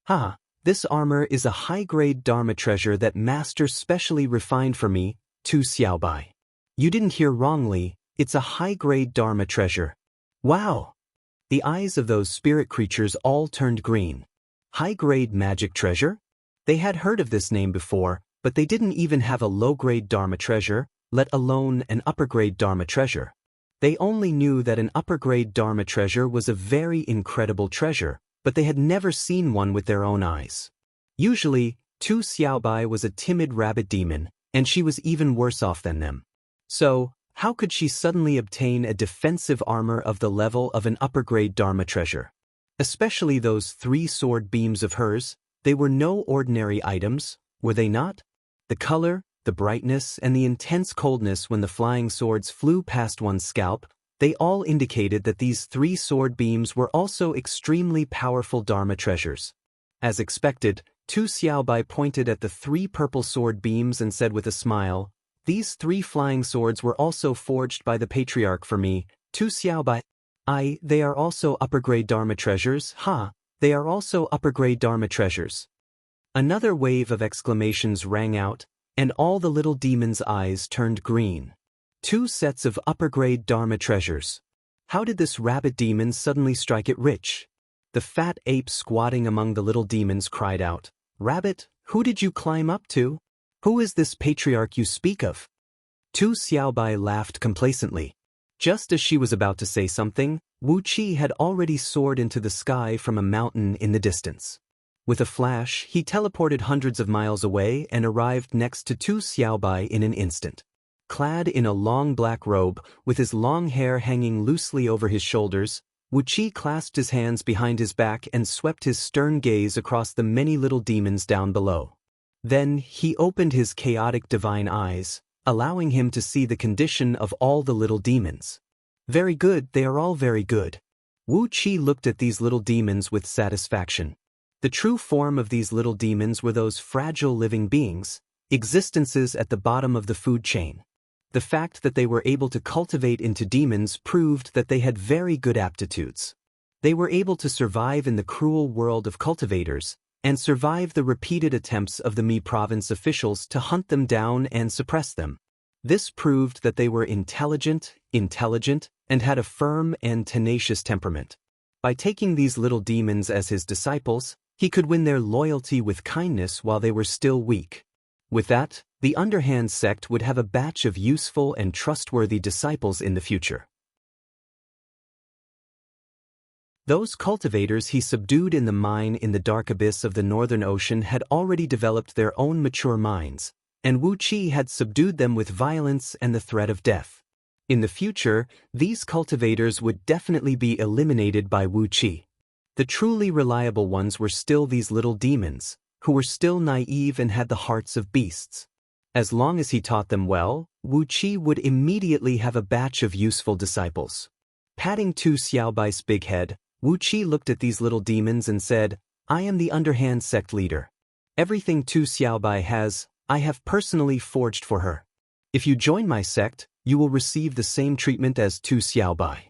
"Ha, this armor is a high-grade Dharma treasure that Master specially refined for me, Tu Xiaobai. You didn't hear wrongly, it's a high-grade Dharma treasure. Wow!" The eyes of those spirit creatures all turned green. High-grade magic treasure? They had heard of this name before, but they didn't even have a low-grade Dharma treasure, let alone an upper-grade Dharma treasure. They only knew that an upper-grade Dharma treasure was a very incredible treasure, but they had never seen one with their own eyes. Usually, Tu Xiaobai was a timid rabbit demon, and she was even worse off than them. So, how could she suddenly obtain a defensive armor of the level of an upper-grade Dharma treasure? Especially those 3 sword beams of hers, they were no ordinary items, were they not? The color, the brightness, and the intense coldness when the flying swords flew past one's scalp, they all indicated that these 3 sword beams were also extremely powerful Dharma treasures. As expected, Tu Xiaobai pointed at the 3 purple sword beams and said with a smile, "These 3 flying swords were also forged by the patriarch for me, Tu Xiaobai. They are also upper-grade Dharma treasures, ha, they are also upper-grade Dharma treasures." Another wave of exclamations rang out, and all the little demons' eyes turned green. 2 sets of upper-grade Dharma treasures. How did this rabbit demon suddenly strike it rich? The fat ape squatting among the little demons cried out, "Rabbit, who did you climb up to? Who is this patriarch you speak of?" Tu Xiaobai laughed complacently. Just as she was about to say something, Wu Qi had already soared into the sky from a mountain in the distance. With a flash, he teleported hundreds of miles away and arrived next to Tu Xiaobai in an instant. Clad in a long black robe, with his long hair hanging loosely over his shoulders, Wu Qi clasped his hands behind his back and swept his stern gaze across the many little demons down below. Then he opened his chaotic divine eyes, allowing him to see the condition of all the little demons. Very good, they are all very good. Wu Qi looked at these little demons with satisfaction. The true form of these little demons were those fragile living beings, existences at the bottom of the food chain. The fact that they were able to cultivate into demons proved that they had very good aptitudes. They were able to survive in the cruel world of cultivators, and survive the repeated attempts of the Mi province officials to hunt them down and suppress them. This proved that they were intelligent, and had a firm and tenacious temperament. By taking these little demons as his disciples, he could win their loyalty with kindness while they were still weak. With that, the underhand sect would have a batch of useful and trustworthy disciples in the future. Those cultivators he subdued in the mine in the dark abyss of the Northern Ocean had already developed their own mature minds, and Wu Qi had subdued them with violence and the threat of death. In the future, these cultivators would definitely be eliminated by Wu Qi. The truly reliable ones were still these little demons, who were still naive and had the hearts of beasts. As long as he taught them well, Wu Qi would immediately have a batch of useful disciples. Patting Tu Xiaobai's big head, Wu Qi looked at these little demons and said, "I am the underhand sect leader. Everything Tu Xiaobai has, I have personally forged for her. If you join my sect, you will receive the same treatment as Tu Xiaobai."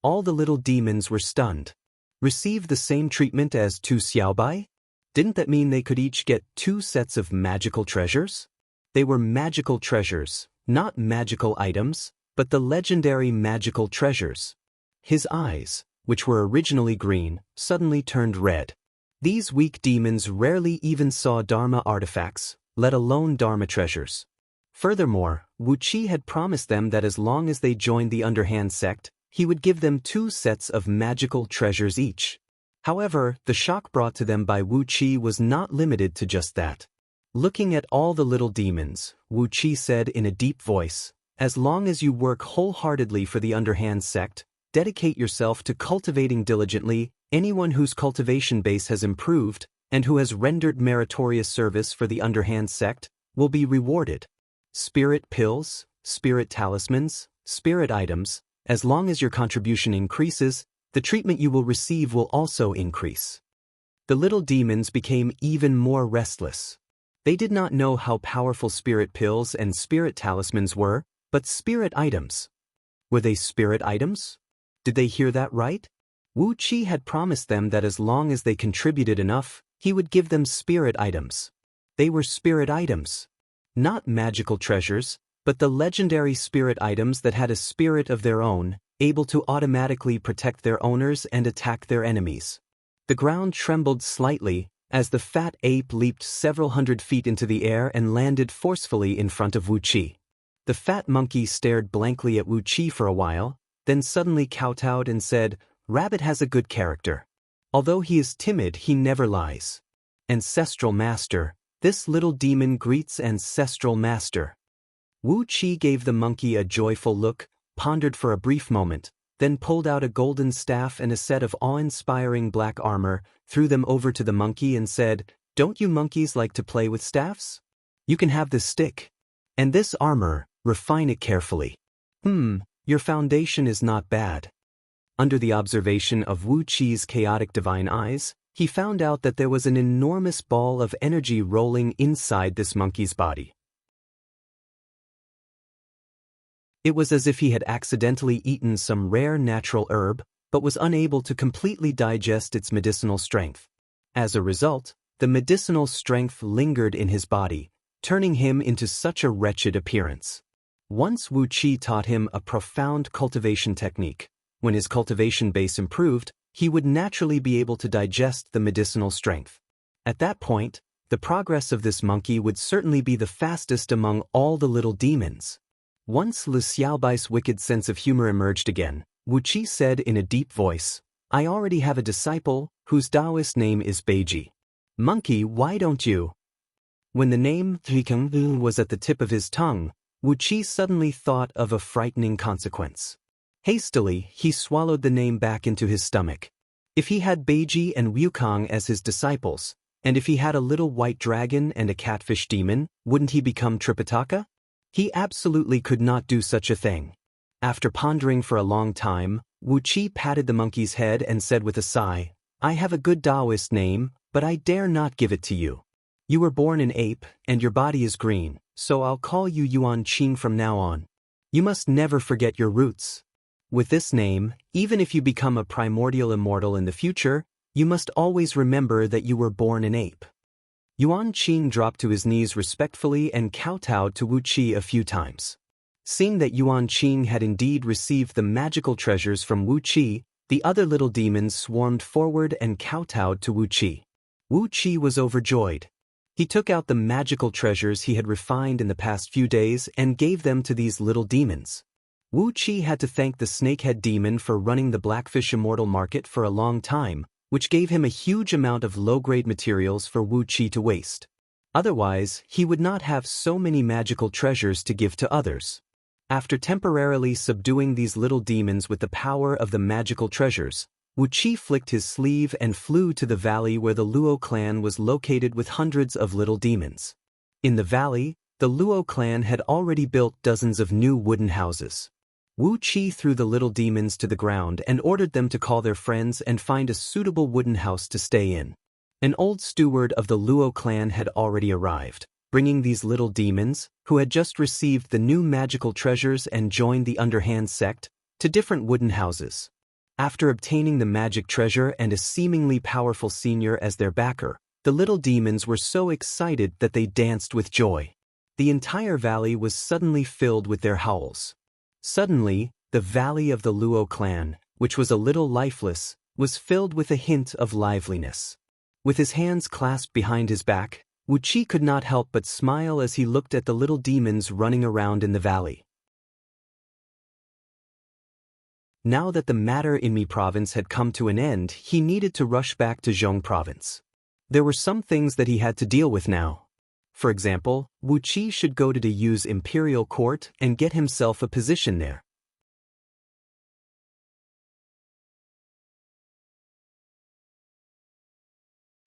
All the little demons were stunned. Receive the same treatment as Tu Xiaobai? Didn't that mean they could each get 2 sets of magical treasures? They were magical treasures, not magical items, but the legendary magical treasures. His eyes, which were originally green, suddenly turned red. These weak demons rarely even saw Dharma artifacts, let alone Dharma treasures. Furthermore, Wu Qi had promised them that as long as they joined the underhand sect, he would give them 2 sets of magical treasures each. However, the shock brought to them by Wu Qi was not limited to just that. Looking at all the little demons, Wu Qi said in a deep voice, "As long as you work wholeheartedly for the underhand sect, dedicate yourself to cultivating diligently anyone whose cultivation base has improved and who has rendered meritorious service for the underhand sect, will be rewarded. Spirit pills, spirit talismans, spirit items, as long as your contribution increases, the treatment you will receive will also increase." The little demons became even more restless. They did not know how powerful spirit pills and spirit talismans were, but spirit items. Were they spirit items? Did they hear that right? Wu Qi had promised them that as long as they contributed enough, he would give them spirit items. They were spirit items. Not magical treasures, but the legendary spirit items that had a spirit of their own, able to automatically protect their owners and attack their enemies. The ground trembled slightly as the fat ape leaped several hundred feet into the air and landed forcefully in front of Wu Qi. The fat monkey stared blankly at Wu Qi for a while, then suddenly kowtowed and said, "Rabbit has a good character. Although he is timid, he never lies. Ancestral Master, this little demon greets Ancestral Master." Wu Qi gave the monkey a joyful look, pondered for a brief moment, then pulled out a golden staff and a set of awe-inspiring black armor, threw them over to the monkey and said, "Don't you monkeys like to play with staffs? You can have this stick. And this armor, refine it carefully. Your foundation is not bad." Under the observation of Wu Qi's chaotic divine eyes, he found out that there was an enormous ball of energy rolling inside this monkey's body. It was as if he had accidentally eaten some rare natural herb, but was unable to completely digest its medicinal strength. As a result, the medicinal strength lingered in his body, turning him into such a wretched appearance. Once Wu Qi taught him a profound cultivation technique. When his cultivation base improved, he would naturally be able to digest the medicinal strength. At that point, the progress of this monkey would certainly be the fastest among all the little demons. Once Lu Xiaobai's wicked sense of humor emerged again, Wu Qi said in a deep voice, "I already have a disciple, whose Taoist name is Beiji. Monkey, why don't you?" When the name Zhikeng was at the tip of his tongue, Wu Qi suddenly thought of a frightening consequence. Hastily, he swallowed the name back into his stomach. If he had Beiji and Wukong as his disciples, and if he had a little white dragon and a catfish demon, wouldn't he become Tripitaka? He absolutely could not do such a thing. After pondering for a long time, Wu Qi patted the monkey's head and said with a sigh, "I have a good Taoist name, but I dare not give it to you. You were born an ape, and your body is green, so I'll call you Yuan Qing from now on. You must never forget your roots. With this name, even if you become a primordial immortal in the future, you must always remember that you were born an ape." Yuan Qing dropped to his knees respectfully and kowtowed to Wu Qi a few times. Seeing that Yuan Qing had indeed received the magical treasures from Wu Qi, the other little demons swarmed forward and kowtowed to Wu Qi. Wu Qi was overjoyed. He took out the magical treasures he had refined in the past few days and gave them to these little demons. Wu Qi had to thank the snakehead demon for running the Blackfish Immortal Market for a long time, which gave him a huge amount of low-grade materials for Wu Qi to waste. Otherwise, he would not have so many magical treasures to give to others. After temporarily subduing these little demons with the power of the magical treasures, Wu Qi flicked his sleeve and flew to the valley where the Luo clan was located with hundreds of little demons. In the valley, the Luo clan had already built dozens of new wooden houses. Wu Qi threw the little demons to the ground and ordered them to call their friends and find a suitable wooden house to stay in. An old steward of the Luo clan had already arrived, bringing these little demons, who had just received the new magical treasures and joined the underhand sect, to different wooden houses. After obtaining the magic treasure and a seemingly powerful senior as their backer, the little demons were so excited that they danced with joy. The entire valley was suddenly filled with their howls. Suddenly, the valley of the Luo clan, which was a little lifeless, was filled with a hint of liveliness. With his hands clasped behind his back, Wu Qi could not help but smile as he looked at the little demons running around in the valley. Now that the matter in Mi province had come to an end, he needed to rush back to Zhong province. There were some things that he had to deal with now. For example, Wu Qi should go to the Yu's imperial court and get himself a position there.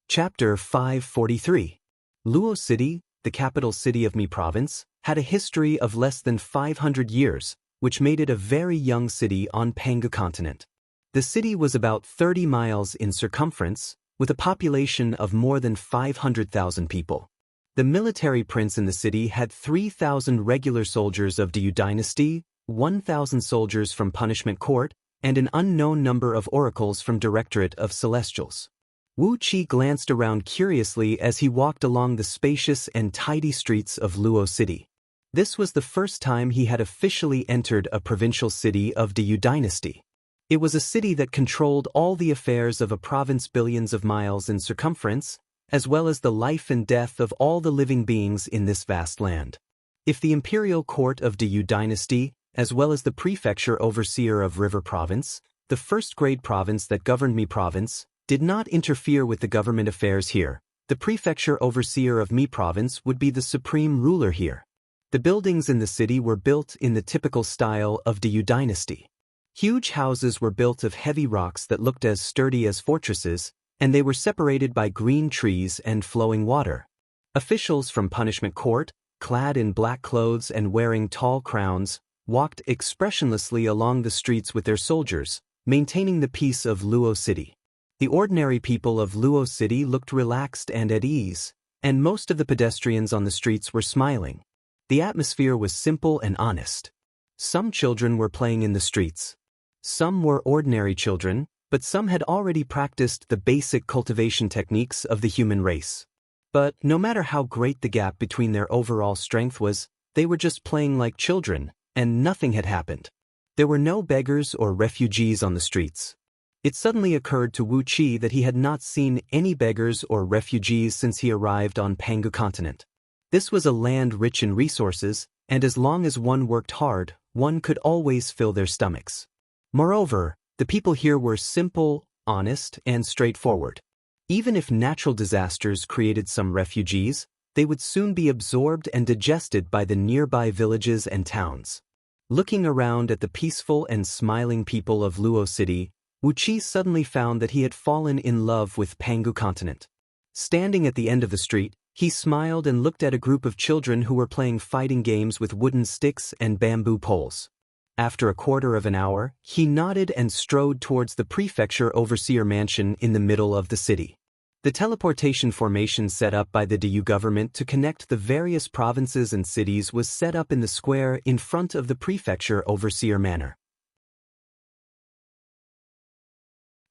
Chapter 543. Luo City, the capital city of Mi province, had a history of less than 500 years, which made it a very young city on Penghu continent. The city was about 30 miles in circumference, with a population of more than 500,000 people. The military prince in the city had 3,000 regular soldiers of the Yu dynasty, 1,000 soldiers from Punishment Court, and an unknown number of oracles from Directorate of Celestials. Wu Qi glanced around curiously as he walked along the spacious and tidy streets of Luo City. This was the first time he had officially entered a provincial city of the Yu dynasty. It was a city that controlled all the affairs of a province billions of miles in circumference, as well as the life and death of all the living beings in this vast land. If the imperial court of the Yu dynasty, as well as the prefecture overseer of River province, the first-grade province that governed Mi province, did not interfere with the government affairs here, the prefecture overseer of Mi province would be the supreme ruler here. The buildings in the city were built in the typical style of the Yu dynasty. Huge houses were built of heavy rocks that looked as sturdy as fortresses, and they were separated by green trees and flowing water. Officials from Punishment Court, clad in black clothes and wearing tall crowns, walked expressionlessly along the streets with their soldiers, maintaining the peace of Luo City. The ordinary people of Luo City looked relaxed and at ease, and most of the pedestrians on the streets were smiling. The atmosphere was simple and honest. Some children were playing in the streets. Some were ordinary children, but some had already practiced the basic cultivation techniques of the human race. But no matter how great the gap between their overall strength was, they were just playing like children, and nothing had happened. There were no beggars or refugees on the streets. It suddenly occurred to Wu Qi that he had not seen any beggars or refugees since he arrived on Penghu continent. This was a land rich in resources, and as long as one worked hard, one could always fill their stomachs. Moreover, the people here were simple, honest, and straightforward. Even if natural disasters created some refugees, they would soon be absorbed and digested by the nearby villages and towns. Looking around at the peaceful and smiling people of Luo City, Wu Qi suddenly found that he had fallen in love with Pangu continent. Standing at the end of the street, he smiled and looked at a group of children who were playing fighting games with wooden sticks and bamboo poles. After a quarter of an hour, he nodded and strode towards the prefecture overseer mansion in the middle of the city. The teleportation formation set up by the DU government to connect the various provinces and cities was set up in the square in front of the prefecture overseer manor.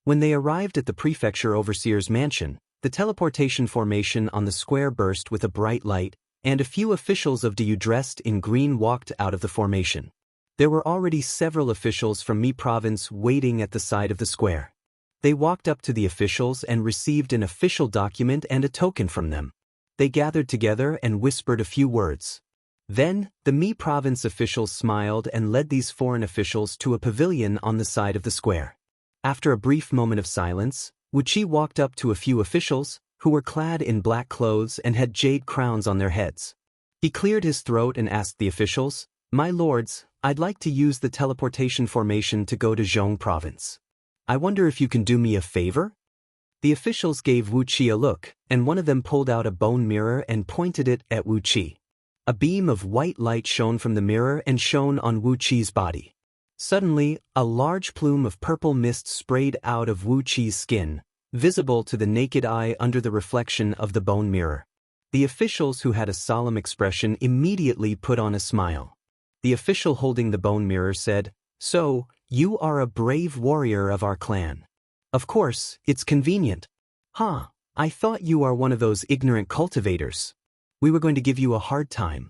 When they arrived at the prefecture overseer's mansion, the teleportation formation on the square burst with a bright light, and a few officials of DU dressed in green walked out of the formation. There were already several officials from Mi province waiting at the side of the square. They walked up to the officials and received an official document and a token from them. They gathered together and whispered a few words. Then, the Mi province officials smiled and led these foreign officials to a pavilion on the side of the square. After a brief moment of silence, Wu Qi walked up to a few officials, who were clad in black clothes and had jade crowns on their heads. He cleared his throat and asked the officials, "My lords, I'd like to use the teleportation formation to go to Zhong province. I wonder if you can do me a favor?" The officials gave Wu Qi a look, and one of them pulled out a bone mirror and pointed it at Wu Qi. A beam of white light shone from the mirror and shone on Wu Qi's body. Suddenly, a large plume of purple mist sprayed out of Wu Qi's skin, visible to the naked eye under the reflection of the bone mirror. The officials who had a solemn expression immediately put on a smile. The official holding the bone mirror said, "So, you are a brave warrior of our clan. Of course, it's convenient. Huh, I thought you are one of those ignorant cultivators. We were going to give you a hard time."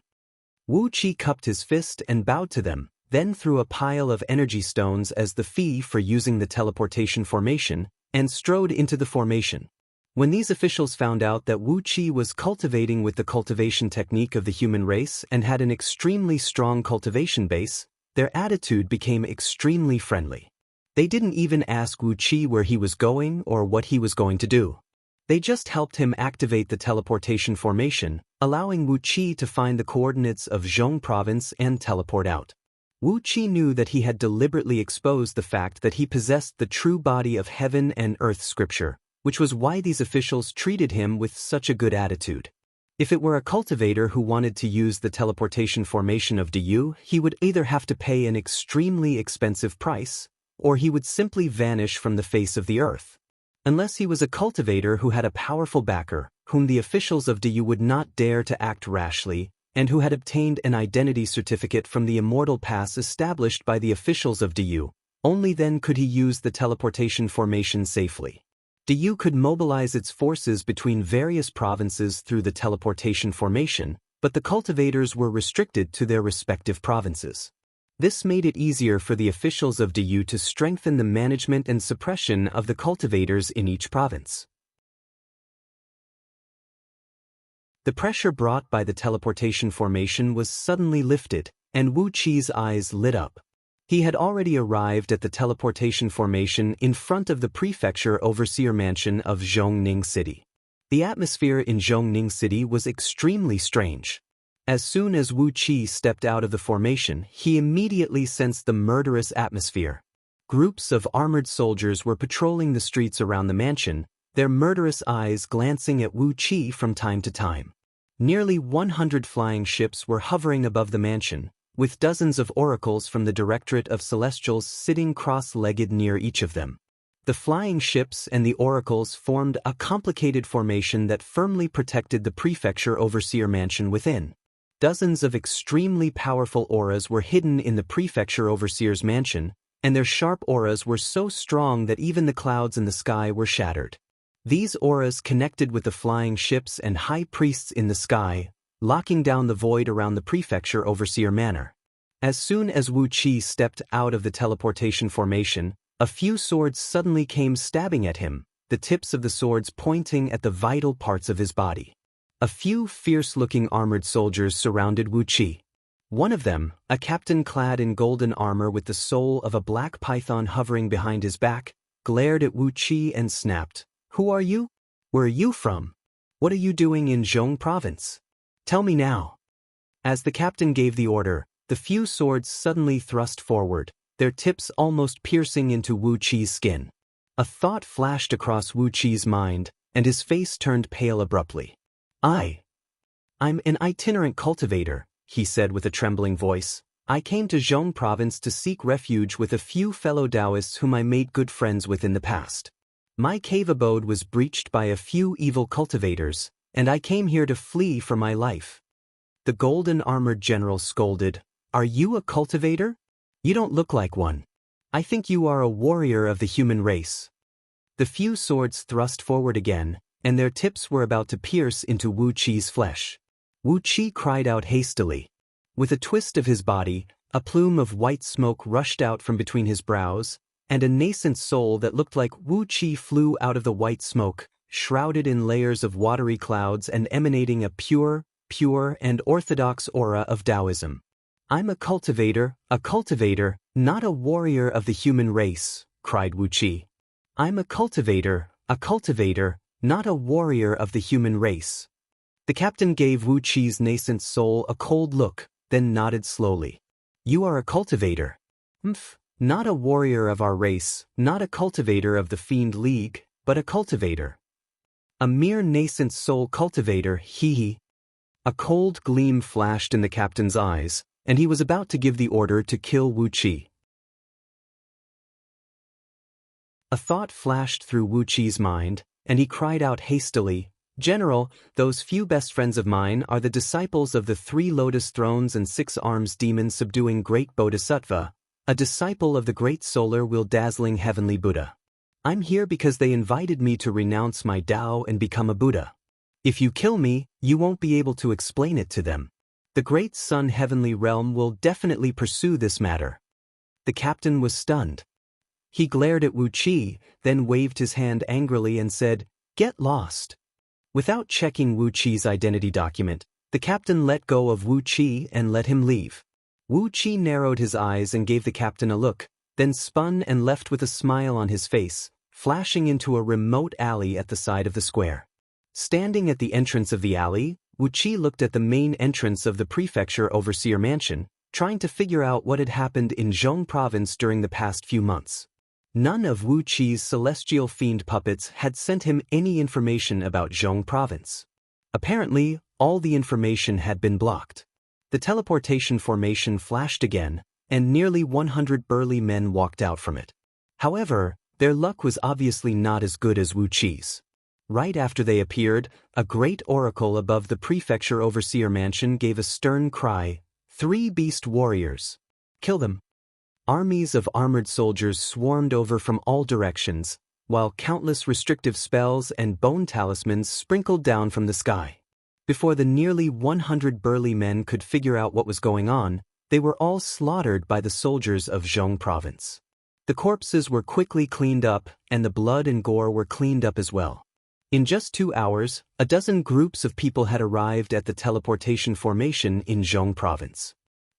Wu Qi cupped his fist and bowed to them, then threw a pile of energy stones as the fee for using the teleportation formation, and strode into the formation. When these officials found out that Wu Qi was cultivating with the cultivation technique of the human race and had an extremely strong cultivation base, their attitude became extremely friendly. They didn't even ask Wu Qi where he was going or what he was going to do. They just helped him activate the teleportation formation, allowing Wu Qi to find the coordinates of Zhong province and teleport out. Wu Qi knew that he had deliberately exposed the fact that he possessed the true body of heaven and earth scripture, which was why these officials treated him with such a good attitude. If it were a cultivator who wanted to use the teleportation formation of DU, he would either have to pay an extremely expensive price, or he would simply vanish from the face of the earth. Unless he was a cultivator who had a powerful backer, whom the officials of DU would not dare to act rashly, and who had obtained an identity certificate from the immortal pass established by the officials of DU, only then could he use the teleportation formation safely. DU could mobilize its forces between various provinces through the teleportation formation, but the cultivators were restricted to their respective provinces. This made it easier for the officials of DU to strengthen the management and suppression of the cultivators in each province. The pressure brought by the teleportation formation was suddenly lifted, and Wu Qi's eyes lit up. He had already arrived at the teleportation formation in front of the prefecture overseer mansion of Zhongning City. The atmosphere in Zhongning City was extremely strange. As soon as Wu Qi stepped out of the formation, he immediately sensed the murderous atmosphere. Groups of armored soldiers were patrolling the streets around the mansion, their murderous eyes glancing at Wu Qi from time to time. Nearly 100 flying ships were hovering above the mansion, with dozens of oracles from the Directorate of Celestials sitting cross-legged near each of them. The flying ships and the oracles formed a complicated formation that firmly protected the prefecture overseer mansion within. Dozens of extremely powerful auras were hidden in the prefecture overseer's mansion, and their sharp auras were so strong that even the clouds in the sky were shattered. These auras connected with the flying ships and high priests in the sky, locking down the void around the prefecture overseer manor. As soon as Wu Qi stepped out of the teleportation formation, a few swords suddenly came stabbing at him, the tips of the swords pointing at the vital parts of his body. A few fierce-looking armored soldiers surrounded Wu Qi. One of them, a captain clad in golden armor with the soul of a black python hovering behind his back, glared at Wu Qi and snapped, "Who are you? Where are you from? What are you doing in Zhong province? Tell me now." As the captain gave the order, the few swords suddenly thrust forward, their tips almost piercing into Wu Qi's skin. A thought flashed across Wu Qi's mind, and his face turned pale abruptly. I'm an itinerant cultivator," he said with a trembling voice. "I came to Zhong province to seek refuge with a few fellow Taoists whom I made good friends with in the past. My cave abode was breached by a few evil cultivators, and I came here to flee for my life." The golden-armored general scolded, "Are you a cultivator? You don't look like one. I think you are a warrior of the human race." The few swords thrust forward again, and their tips were about to pierce into Wu Qi's flesh. Wu Qi cried out hastily. With a twist of his body, a plume of white smoke rushed out from between his brows, and a nascent soul that looked like Wu Qi flew out of the white smoke, shrouded in layers of watery clouds and emanating a pure and orthodox aura of Taoism. "I'm a cultivator, not a warrior of the human race," cried Wu Qi. "I'm a cultivator, not a warrior of the human race." The captain gave Wu Qi's nascent soul a cold look, then nodded slowly. "You are a cultivator. Not a warrior of our race, not a cultivator of the Fiend League, but a cultivator. A mere nascent soul cultivator, hee." A cold gleam flashed in the captain's eyes, and he was about to give the order to kill Wu Qi. A thought flashed through Wu Qi's mind, and he cried out hastily, "General, those few best friends of mine are the disciples of the 3 lotus thrones and 6 arms demon subduing great Bodhisattva, a disciple of the great solar will dazzling heavenly Buddha. I'm here because they invited me to renounce my Tao and become a Buddha. If you kill me, you won't be able to explain it to them. The great sun heavenly realm will definitely pursue this matter." The captain was stunned. He glared at Wu Qi, then waved his hand angrily and said, "Get lost." Without checking Wu Qi's identity document, the captain let go of Wu Qi and let him leave. Wu Qi narrowed his eyes and gave the captain a look, then spun and left with a smile on his face, flashing into a remote alley at the side of the square. Standing at the entrance of the alley, Wu Qi looked at the main entrance of the prefecture overseer mansion, trying to figure out what had happened in Zhong province during the past few months. None of Wu Qi's celestial fiend puppets had sent him any information about Zhong province. Apparently, all the information had been blocked. The teleportation formation flashed again, and nearly 100 burly men walked out from it. However, their luck was obviously not as good as Wu Qi's. Right after they appeared, a great oracle above the prefecture overseer mansion gave a stern cry, "3 beast warriors! Kill them!" Armies of armored soldiers swarmed over from all directions, while countless restrictive spells and bone talismans sprinkled down from the sky. Before the nearly 100 burly men could figure out what was going on, they were all slaughtered by the soldiers of Zhong province. The corpses were quickly cleaned up, and the blood and gore were cleaned up as well. In just 2 hours, a dozen groups of people had arrived at the teleportation formation in Zhong province.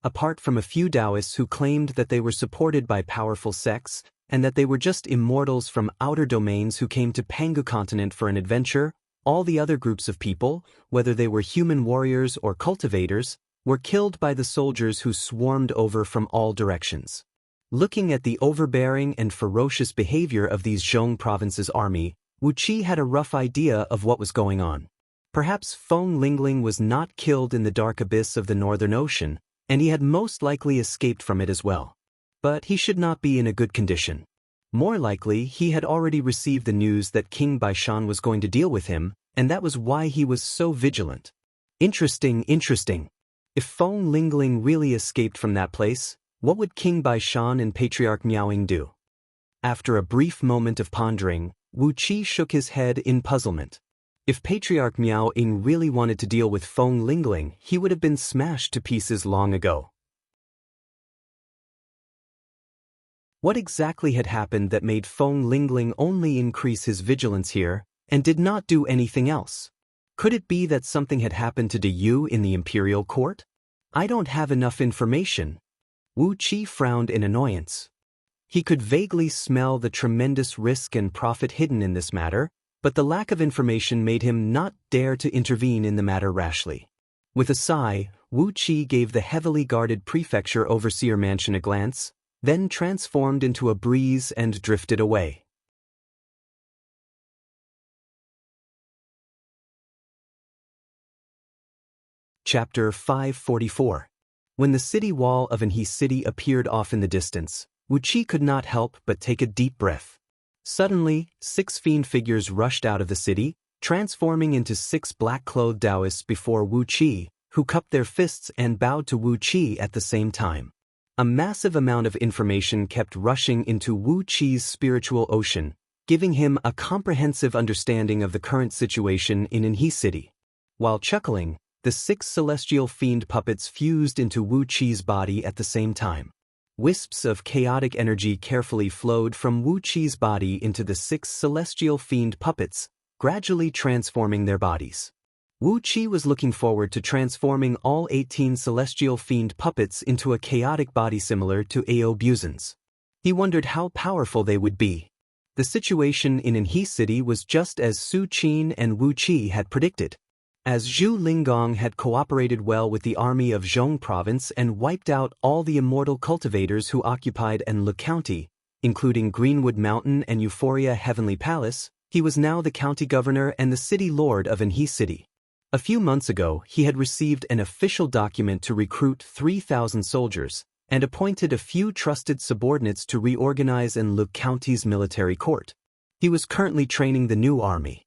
Apart from a few Taoists who claimed that they were supported by powerful sects, and that they were just immortals from outer domains who came to Pangu continent for an adventure, all the other groups of people, whether they were human warriors or cultivators, were killed by the soldiers who swarmed over from all directions. Looking at the overbearing and ferocious behavior of these Zhong province's army, Wu Qi had a rough idea of what was going on. Perhaps Feng Lingling was not killed in the dark abyss of the Northern Ocean, and he had most likely escaped from it as well. But he should not be in a good condition. More likely, he had already received the news that King Baishan was going to deal with him, and that was why he was so vigilant. Interesting. If Feng Lingling really escaped from that place, what would King Baishan and Patriarch Miaoying do? After a brief moment of pondering, Wu Qi shook his head in puzzlement. If Patriarch Miaoying really wanted to deal with Feng Lingling, he would have been smashed to pieces long ago. What exactly had happened that made Feng Lingling only increase his vigilance here, and did not do anything else? Could it be that something had happened to De Yu in the imperial court? I don't have enough information. Wu Qi frowned in annoyance. He could vaguely smell the tremendous risk and profit hidden in this matter, but the lack of information made him not dare to intervene in the matter rashly. With a sigh, Wu Qi gave the heavily guarded prefecture overseer mansion a glance, then transformed into a breeze and drifted away. Chapter 544. When the city wall of Anhe City appeared off in the distance, Wu Qi could not help but take a deep breath. Suddenly, 6 fiend figures rushed out of the city, transforming into 6 black-clothed Taoists before Wu Qi, who cupped their fists and bowed to Wu Qi at the same time. A massive amount of information kept rushing into Wu Qi's spiritual ocean, giving him a comprehensive understanding of the current situation in Anhe City. While chuckling, the 6 celestial fiend puppets fused into Wu Qi's body at the same time. Wisps of chaotic energy carefully flowed from Wu Qi's body into the 6 celestial fiend puppets, gradually transforming their bodies. Wu Qi was looking forward to transforming all 18 celestial fiend puppets into a chaotic body similar to Ao Buzin's. He wondered how powerful they would be. The situation in Anhe City was just as Su Qin and Wu Qi had predicted. As Zhu Lingong had cooperated well with the army of Zhong Province and wiped out all the immortal cultivators who occupied Anlu County, including Greenwood Mountain and Euphoria Heavenly Palace, he was now the county governor and the city lord of Anhe City. A few months ago, he had received an official document to recruit 3,000 soldiers and appointed a few trusted subordinates to reorganize Anlu County's military court. He was currently training the new army.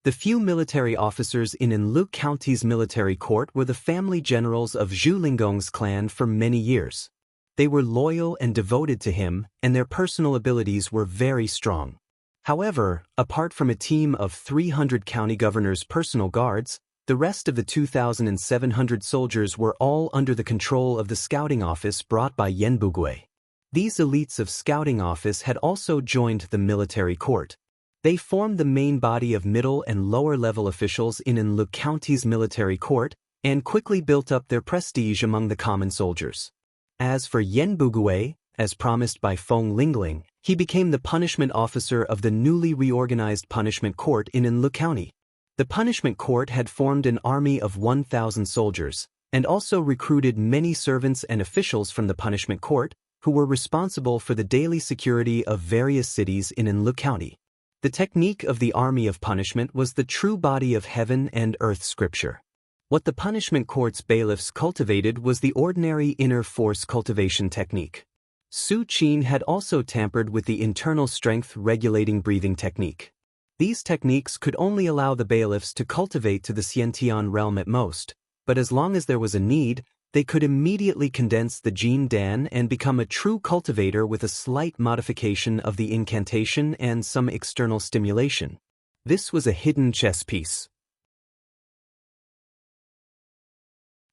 The few military officers in Anlu County's military court were the family generals of Zhu Lingong's clan for many years. They were loyal and devoted to him, and their personal abilities were very strong. However, apart from a team of 300 county governors' personal guards, the rest of the 2,700 soldiers were all under the control of the scouting office brought by Yan Bugui. These elites of scouting office had also joined the military court. They formed the main body of middle and lower-level officials in Anlu County's military court and quickly built up their prestige among the common soldiers. As for Yan Bugui, as promised by Feng Lingling, he became the punishment officer of the newly reorganized punishment court in Anlu County. The punishment court had formed an army of 1,000 soldiers and also recruited many servants and officials from the punishment court who were responsible for the daily security of various cities in Anlu County. The technique of the army of punishment was the true body of heaven and earth scripture. What the punishment court's bailiffs cultivated was the ordinary inner force cultivation technique. Su Qin had also tampered with the internal strength regulating breathing technique. These techniques could only allow the bailiffs to cultivate to the Xiantian realm at most, but as long as there was a need, they could immediately condense the Jin Dan and become a true cultivator with a slight modification of the incantation and some external stimulation. This was a hidden chess piece.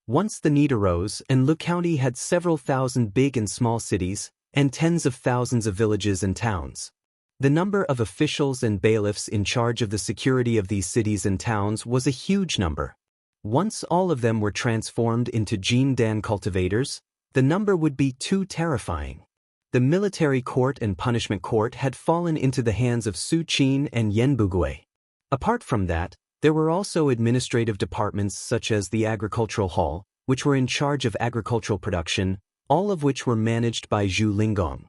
Once the need arose, Anlu County had several thousand big and small cities, and tens of thousands of villages and towns. The number of officials and bailiffs in charge of the security of these cities and towns was a huge number. Once all of them were transformed into Jin Dan cultivators, the number would be too terrifying. The military court and punishment court had fallen into the hands of Su Qin and Yan Bugui. Apart from that, there were also administrative departments such as the Agricultural Hall, which were in charge of agricultural production, all of which were managed by Zhu Lingong.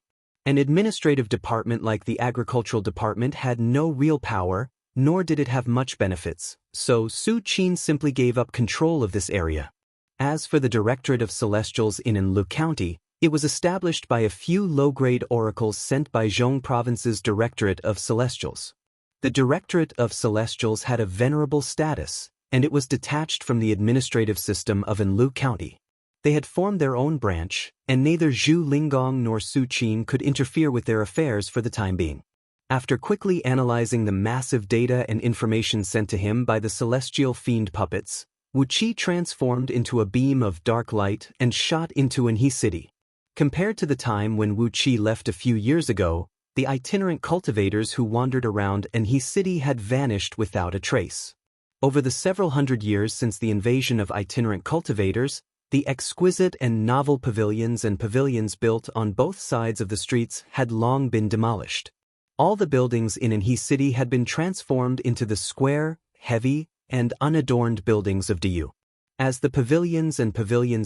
An administrative department like the Agricultural Department had no real power, nor did it have much benefits, so Su Qin simply gave up control of this area. As for the Directorate of Celestials in Anlu County, it was established by a few low-grade oracles sent by Zhong Province's Directorate of Celestials. The Directorate of Celestials had a venerable status, and it was detached from the administrative system of Anlu County. They had formed their own branch, and neither Zhu Lingong nor Su Qin could interfere with their affairs for the time being. After quickly analyzing the massive data and information sent to him by the celestial fiend puppets, Wu Qi transformed into a beam of dark light and shot into Anhe City. Compared to the time when Wu Qi left a few years ago, the itinerant cultivators who wandered around Anhe City had vanished without a trace. Over the several hundred years since the invasion of itinerant cultivators, The exquisite and novel pavilions built on both sides of the streets had long been demolished. All the buildings in Anhui City had been transformed into the square, heavy, and unadorned buildings of Diyu. As the pavilions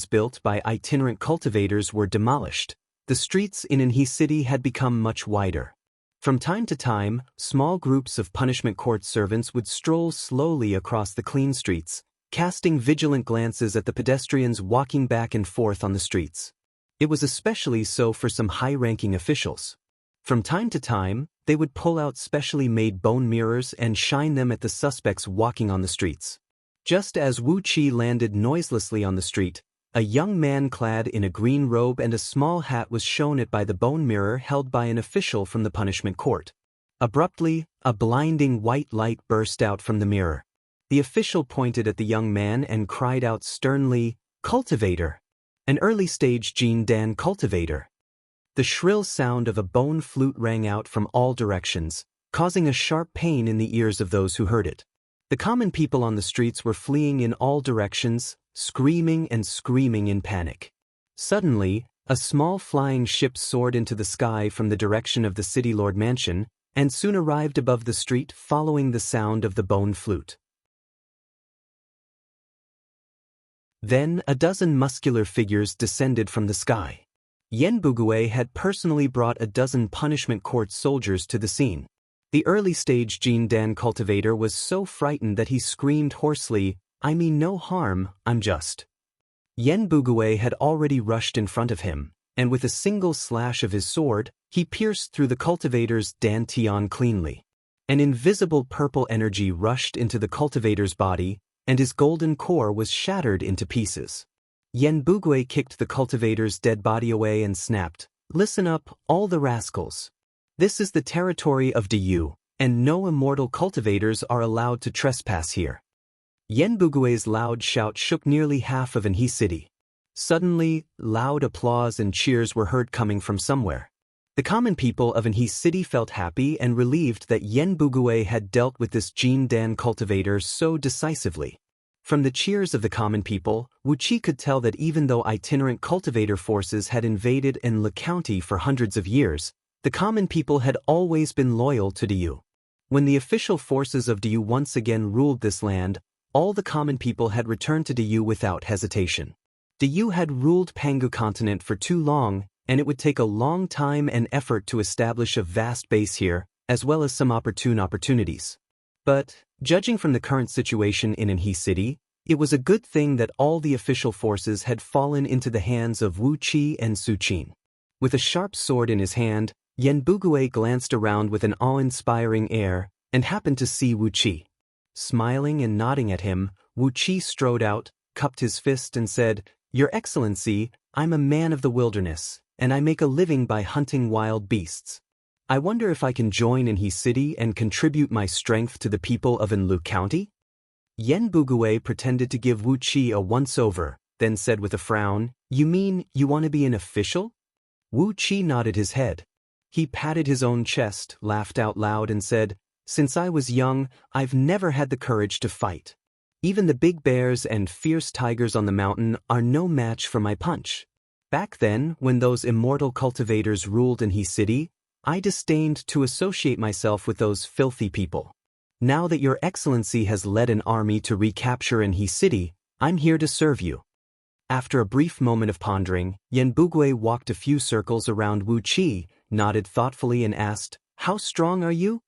built by itinerant cultivators were demolished, the streets in Anhui City had become much wider. From time to time, small groups of punishment court servants would stroll slowly across the clean streets, casting vigilant glances at the pedestrians walking back and forth on the streets. It was especially so for some high-ranking officials. From time to time, they would pull out specially made bone mirrors and shine them at the suspects walking on the streets. Just as Wu Qi landed noiselessly on the street, a young man clad in a green robe and a small hat was shown it by the bone mirror held by an official from the punishment court. Abruptly, a blinding white light burst out from the mirror. The official pointed at the young man and cried out sternly, "Cultivator! An early-stage Jin Dan cultivator!" The shrill sound of a bone flute rang out from all directions, causing a sharp pain in the ears of those who heard it. The common people on the streets were fleeing in all directions, screaming and screaming in panic. Suddenly, a small flying ship soared into the sky from the direction of the city lord mansion, and soon arrived above the street following the sound of the bone flute. Then a dozen muscular figures descended from the sky. Yen Bugue had personally brought a dozen punishment court soldiers to the scene. The early-stage Jin Dan cultivator was so frightened that he screamed hoarsely, "I mean no harm, I'm just." Yen Bugue had already rushed in front of him, and with a single slash of his sword, he pierced through the cultivator's dantian cleanly. An invisible purple energy rushed into the cultivator's body, and his golden core was shattered into pieces. Yen Bugui kicked the cultivator's dead body away and snapped, "Listen up, all the rascals. This is the territory of Diyu, and no immortal cultivators are allowed to trespass here." Yen Bugui's loud shout shook nearly half of Anhui City. Suddenly, loud applause and cheers were heard coming from somewhere. The common people of Anhui City felt happy and relieved that Yen Bugui had dealt with this Jin Dan cultivator so decisively. From the cheers of the common people, Wu Qi could tell that even though itinerant cultivator forces had invaded Enle County for hundreds of years, the common people had always been loyal to Diyu. When the official forces of Diyu once again ruled this land, all the common people had returned to Diyu without hesitation. Diyu had ruled Pangu continent for too long, and it would take a long time and effort to establish a vast base here, as well as some opportunities. But, judging from the current situation in Anhui City, it was a good thing that all the official forces had fallen into the hands of Wu Qi and Su Qin. With a sharp sword in his hand, Yen Bugui glanced around with an awe-inspiring air, and happened to see Wu Qi. Smiling and nodding at him, Wu Qi strode out, cupped his fist and said, "Your Excellency, I'm a man of the wilderness, and I make a living by hunting wild beasts. I wonder if I can join Anhui City and contribute my strength to the people of Enle County?" Yen Bugui pretended to give Wu Qi a once-over, then said with a frown, "You mean you want to be an official?" Wu Qi nodded his head. He patted his own chest, laughed out loud and said, "Since I was young, I've never had the courage to fight. Even the big bears and fierce tigers on the mountain are no match for my punch. Back then, when those immortal cultivators ruled Anhui City, I disdained to associate myself with those filthy people. Now that Your Excellency has led an army to recapture Anhui City, I'm here to serve you." After a brief moment of pondering, Yen Bugui walked a few circles around Wu Qi, nodded thoughtfully and asked, "How strong are you?"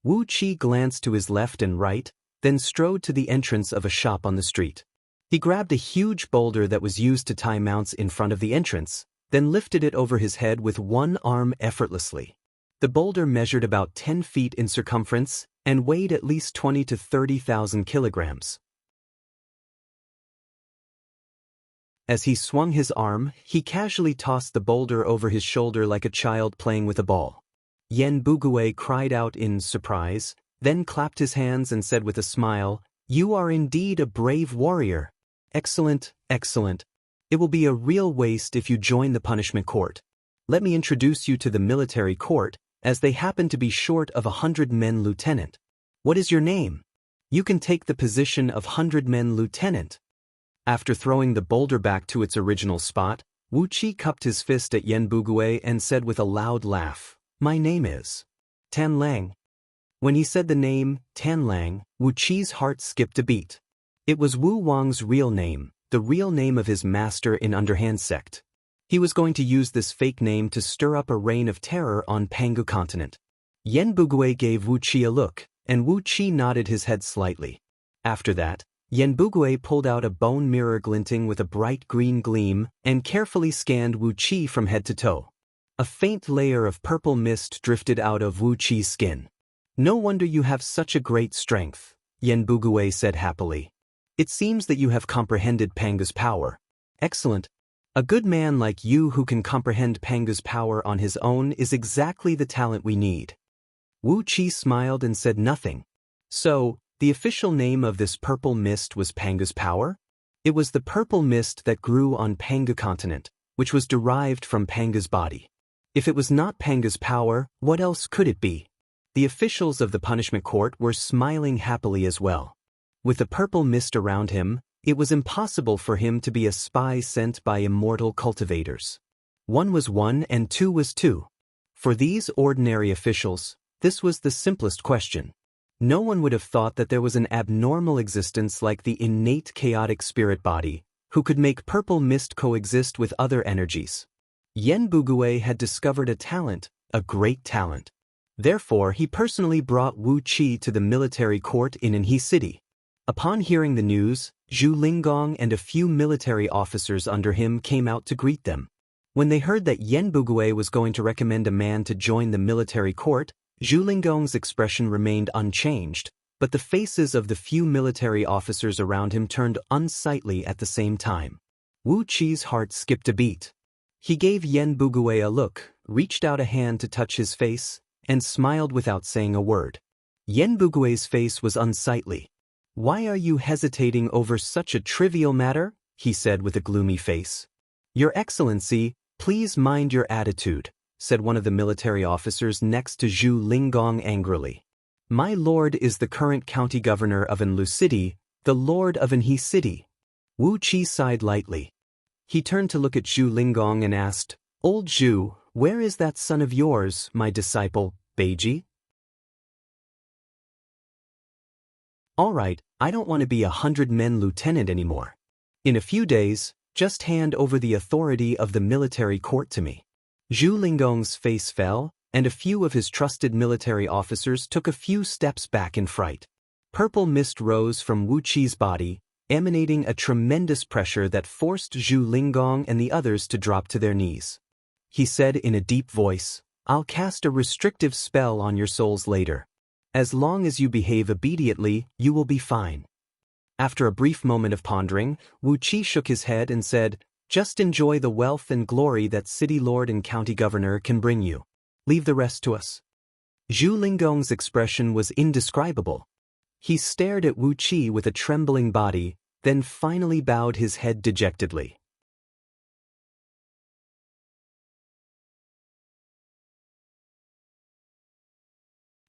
Wu Qi glanced to his left and right, then strode to the entrance of a shop on the street. He grabbed a huge boulder that was used to tie mounts in front of the entrance, then lifted it over his head with one arm effortlessly. The boulder measured about 10 feet in circumference and weighed at least 20 to 30,000 kilograms. As he swung his arm, he casually tossed the boulder over his shoulder like a child playing with a ball. Yen Bugui cried out in surprise, then clapped his hands and said with a smile, "You are indeed a brave warrior. Excellent, excellent. It will be a real waste if you join the punishment court. Let me introduce you to the military court, as they happen to be short of 100 men lieutenant. What is your name? You can take the position of 100 men lieutenant." After throwing the boulder back to its original spot, Wu Qi cupped his fist at Yen Bugui and said with a loud laugh, "My name is Tan Lang." When he said the name, Tan Lang, Wu Qi's heart skipped a beat. It was Wu Wang's real name, the real name of his master in Underhand sect. He was going to use this fake name to stir up a reign of terror on Pangu continent. Yen Bugui gave Wu Qi a look, and Wu Qi nodded his head slightly. After that, Yen Bugui pulled out a bone mirror glinting with a bright green gleam and carefully scanned Wu Qi from head to toe. A faint layer of purple mist drifted out of Wu Qi's skin. "No wonder you have such a great strength," Yen Bugui said happily. "It seems that you have comprehended Pangu's power. Excellent. A good man like you who can comprehend Pangu's power on his own is exactly the talent we need." Wu Qi smiled and said nothing. So, the official name of this purple mist was Pangu's power? It was the purple mist that grew on Pangu continent, which was derived from Pangu's body. If it was not Pangu's power, what else could it be? The officials of the punishment court were smiling happily as well. With the purple mist around him, it was impossible for him to be a spy sent by immortal cultivators. 1 was 1 and 2 was 2. For these ordinary officials, this was the simplest question. No one would have thought that there was an abnormal existence like the innate chaotic spirit body, who could make purple mist coexist with other energies. Yen Bugui had discovered a talent, a great talent. Therefore, he personally brought Wu Qi to the military court in Anhui City. Upon hearing the news, Zhu Lingong and a few military officers under him came out to greet them. When they heard that Yen Bugui was going to recommend a man to join the military court, Zhu Lingong's expression remained unchanged, but the faces of the few military officers around him turned unsightly at the same time. Wu Qi's heart skipped a beat. He gave Yen Bugui a look, reached out a hand to touch his face, and smiled without saying a word. Yen Bugui's face was unsightly. "Why are you hesitating over such a trivial matter?" he said with a gloomy face. "Your Excellency, please mind your attitude," said one of the military officers next to Zhu Lingong angrily. "My lord is the current county governor of Anhui City, the lord of Anhui City." Wu Qi sighed lightly. He turned to look at Zhu Lingong and asked, "Old Zhu, where is that son of yours, my disciple, Beiji?" "All right, I don't want to be 100-men lieutenant anymore. In a few days, just hand over the authority of the military court to me." Zhu Lingong's face fell, and a few of his trusted military officers took a few steps back in fright. Purple mist rose from Wu Qi's body, emanating a tremendous pressure that forced Zhu Lingong and the others to drop to their knees. He said in a deep voice, "I'll cast a restrictive spell on your souls later. As long as you behave obediently, you will be fine." After a brief moment of pondering, Wu Qi shook his head and said, "Just enjoy the wealth and glory that city lord and county governor can bring you. Leave the rest to us." Zhu Lingong's expression was indescribable. He stared at Wu Qi with a trembling body, then finally bowed his head dejectedly.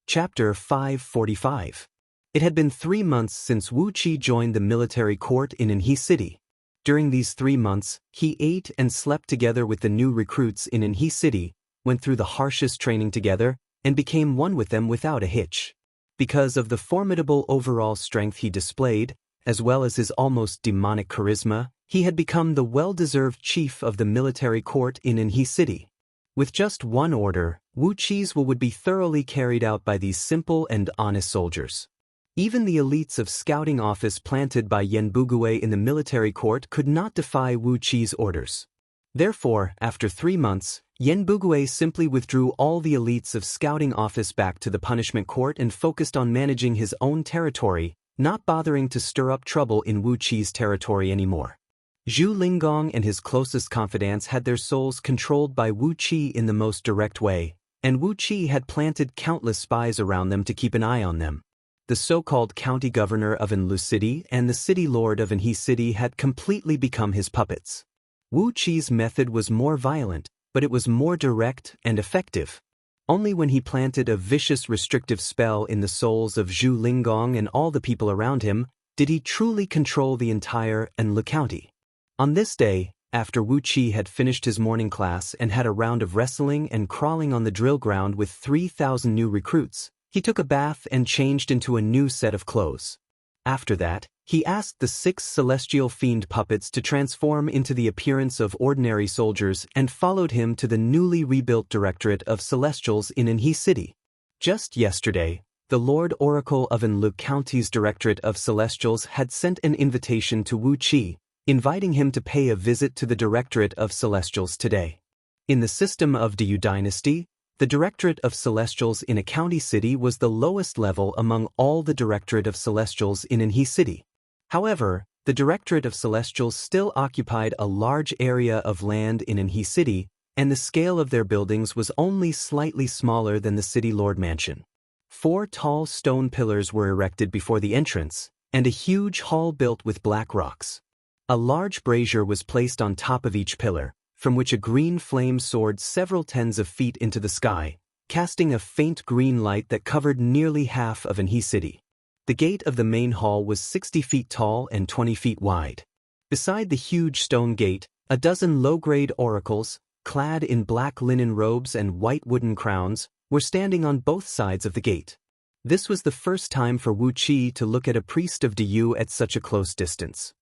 Chapter 545. It had been 3 months since Wu Qi joined the military court in Anhui City. During these 3 months, he ate and slept together with the new recruits in Anhui City, went through the harshest training together, and became one with them without a hitch. Because of the formidable overall strength he displayed, as well as his almost demonic charisma, he had become the well-deserved chief of the military court in Anhui City. With just one order, Wu Qi's will would be thoroughly carried out by these simple and honest soldiers. Even the elites of scouting office planted by Yen Bugui in the military court could not defy Wu Qi's orders. Therefore, after 3 months, Yen Bugui simply withdrew all the elites of scouting office back to the punishment court and focused on managing his own territory, not bothering to stir up trouble in Wu Qi's territory anymore. Zhu Lingong and his closest confidants had their souls controlled by Wu Qi in the most direct way, and Wu Qi had planted countless spies around them to keep an eye on them. The so-called county governor of Anhui City and the city lord of Anhui City had completely become his puppets. Wu Qi's method was more violent, but it was more direct and effective. Only when he planted a vicious restrictive spell in the souls of Zhu Lingong and all the people around him, Did he truly control the entire Enlu County? On this day, after Wu Qi had finished his morning class and had a round of wrestling and crawling on the drill ground with 3,000 new recruits, he took a bath and changed into a new set of clothes. After that, he asked the 6 celestial fiend puppets to transform into the appearance of ordinary soldiers and followed him to the newly rebuilt Directorate of Celestials in Enhe City. Just yesterday, the Lord Oracle of Enlu County's Directorate of Celestials had sent an invitation to Wu Qi, inviting him to pay a visit to the Directorate of Celestials today. In the system of Diyu Dynasty, the Directorate of Celestials in a county city was the lowest level among all the Directorate of Celestials in Enhe City. However, the Directorate of Celestials still occupied a large area of land in Enhe City, and the scale of their buildings was only slightly smaller than the City Lord Mansion. 4 tall stone pillars were erected before the entrance, and a huge hall built with black rocks. A large brazier was placed on top of each pillar, from which a green flame soared several tens of feet into the sky, casting a faint green light that covered nearly half of Enhe City. The gate of the main hall was 60 feet tall and 20 feet wide. Beside the huge stone gate, a dozen low-grade oracles, clad in black linen robes and white wooden crowns, were standing on both sides of the gate. This was the first time for Wu Qi to look at a priest of Diyu at such a close distance.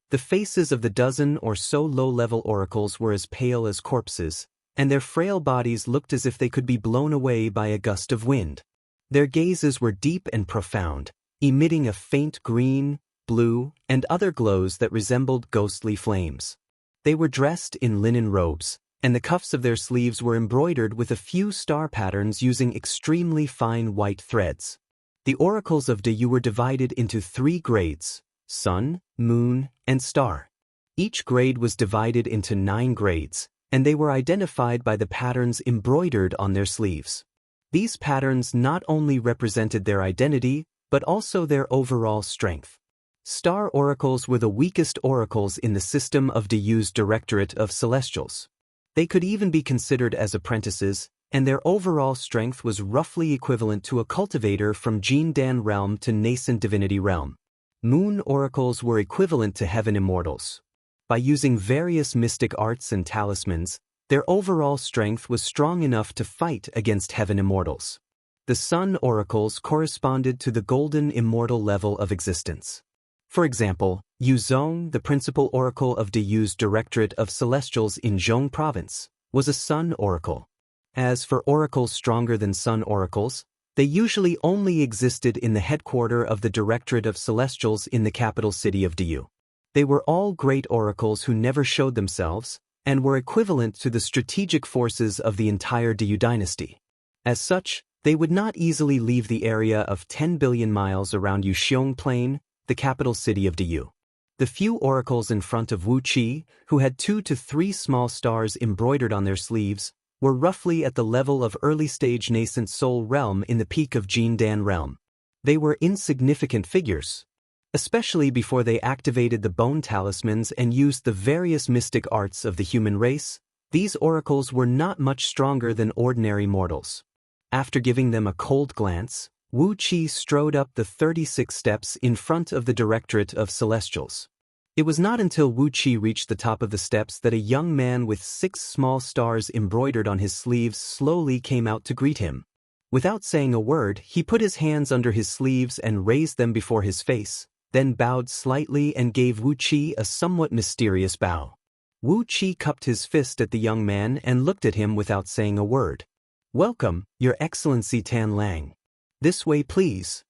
The faces of the dozen or so low-level oracles were as pale as corpses, and their frail bodies looked as if they could be blown away by a gust of wind. Their gazes were deep and profound, emitting a faint green, blue, and other glows that resembled ghostly flames. They were dressed in linen robes, and the cuffs of their sleeves were embroidered with a few star patterns using extremely fine white threads. The oracles of Diyu were divided into 3 grades: Sun, Moon, and Star. Each grade was divided into 9 grades, and they were identified by the patterns embroidered on their sleeves. These patterns not only represented their identity, but also their overall strength. Star oracles were the weakest oracles in the system of Diyu's Directorate of Celestials. They could even be considered as apprentices, and their overall strength was roughly equivalent to a cultivator from Jindan realm to nascent divinity realm. Moon oracles were equivalent to heaven immortals. By using various mystic arts and talismans, their overall strength was strong enough to fight against heaven immortals. The sun oracles corresponded to the golden immortal level of existence. For example, Yuzong, the principal oracle of Diyu's Directorate of Celestials in Zhong Province, was a sun oracle. As for oracles stronger than sun oracles, they usually only existed in the headquarters of the Directorate of Celestials in the capital city of Diyu. They were all great oracles who never showed themselves, and were equivalent to the strategic forces of the entire Diyu dynasty. As such, they would not easily leave the area of 10 billion miles around Yuxiong Plain, the capital city of Diyu. The few oracles in front of Wu Qi, who had 2 to 3 small stars embroidered on their sleeves, were roughly at the level of early-stage nascent soul realm in the peak of Jindan realm. They were insignificant figures. Especially before they activated the bone talismans and used the various mystic arts of the human race, these oracles were not much stronger than ordinary mortals. After giving them a cold glance, Wu Qi strode up the 36 steps in front of the Directorate of Celestials. It was not until Wu Qi reached the top of the steps that a young man with 6 small stars embroidered on his sleeves slowly came out to greet him. Without saying a word, he put his hands under his sleeves and raised them before his face, then bowed slightly and gave Wu Qi a somewhat mysterious bow. Wu Qi cupped his fist at the young man and looked at him without saying a word. "Welcome, Your Excellency Tan Lang. This way, please."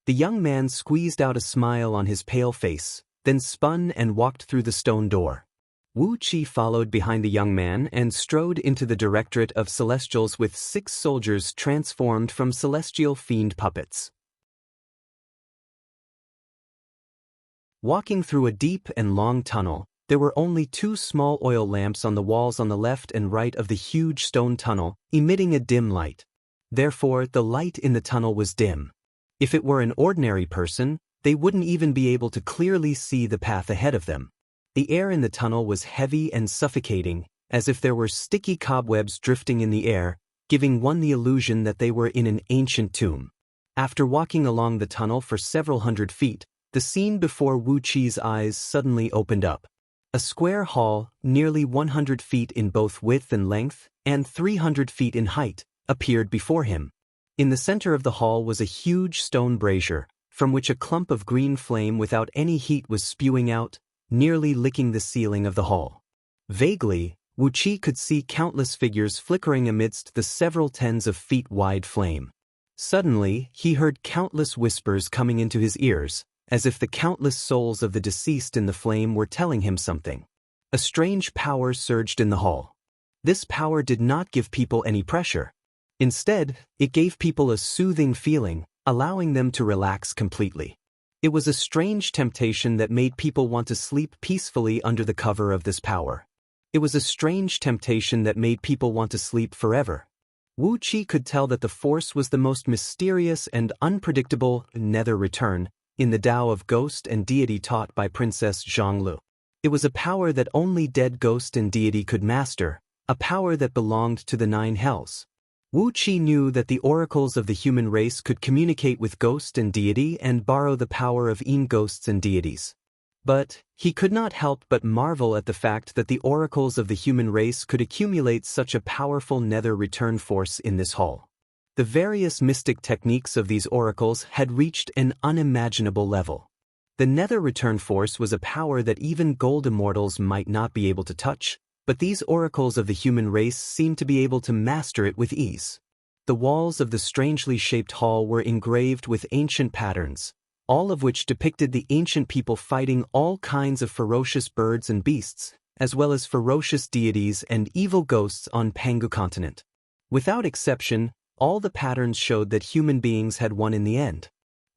The young man squeezed out a smile on his pale face, then spun and walked through the stone door. Wu Qi followed behind the young man and strode into the Directorate of Celestials with 6 soldiers transformed from celestial fiend puppets. Walking through a deep and long tunnel, there were only 2 small oil lamps on the walls on the left and right of the huge stone tunnel, emitting a dim light. Therefore, the light in the tunnel was dim. If it were an ordinary person, they wouldn't even be able to clearly see the path ahead of them. The air in the tunnel was heavy and suffocating, as if there were sticky cobwebs drifting in the air, giving one the illusion that they were in an ancient tomb. After walking along the tunnel for several hundred feet, the scene before Wu Qi's eyes suddenly opened up. A square hall, nearly 100 feet in both width and length, and 300 feet in height, appeared before him. In the center of the hall was a huge stone brazier, from which a clump of green flame without any heat was spewing out, nearly licking the ceiling of the hall. Vaguely, Wu Qi could see countless figures flickering amidst the several tens of feet wide flame. Suddenly, he heard countless whispers coming into his ears, as if the countless souls of the deceased in the flame were telling him something. A strange power surged in the hall. This power did not give people any pressure. Instead, it gave people a soothing feeling, allowing them to relax completely. It was a strange temptation that made people want to sleep peacefully under the cover of this power. It was a strange temptation that made people want to sleep forever. Wu Qi could tell that the force was the most mysterious and unpredictable nether return in the Tao of ghost and deity taught by Princess Zhonglu. It was a power that only dead ghost and deity could master, a power that belonged to the 9 hells. Wu Qi knew that the oracles of the human race could communicate with ghost and deity and borrow the power of ghosts and deities. But he could not help but marvel at the fact that the oracles of the human race could accumulate such a powerful nether return force in this hall. The various mystic techniques of these oracles had reached an unimaginable level. The nether return force was a power that even gold immortals might not be able to touch, but these oracles of the human race seemed to be able to master it with ease. The walls of the strangely shaped hall were engraved with ancient patterns, all of which depicted the ancient people fighting all kinds of ferocious birds and beasts, as well as ferocious deities and evil ghosts on Pangu continent. Without exception, all the patterns showed that human beings had won in the end.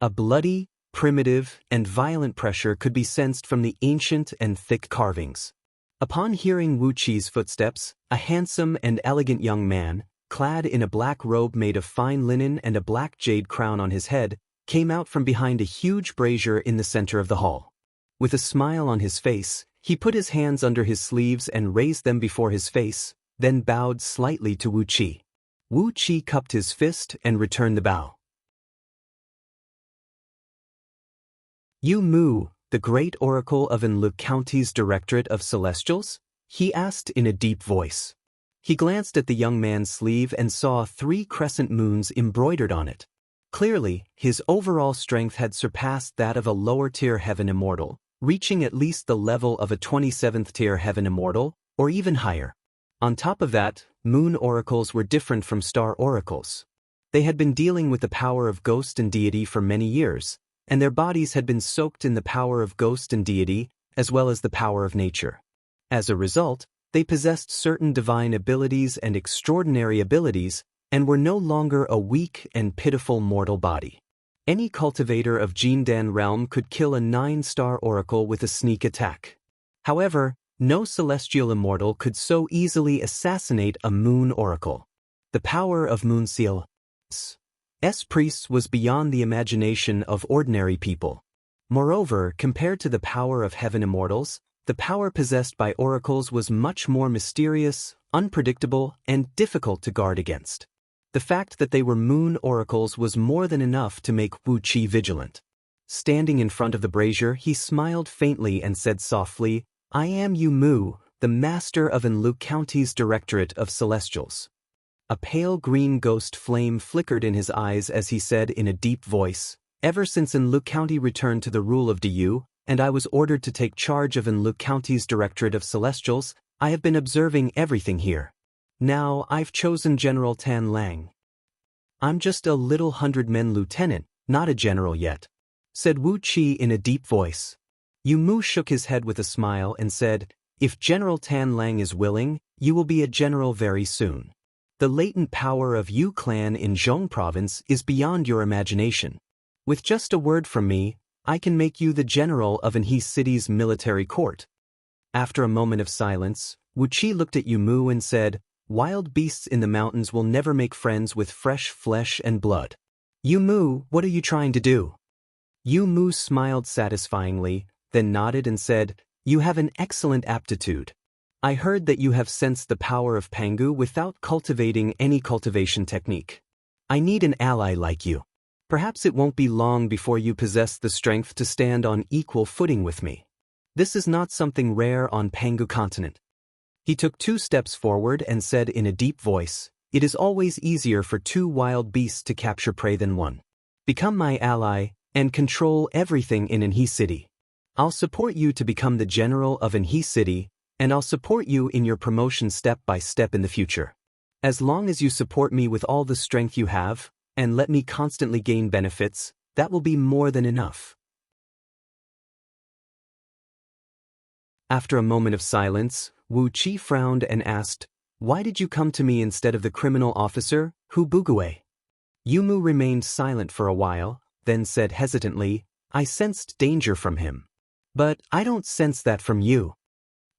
A bloody, primitive, and violent pressure could be sensed from the ancient and thick carvings. Upon hearing Wu Qi's footsteps, a handsome and elegant young man, clad in a black robe made of fine linen and a black jade crown on his head, came out from behind a huge brazier in the center of the hall. With a smile on his face, he put his hands under his sleeves and raised them before his face, then bowed slightly to Wu Qi. Wu Qi cupped his fist and returned the bow. "You Mu, the great oracle of Enlu County's Directorate of Celestials?" he asked in a deep voice. He glanced at the young man's sleeve and saw 3 crescent moons embroidered on it. Clearly, his overall strength had surpassed that of a lower-tier heaven immortal, reaching at least the level of a 27th-tier heaven immortal, or even higher. On top of that, moon oracles were different from star oracles. They had been dealing with the power of ghost and deity for many years, and their bodies had been soaked in the power of ghost and deity, as well as the power of nature. As a result, they possessed certain divine abilities and extraordinary abilities, and were no longer a weak and pitiful mortal body. Any cultivator of Jindan realm could kill a 9-star oracle with a sneak attack. However, no celestial immortal could so easily assassinate a moon oracle. The power of Moonseal's priests was beyond the imagination of ordinary people. Moreover, compared to the power of heaven immortals, the power possessed by oracles was much more mysterious, unpredictable, and difficult to guard against. The fact that they were moon oracles was more than enough to make Wu Qi vigilant. Standing in front of the brazier, he smiled faintly and said softly, "I am Yu Mu, the master of Enlu County's Directorate of Celestials." A pale green ghost flame flickered in his eyes as he said in a deep voice, "Ever since Enlu County returned to the rule of Diyu, and I was ordered to take charge of Enlu County's Directorate of Celestials, I have been observing everything here. Now I've chosen General Tan Lang. I'm just a little 100-man lieutenant, not a general yet," said Wu Qi in a deep voice. Yu Mu shook his head with a smile and said, "If General Tan Lang is willing, you will be a general very soon. The latent power of Yu clan in Zhong province is beyond your imagination. With just a word from me, I can make you the general of Anhe city's military court." After a moment of silence, Wu Qi looked at Yu Mu and said, "Wild beasts in the mountains will never make friends with fresh flesh and blood. Yu Mu, what are you trying to do?" Yu Mu smiled satisfyingly, then nodded and said, "You have an excellent aptitude. I heard that you have sensed the power of Pangu without cultivating any cultivation technique. I need an ally like you." Perhaps it won't be long before you possess the strength to stand on equal footing with me. This is not something rare on Pangu continent. He took 2 steps forward and said in a deep voice, "It is always easier for 2 wild beasts to capture prey than one. Become my ally and control everything in Anhi City. I'll support you to become the general of Anhi City, and I'll support you in your promotion step by step in the future. As long as you support me with all the strength you have, and let me constantly gain benefits, that will be more than enough." After a moment of silence, Wu Qi frowned and asked, "Why did you come to me instead of the criminal officer, Hu Bugue?" Yumu remained silent for a while, then said hesitantly, "I sensed danger from him. But I don't sense that from you."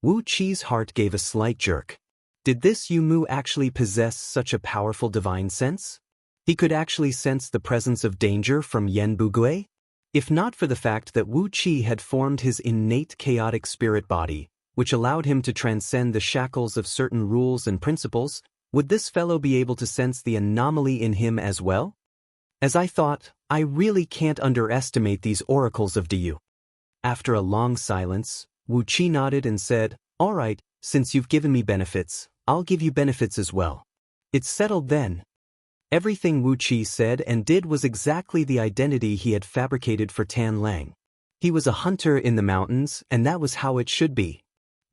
Wu Qi's heart gave a slight jerk. Did this Yumu actually possess such a powerful divine sense? He could actually sense the presence of danger from Yen Bugue? If not for the fact that Wu Qi had formed his innate chaotic spirit body, which allowed him to transcend the shackles of certain rules and principles, would this fellow be able to sense the anomaly in him as well? As I thought, I really can't underestimate these oracles of Diyu. After a long silence, Wu Qi nodded and said, "All right, since you've given me benefits, I'll give you benefits as well. It's settled then." Everything Wu Qi said and did was exactly the identity he had fabricated for Tan Lang. He was a hunter in the mountains, and that was how it should be.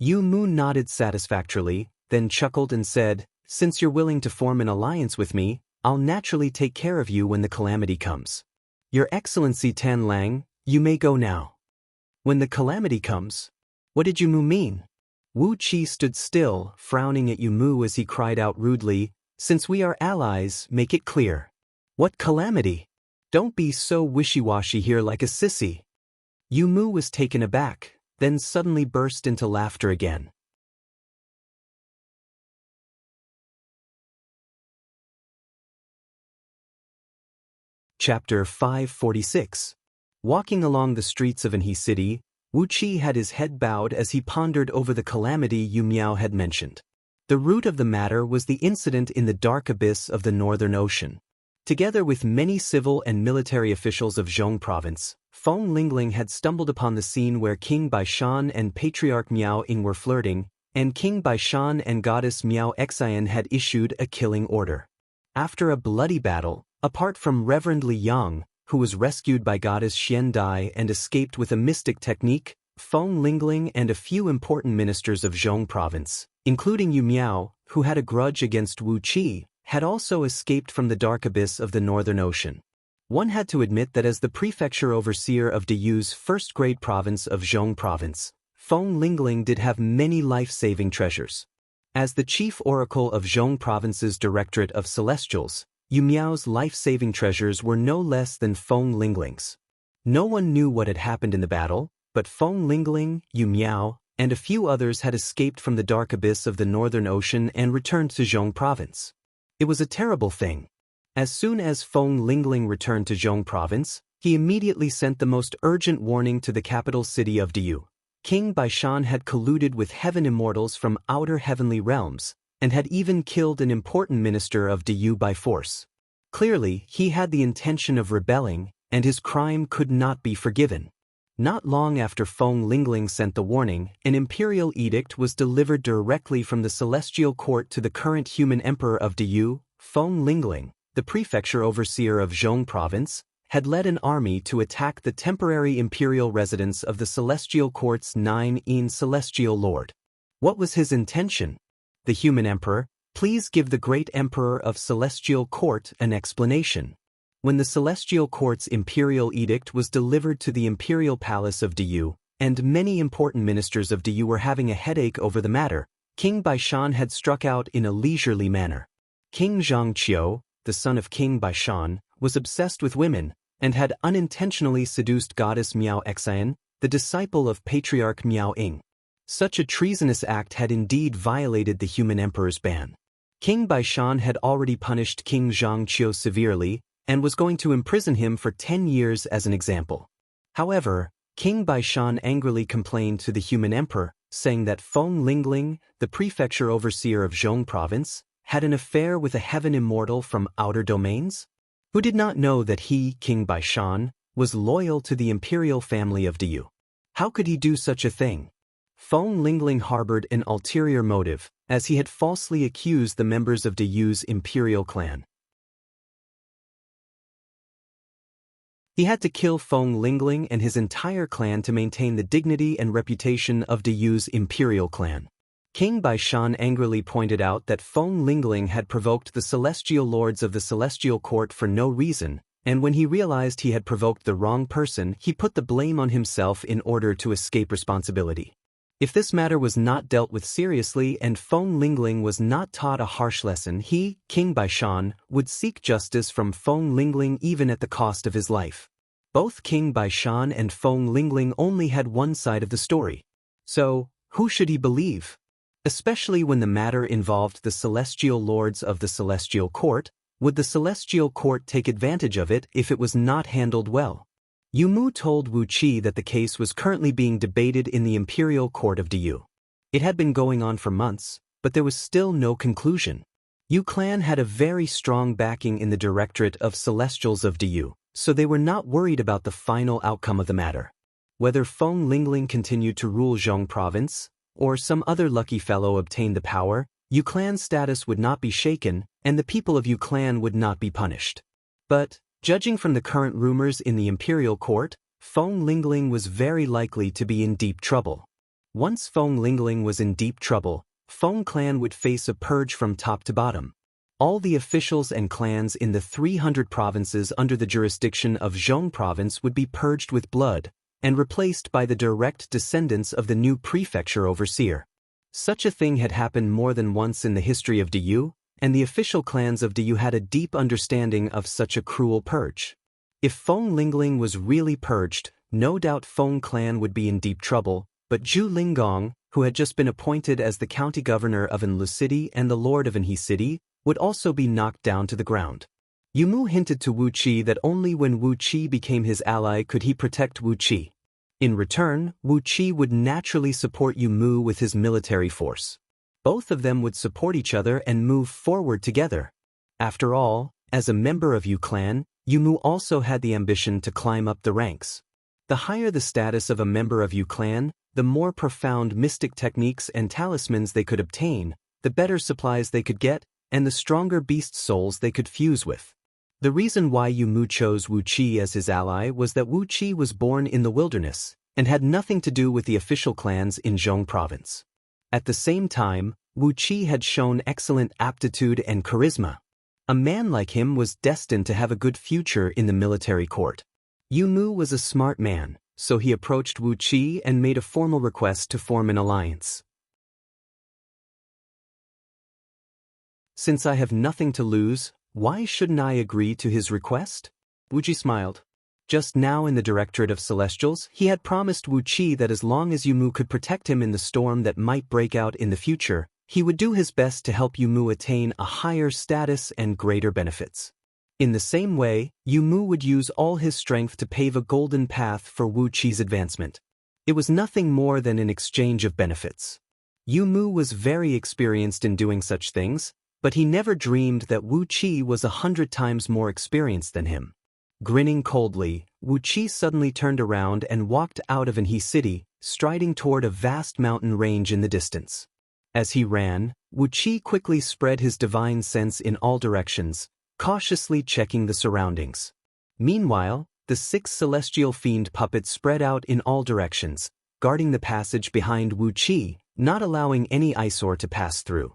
Yu Mu nodded satisfactorily, then chuckled and said, "Since you're willing to form an alliance with me, I'll naturally take care of you when the calamity comes. Your Excellency Tan Lang, you may go now." "When the calamity comes? What did Yu Mu mean?" Wu Qi stood still, frowning at Yu Mu as he cried out rudely, "Since we are allies, make it clear. What calamity? Don't be so wishy-washy here like a sissy." Yu Mu was taken aback, then suddenly burst into laughter again. Chapter 546. Walking along the streets of Anhi City, Wu Qi had his head bowed as he pondered over the calamity Yu Miao had mentioned. The root of the matter was the incident in the dark abyss of the Northern Ocean. Together with many civil and military officials of Zhong province, Feng Lingling had stumbled upon the scene where King Baishan and Patriarch Miao Ying were flirting, and King Baishan and Goddess Miao Xian had issued a killing order. After a bloody battle, apart from Reverend Li Yang, who was rescued by Goddess Xian Dai and escaped with a mystic technique, Feng Lingling and a few important ministers of Zhong province, including Yu Miao, who had a grudge against Wu Qi, had also escaped from the dark abyss of the Northern Ocean. One had to admit that as the prefecture overseer of Diyu's first-grade province of Zhong province, Feng Lingling did have many life-saving treasures. As the chief oracle of Zhong province's Directorate of Celestials, Yu Miao's life-saving treasures were no less than Feng Lingling's. No one knew what had happened in the battle, but Feng Lingling, Yu Miao, and a few others had escaped from the dark abyss of the Northern Ocean and returned to Zhong province. It was a terrible thing. As soon as Feng Lingling returned to Zhong province, he immediately sent the most urgent warning to the capital city of Diyu. King Baishan had colluded with heaven immortals from outer heavenly realms, and had even killed an important minister of Diyu by force. Clearly, he had the intention of rebelling, and his crime could not be forgiven. Not long after Feng Lingling sent the warning, an imperial edict was delivered directly from the celestial court to the current human emperor of Diyu. Feng Lingling, the prefecture overseer of Zhong province, had led an army to attack the temporary imperial residence of the celestial court's 9th celestial lord. What was his intention? The human emperor, please give the great emperor of celestial court an explanation. When the celestial court's imperial edict was delivered to the imperial palace of Diyu, and many important ministers of Diyu were having a headache over the matter, King Baishan had struck out in a leisurely manner. King Zhangqiu, the son of King Baishan, was obsessed with women, and had unintentionally seduced Goddess Miao Xian, the disciple of Patriarch Miao Ying. Such a treasonous act had indeed violated the human emperor's ban. King Baishan had already punished King Zhangqiu severely, and was going to imprison him for 10 years as an example. However, King Baishan angrily complained to the human emperor, saying that Feng Lingling, the prefecture overseer of Zhong province, had an affair with a heaven immortal from outer domains. who did not know that he, King Baishan, was loyal to the imperial family of Diyu. How could he do such a thing? Feng Lingling harbored an ulterior motive, as he had falsely accused the members of Diyu's imperial clan. He had to kill Feng Lingling and his entire clan to maintain the dignity and reputation of Diyu's imperial clan. King Baishan angrily pointed out that Feng Lingling had provoked the celestial lords of the celestial court for no reason, and when he realized he had provoked the wrong person, he put the blame on himself in order to escape responsibility. If this matter was not dealt with seriously and Feng Lingling was not taught a harsh lesson, he, King Baishan, would seek justice from Feng Lingling even at the cost of his life. Both King Baishan and Feng Lingling only had one side of the story. So, who should he believe? Especially when the matter involved the celestial lords of the celestial court, would the celestial court take advantage of it if it was not handled well? Yu Mu told Wu Qi that the case was currently being debated in the imperial court of Diyu. It had been going on for months, but there was still no conclusion. Yu clan had a very strong backing in the Directorate of Celestials of Diyu, so they were not worried about the final outcome of the matter. Whether Feng Lingling continued to rule Zhong province, or some other lucky fellow obtained the power, Yu clan's status would not be shaken, and the people of Yu clan would not be punished. But, judging from the current rumors in the imperial court, Feng Lingling was very likely to be in deep trouble. Once Feng Lingling was in deep trouble, Feng clan would face a purge from top to bottom. All the officials and clans in the 300 provinces under the jurisdiction of Zhong province would be purged with blood, and replaced by the direct descendants of the new prefecture overseer. Such a thing had happened more than once in the history of Diyu, and the official clans of Diyu had a deep understanding of such a cruel purge. If Feng Lingling was really purged, no doubt Feng clan would be in deep trouble, but Zhu Linggong, who had just been appointed as the county governor of Anlu City and the lord of Anhe City, would also be knocked down to the ground. Yu Mu hinted to Wu Qi that only when Wu Qi became his ally could he protect Wu Qi. In return, Wu Qi would naturally support Yu Mu with his military force. Both of them would support each other and move forward together. After all, as a member of Yu clan, Yu Mu also had the ambition to climb up the ranks. The higher the status of a member of Yu clan, the more profound mystic techniques and talismans they could obtain, the better supplies they could get, and the stronger beast souls they could fuse with. The reason why Yu Mu chose Wu Qi as his ally was that Wu Qi was born in the wilderness, and had nothing to do with the official clans in Zhong province. At the same time, Wu Qi had shown excellent aptitude and charisma. A man like him was destined to have a good future in the military court. Yu Mu was a smart man, so he approached Wu Qi and made a formal request to form an alliance. Since I have nothing to lose, why shouldn't I agree to his request? Wu Qi smiled. Just now in the Directorate of Celestials, he had promised Wu Qi that as long as Yu Mu could protect him in the storm that might break out in the future, he would do his best to help Yu Mu attain a higher status and greater benefits. In the same way, Yu Mu would use all his strength to pave a golden path for Wu Qi's advancement. It was nothing more than an exchange of benefits. Yu Mu was very experienced in doing such things, but he never dreamed that Wu Qi was 100 times more experienced than him. Grinning coldly, Wu Qi suddenly turned around and walked out of Anhe City, striding toward a vast mountain range in the distance. As he ran, Wu Qi quickly spread his divine sense in all directions, cautiously checking the surroundings. Meanwhile, the 6 celestial fiend puppets spread out in all directions, guarding the passage behind Wu Qi, not allowing any eyesore to pass through.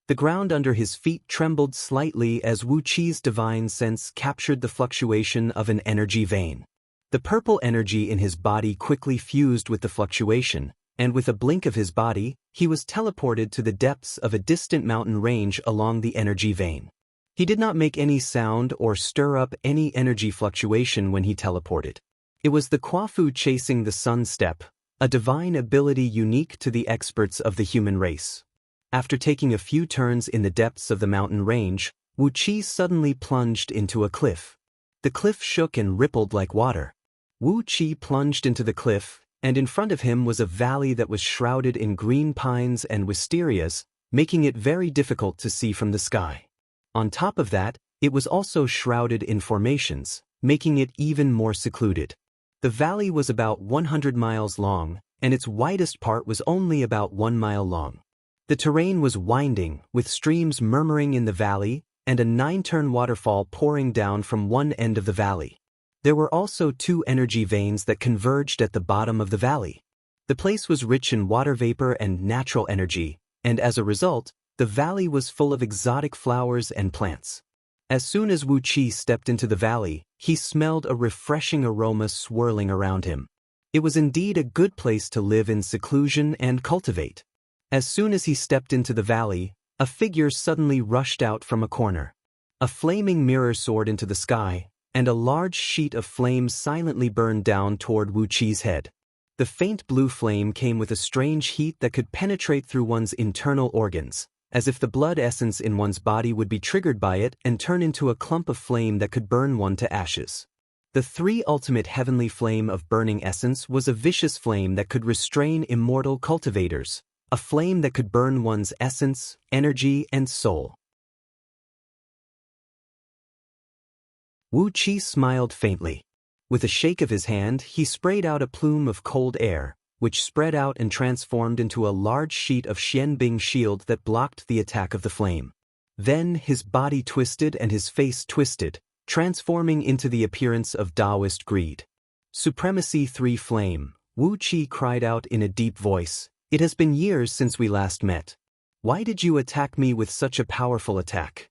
The ground under his feet trembled slightly as Wu Qi's divine sense captured the fluctuation of an energy vein. The purple energy in his body quickly fused with the fluctuation, and with a blink of his body, he was teleported to the depths of a distant mountain range along the energy vein. He did not make any sound or stir up any energy fluctuation when he teleported. It was the Kwafu chasing the sun step, a divine ability unique to the experts of the human race. After taking a few turns in the depths of the mountain range, Wu Qi suddenly plunged into a cliff. The cliff shook and rippled like water. Wu Qi plunged into the cliff, and in front of him was a valley that was shrouded in green pines and wisterias, making it very difficult to see from the sky. On top of that, It was also shrouded in formations, making it even more secluded. The valley was about 100 miles long, and its widest part was only about 1 mile long. The terrain was winding, with streams murmuring in the valley, and a 9-turn waterfall pouring down from one end of the valley. There were also 2 energy veins that converged at the bottom of the valley. The place was rich in water vapor and natural energy, and as a result, the valley was full of exotic flowers and plants. As soon as Wu Qi stepped into the valley, he smelled a refreshing aroma swirling around him. It was indeed a good place to live in seclusion and cultivate. As soon as he stepped into the valley, a figure suddenly rushed out from a corner. A flaming mirror soared into the sky, and a large sheet of flame silently burned down toward Wu Qi's head. The faint blue flame came with a strange heat that could penetrate through one's internal organs, as if the blood essence in one's body would be triggered by it and turn into a clump of flame that could burn one to ashes. The 3 ultimate heavenly flame of burning essence was a vicious flame that could restrain immortal cultivators, a flame that could burn one's essence, energy, and soul. Wu Qi smiled faintly. With a shake of his hand, he sprayed out a plume of cold air, which spread out and transformed into a large sheet of Xianbing shield that blocked the attack of the flame. Then his body twisted and his face twisted, transforming into the appearance of Taoist greed. Supremacy 3 Flame, Wu Qi cried out in a deep voice, "It has been years since we last met. Why did you attack me with such a powerful attack?"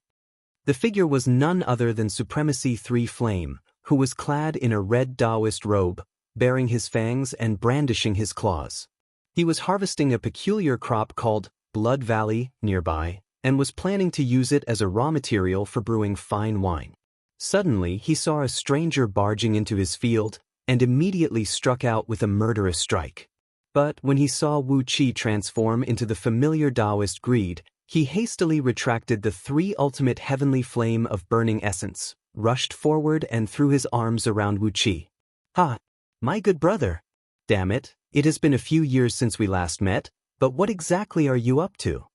The figure was none other than Supremacy 3 Flame, who was clad in a red Taoist robe, baring his fangs and brandishing his claws. He was harvesting a peculiar crop called Blood Valley nearby, and was planning to use it as a raw material for brewing fine wine. Suddenly, he saw a stranger barging into his field, and immediately struck out with a murderous strike. But when he saw Wu Qi transform into the familiar Taoist greed, he hastily retracted the 3 ultimate heavenly flame of burning essence, rushed forward and threw his arms around Wu Qi. "Ha! My good brother. Damn it, it has been a few years since we last met, but what exactly are you up to?"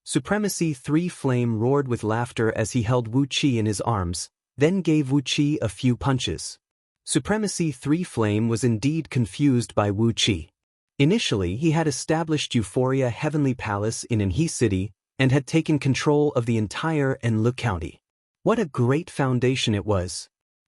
Supremacy 3 Flame roared with laughter as he held Wu Qi in his arms, then gave Wu Qi a few punches. Supremacy 3 Flame was indeed confused by Wu Qi. Initially, he had established Euphoria Heavenly Palace in Anhe City and had taken control of the entire Enlu County. What a great foundation it was!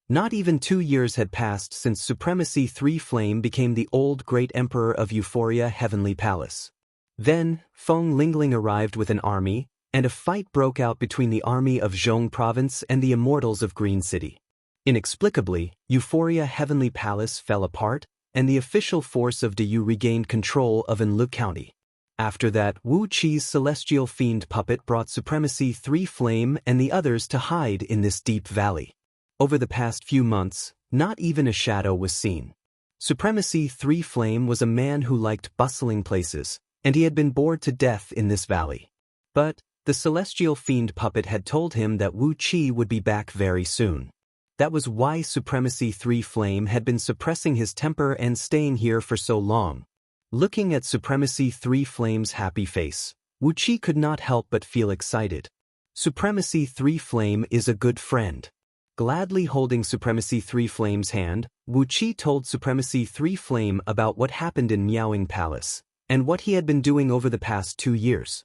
Not even 2 years had passed since Supremacy 3 Flame became the old great emperor of Euphoria Heavenly Palace. Then, Feng Lingling arrived with an army, and a fight broke out between the army of Zhong Province and the Immortals of Green City. Inexplicably, Euphoria Heavenly Palace fell apart, and the official force of Diyu regained control of Enlu County. After that, Wu Qi's celestial fiend puppet brought Supremacy 3 Flame and the others to hide in this deep valley. Over the past few months, not even a shadow was seen. Supremacy 3 Flame was a man who liked bustling places, and he had been bored to death in this valley. But the celestial fiend puppet had told him that Wu Qi would be back very soon. That was why Supremacy 3 Flame had been suppressing his temper and staying here for so long. Looking at Supremacy 3 Flame's happy face, Wu Qi could not help but feel excited. Supremacy 3 Flame is a good friend. Gladly holding Supremacy 3 Flame's hand, Wu Qi told Supremacy 3 Flame about what happened in Miaoying Palace, and what he had been doing over the past 2 years.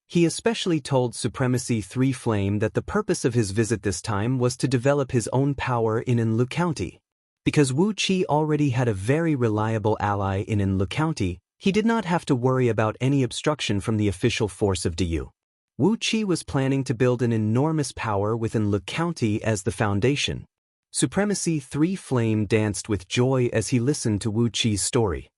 He especially told Supremacy 3 Flame that the purpose of his visit this time was to develop his own power in Enlu County. Because Wu Qi already had a very reliable ally in Enlu County, he did not have to worry about any obstruction from the official force of Diyu. Wu Qi was planning to build an enormous power within Enlu County as the foundation. Supremacy 3 Flame danced with joy as he listened to Wu Qi's story.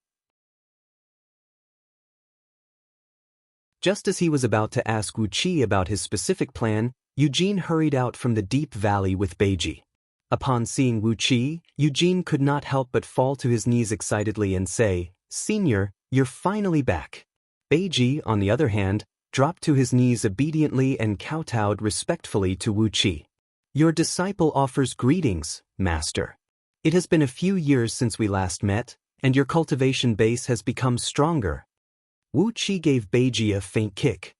Just as he was about to ask Wu Qi about his specific plan, Eugene hurried out from the deep valley with Beiji. Upon seeing Wu Qi, Eugene could not help but fall to his knees excitedly and say, "Senior, you're finally back." Beiji, on the other hand, dropped to his knees obediently and kowtowed respectfully to Wu Qi. "Your disciple offers greetings, Master. It has been a few years since we last met, and your cultivation base has become stronger." Wu Qi gave Beiji a faint kick.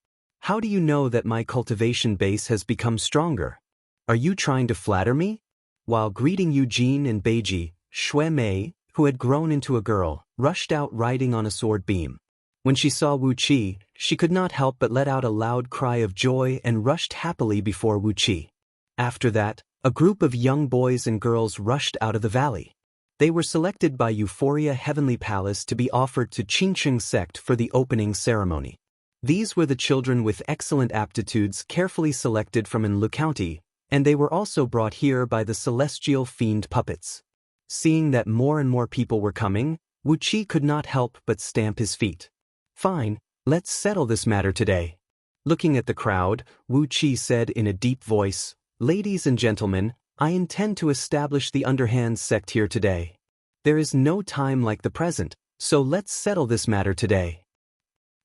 "How do you know that my cultivation base has become stronger?" Are you trying to flatter me? While greeting Eugene and Beiji, Shui Mei, who had grown into a girl, rushed out riding on a sword beam. When she saw Wu Qi, she could not help but let out a loud cry of joy and rushed happily before Wu Qi. After that, a group of young boys and girls rushed out of the valley. They were selected by Euphoria Heavenly Palace to be offered to Qingqing sect for the opening ceremony. These were the children with excellent aptitudes carefully selected from Enlu County, and they were also brought here by the celestial fiend puppets. Seeing that more and more people were coming, Wu Qi could not help but stamp his feet. Fine, let's settle this matter today. Looking at the crowd, Wu Qi said in a deep voice, "Ladies and gentlemen, I intend to establish the underhand sect here today. There is no time like the present, so let's settle this matter today."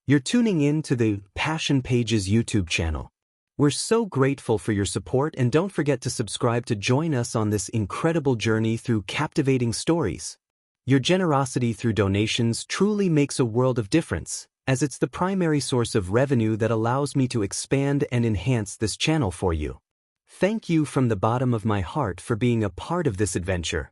You're tuning in to the Passion Pages YouTube channel. We're so grateful for your support, and don't forget to subscribe to join us on this incredible journey through captivating stories. Your generosity through donations truly makes a world of difference, as it's the primary source of revenue that allows me to expand and enhance this channel for you. Thank you from the bottom of my heart for being a part of this adventure.